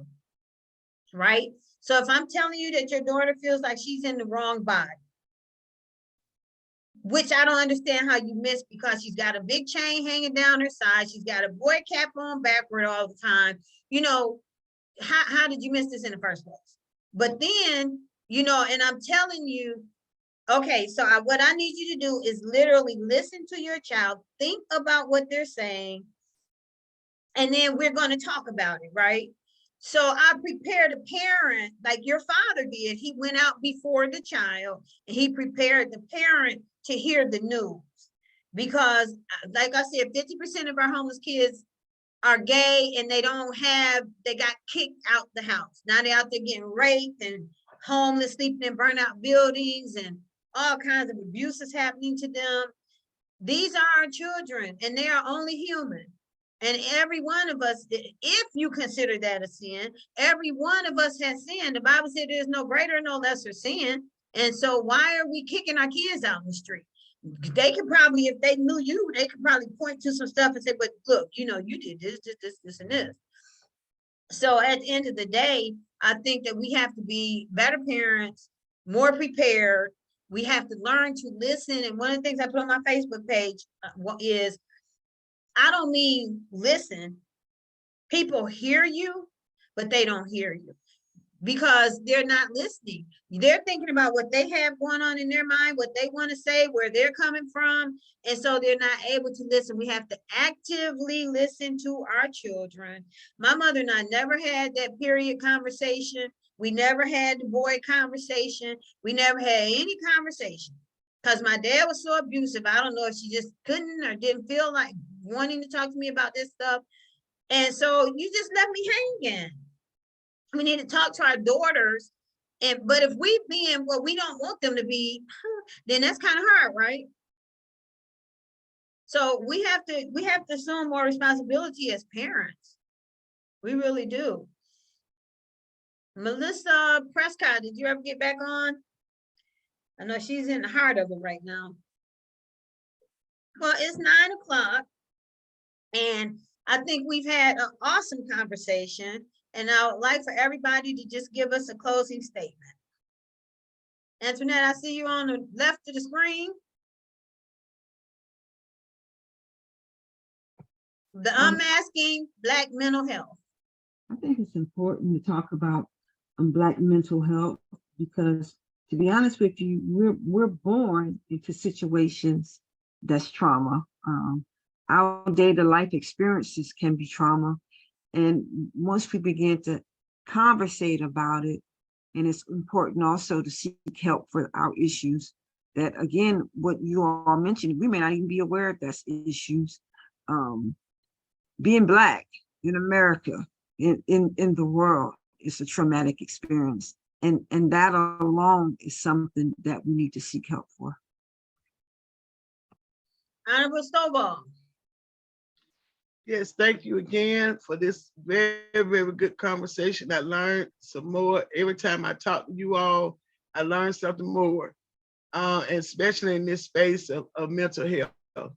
right? So if I'm telling you that your daughter feels like she's in the wrong body, which I don't understand how you missed, because she's got a big chain hanging down her side. She's got a boy cap on backward all the time. How did you miss this in the first place? But then, and I'm telling you, okay, so what I need you to do is literally listen to your child, think about what they're saying, and then we're going to talk about it, right? So I prepared a parent like your father did. He went out before the child and he prepared the parent to hear the news. Because like I said, 50% of our homeless kids are gay and they got kicked out the house. Now they're out there getting raped and homeless, sleeping in burnout buildings and all kinds of abuses happening to them. These are our children and they are only human. And every one of us, if you consider that a sin, every one of us has sinned. The Bible said there's no greater, no lesser sin. And so why are we kicking our kids out in the street? They could probably, if they knew you, they could probably point to some stuff and say, but look, you know, you did this, and this. So at the end of the day, I think that we have to be better parents, more prepared. We have to learn to listen. And one of the things I put on my Facebook page is, I don't mean listen. People hear you, but they don't hear you because they're not listening. They're thinking about what they have going on in their mind, what they want to say, where they're coming from. And so they're not able to listen. We have to actively listen to our children. My mother and I never had that period conversation. We never had the boy conversation. We never had any conversation because my dad was so abusive. I don't know if she just couldn't or didn't feel like wanting to talk to me about this stuff. And so you just left me hanging. We need to talk to our daughters. But if we being what we don't want them to be, then that's kind of hard, right? So we have to assume more responsibility as parents. We really do. Mellissa Prescott, did you ever get back on? I know she's in the heart of it right now. Well, it's 9 o'clock. And I think we've had an awesome conversation, and I would like for everybody to just give us a closing statement. Antionette, I see you on the left of the screen. The Unmasking Black Mental Health. I think it's important to talk about Black mental health because, to be honest with you, we're born into situations that's trauma. Our daily life experiences can be trauma. And once we begin to conversate about it, and it's important also to seek help for our issues that, again, what you all mentioned, we may not even be aware of that's issues. Being Black in America, in the world, is a traumatic experience. And that alone is something that we need to seek help for. Honorable Stovall. Yes, thank you again for this very, very good conversation. I learned some more. Every time I talk to you all, I learn something more, especially in this space of mental health,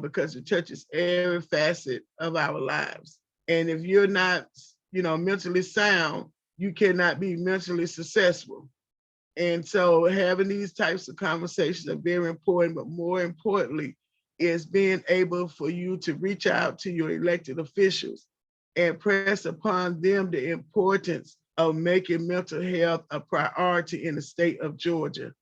because it touches every facet of our lives. And if you're not, mentally sound, you cannot be mentally successful. And so having these types of conversations are very important, but more importantly, is being able for you to reach out to your elected officials and press upon them the importance of making mental health a priority in the state of Georgia.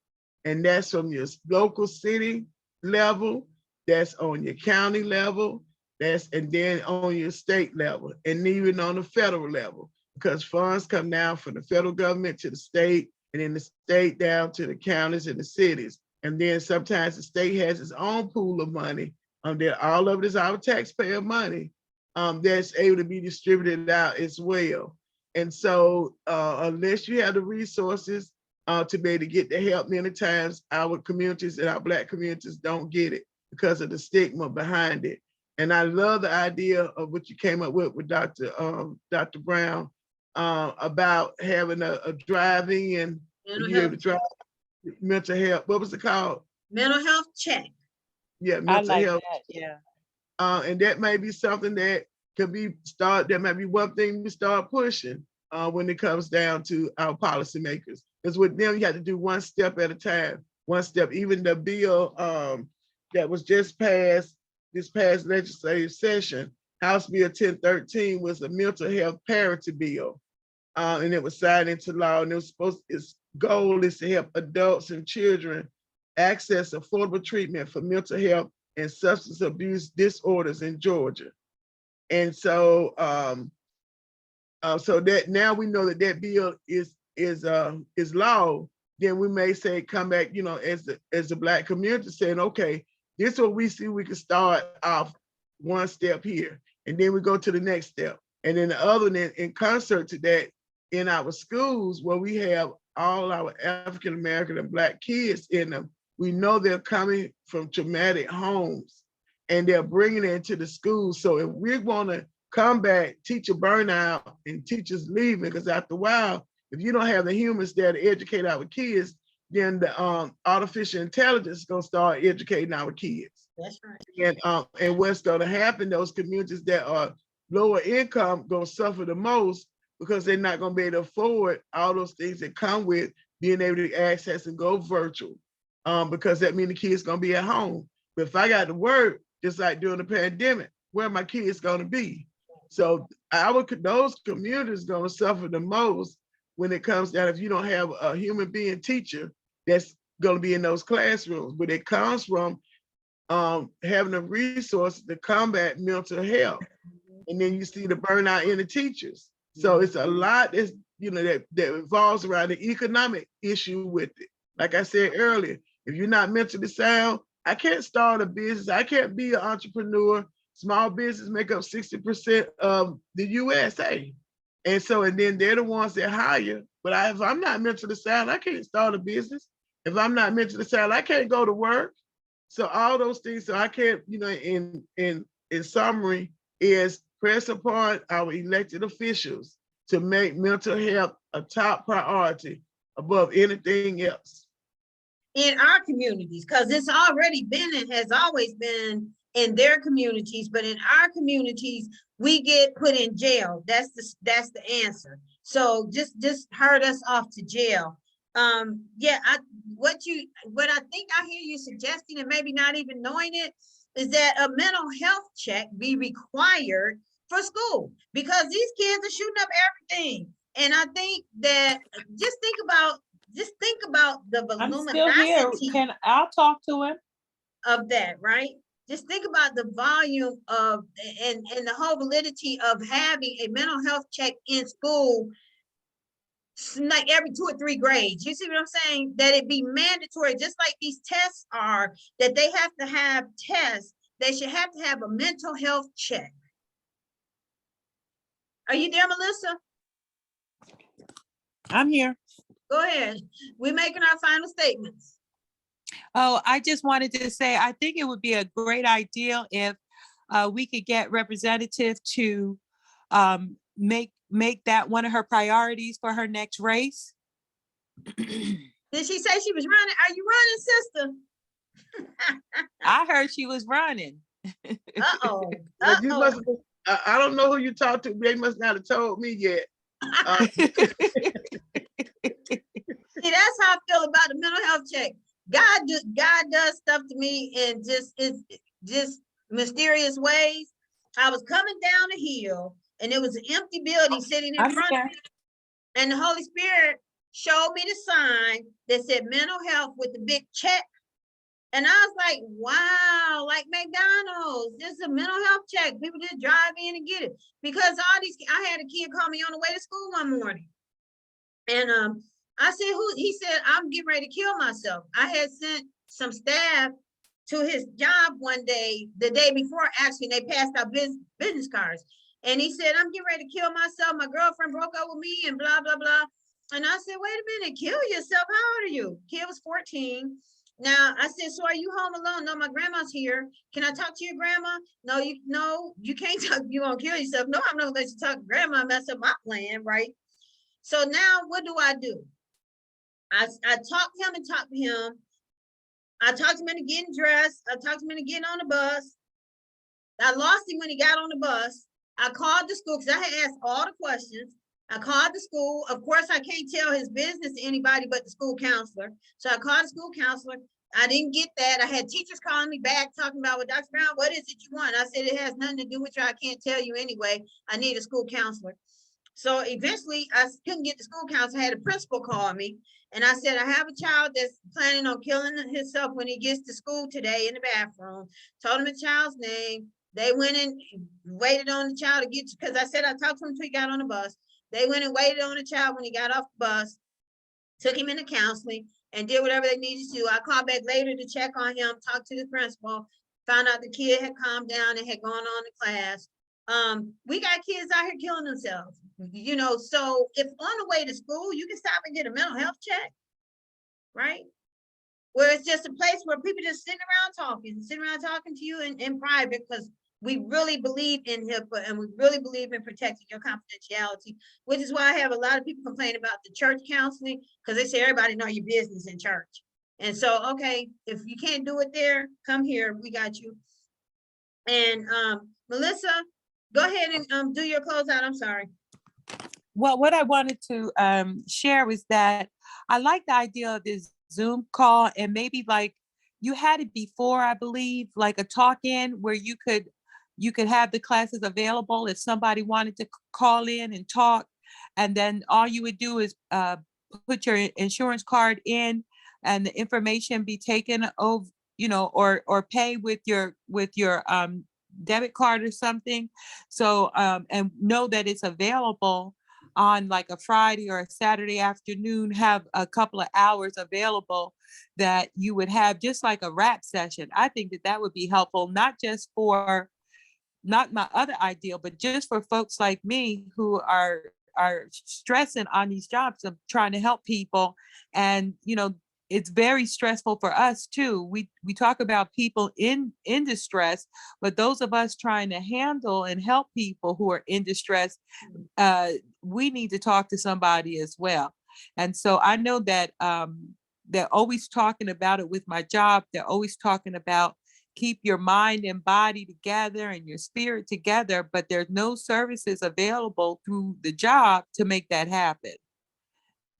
And that's from your local city level, that's on your county level, and then on your state level, and even on the federal level, because funds come down from the federal government to the state, and then the state down to the counties and the cities. And then sometimes the state has its own pool of money. That all of it is our taxpayer money that's able to be distributed out as well. And so unless you have the resources to be able to get the help, many times our communities and our Black communities don't get it because of the stigma behind it. And I love the idea of what you came up with Dr. Brown about having a driving and you able to drive mental health. What was it called? Mental health check. Yeah, mental health. That, yeah. And that may be something that could be that might be one thing we start pushing when it comes down to our policymakers. Because with them, you have to do one step at a time, one step. Even the bill that was just passed this past legislative session, House Bill 1013, was a mental health parity bill. And it was signed into law, and its goal is to help adults and children access affordable treatment for mental health and substance abuse disorders in Georgia. And so So that now we know that that bill is law. Then we may say come back, you know, as the Black community saying, okay, this is what we see. We can start off one step here, and then we go to the next step, and then the other one in concert to that in our schools where we have all our African American and Black kids in them. We know they're coming from traumatic homes, and they're bringing it into the schools. So if we want to combat teacher burnout and teachers leaving, because after a while, if you don't have the humans there to educate our kids, then the artificial intelligence is gonna start educating our kids. That's right. And what's gonna happen, those communities that are lower income gonna suffer the most because they're not gonna be able to afford all those things that come with being able to access and go virtual. Because that means the kids gonna be at home. But if I got to work, just like during the pandemic, where are my kids gonna be? So those communities gonna suffer the most when it comes down if you don't have a human being teacher that's gonna be in those classrooms. But it comes from having the resources to combat mental health. And then you see the burnout in the teachers. So it's a lot that's, you know, that revolves around the economic issue with it. Like I said earlier, if you're not mentally sound, I can't start a business. I can't be an entrepreneur. Small business make up 60% of the USA. And so, and then they're the ones that hire. But if I'm not mentally sound, I can't start a business. If I'm not mentally sound, I can't go to work. So all those things, so I can't, you know, in summary, is press upon our elected officials to make mental health a top priority above anything else. In our communities, because it's already been and has always been in their communities, but in our communities, we get put in jail. That's the answer. So just herd us off to jail. Yeah, what I think I hear you suggesting, and maybe not even knowing it, is that a mental health check be required for school, because these kids are shooting up everything. And I think that just think about the voluminosity. I'll talk to him Of that, right? Just think about the volume of and the whole validity of having a mental health check in school, like every 2 or 3 grades. You see what I'm saying? That it be mandatory, just like these tests are, that they have to have tests. They should have to have a mental health check. Are you there, Mellissa? I'm here. Go ahead. We're making our final statements. Oh, I just wanted to say, I think it would be a great idea if we could get Representative to make that one of her priorities for her next race. Did she say she was running? Are you running, sister? I heard she was running. Uh-oh. I don't know who you talked to. They must not have told me yet. See, that's how I feel about the mental health check. God does stuff to me in just mysterious ways. I was coming down a hill and it was an empty building sitting in front of me. And the Holy Spirit showed me the sign that said mental health with the big check. And I was like, wow, like McDonald's, this is a mental health check. People just drive in and get it. Because I had a kid call me on the way to school one morning. And I said, he said, I'm getting ready to kill myself. I had sent some staff to his job one day, the day before, actually, they passed out business cards. And he said, I'm getting ready to kill myself. My girlfriend broke up with me and blah, blah, blah. And I said, wait a minute, kill yourself? How old are you? Kid was 14. Now, I said, so are you home alone? No, my grandma's here. Can I talk to your grandma? No, you can't talk. You won't kill yourself. No, I'm not gonna let you talk to grandma. Mess up my plan, right? So now what do? I talked to him and talked to him. I talked to him into getting dressed. I talked to him into getting on the bus. I lost him when he got on the bus. I called the school because I had asked all the questions. I called the school. Of course, I can't tell his business to anybody but the school counselor. So I called the school counselor. I didn't get that. I had teachers calling me back talking about, well, Dr. Brown, what is it you want? I said, it has nothing to do with you. I can't tell you anyway. I need a school counselor. So eventually I couldn't get the school counselor. I had a principal call me. And I said, I have a child that's planning on killing himself when he gets to school today in the bathroom. Told him the child's name. They went and waited on the child to get, because I said I talked to him until he got on the bus. They went and waited on the child when he got off the bus, took him into counseling, and did whatever they needed to do. I called back later to check on him, talked to the principal, found out the kid had calmed down and had gone on to class. We got kids out here killing themselves, you know, so if on the way to school, you can stop and get a mental health check, right? Where it's just a place where people just sitting around talking to you in private, because we really believe in HIPAA and we really believe in protecting your confidentiality, which is why I have a lot of people complain about the church counseling, because they say everybody know your business in church. And so, okay, if you can't do it there, come here, we got you. And Mellissa, go ahead and do your closeout. I'm sorry. Well, what I wanted to share was that I like the idea of this Zoom call, and maybe like you had it before, I believe, like a talk-in where you could have the classes available if somebody wanted to call in and talk, and then all you would do is put your insurance card in, and the information be taken over, you know, or pay with your debit card or something. So and know that it's available on like a Friday or a Saturday afternoon, have a couple of hours available that you would have just like a wrap session. I think that would be helpful, not just for, not my other ideal, but just for folks like me who are stressing on these jobs of trying to help people. And, you know, it's very stressful for us too. We talk about people in distress, but those of us trying to handle and help people who are in distress, we need to talk to somebody as well. And so I know that they're always talking about it with my job. They're always talking about keep your mind and body together and your spirit together, but there's no services available through the job to make that happen.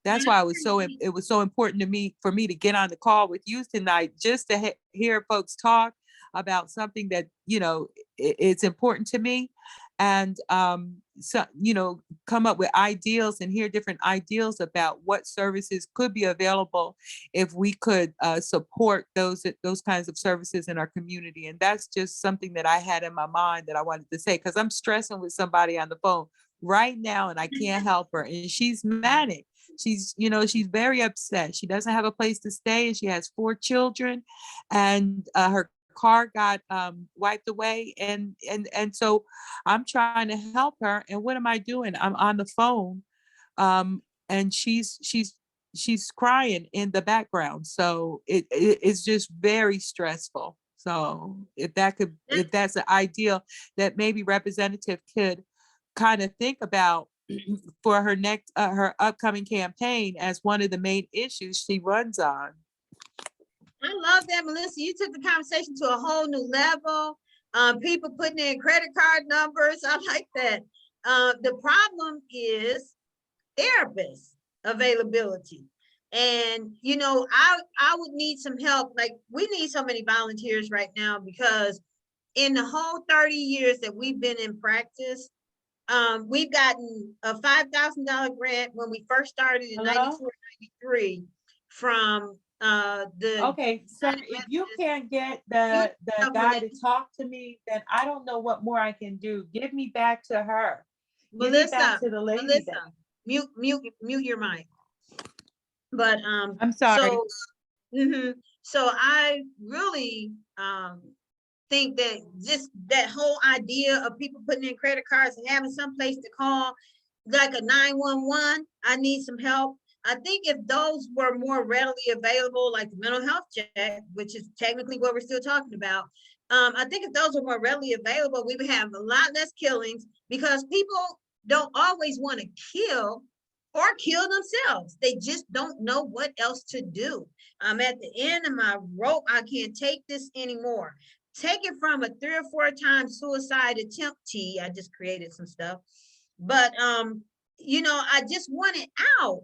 That's why it was so important to me, for me to get on the call with you tonight, just to hear folks talk about something that, you know, it's important to me, and so, you know, come up with ideals and hear different ideals about what services could be available if we could support those kinds of services in our community. And that's just something that I had in my mind that I wanted to say, because I'm stressing with somebody on the phone right now and I can't help her, and she's manic. She's, you know, she's very upset. She doesn't have a place to stay, and she has 4 children, and her car got wiped away, and so I'm trying to help her. And what am I doing? I'm on the phone, and she's crying in the background. So it's just very stressful. So if that's an ideal that maybe representative could kind of think about for her next her upcoming campaign as one of the main issues she runs on. I love that, Mellissa. You took the conversation to a whole new level. People putting in credit card numbers. I like that. The problem is therapist availability. And, you know, I would need some help. Like, we need so many volunteers right now, because in the whole 30 years that we've been in practice, we've gotten a $5,000 grant when we first started in 94, 93 from okay, so if you can't get the guy to talk to me, then I don't know what more I can do. Give me back to her. Give me back to the lady. Mellissa, mute your mic. But I'm sorry. So I really think that just that whole idea of people putting in credit cards and having some place to call, like a 911, I need some help. I think if those were more readily available, like the mental health check, which is technically what we're still talking about, I think if those were more readily available, we would have a lot less killings, because people don't always want to kill or kill themselves. They just don't know what else to do. I'm at the end of my rope. I can't take this anymore. Take it from a 3 or 4 times suicide attempt T. I just created some stuff. But, you know, I just want it out.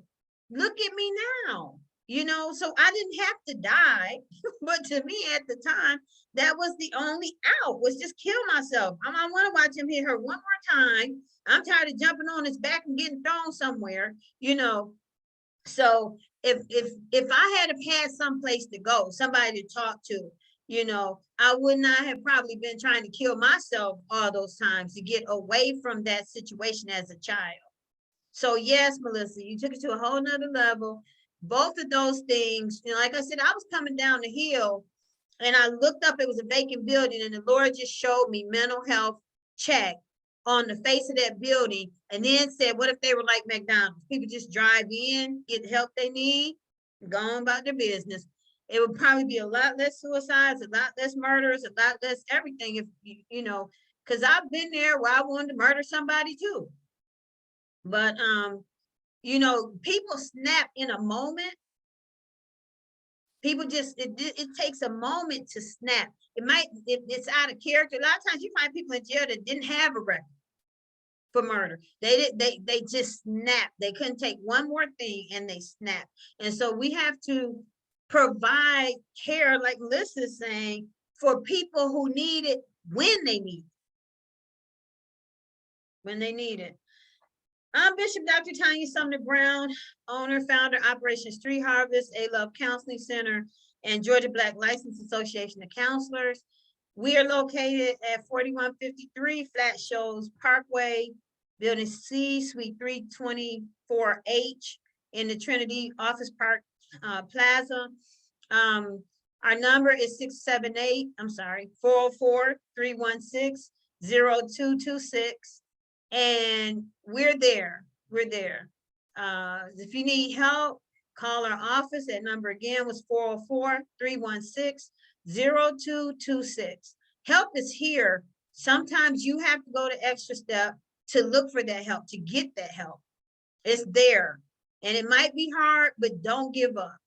Look at me now, you know, so I didn't have to die. But to me at the time, that was the only out, was just kill myself. I want to watch him hit her one more time. I'm tired of jumping on his back and getting thrown somewhere, you know. So if I had had some place to go, somebody to talk to, you know, I would not have probably been trying to kill myself all those times to get away from that situation as a child. So yes, Mellissa, you took it to a whole nother level. Both of those things, you know, like I said, I was coming down the hill and I looked up, it was a vacant building, and the Lord just showed me mental health check on the face of that building, and then said, what if they were like McDonald's? People just drive in, get the help they need, go on about their business. It would probably be a lot less suicides, a lot less murders, a lot less everything, if you know, because I've been there where I wanted to murder somebody too. But you know, people snap in a moment. People just, it takes a moment to snap. It might, it's out of character. A lot of times you find people in jail that didn't have a record for murder. They just snapped. They couldn't take one more thing and they snapped. And so we have to provide care, like Melissa is saying, for people who need it when they need it. When they need it. I'm Bishop Dr. Tonya Sumner Brown, owner, founder, Operation Street Harvest, A Love Counseling Center, and Georgia Black License Association of Counselors. We are located at 4153 Flat Shoals Parkway, Building C, Suite 324H in the Trinity Office Park Plaza. Our number is 404-316-0226. And we're there. If you need help, call our office. That number again was 404-316-0226. Help is here. Sometimes you have to go the extra step to look for that help, to get that help. It's there. And it might be hard, but don't give up.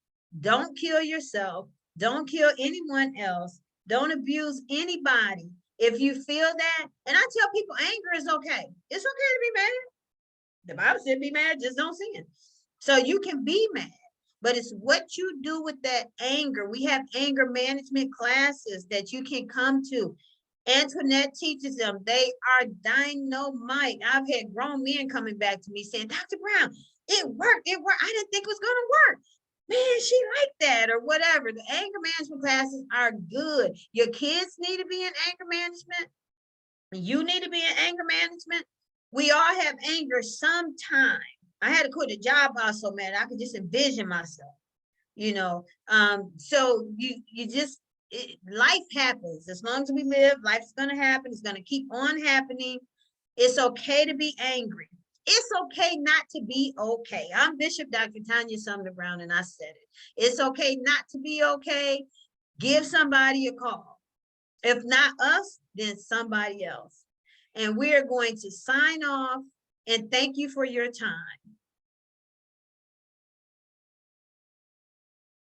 Don't kill yourself. Don't kill anyone else. Don't abuse anybody. If you feel that, and I tell people anger is okay. It's okay to be mad. The Bible said be mad, just don't sin. So you can be mad, but it's what you do with that anger. We have anger management classes that you can come to. Antionette teaches them. They are dynamite. I've had grown men coming back to me saying, Dr. Brown, it worked. I didn't think it was going to work. Man, she liked that or whatever. The anger management classes are good. Your kids need to be in anger management. You need to be in anger management. We all have anger sometime. I had to quit a job I was so mad I could just envision myself, you know. So you just, life happens. As long as we live, life's gonna happen. It's gonna keep on happening. It's okay to be angry. It's okay not to be okay. I'm Bishop Dr. Tonya Sumner Brown, and I said it. It's okay not to be okay. Give somebody a call. If not us, then somebody else. And we are going to sign off and thank you for your time.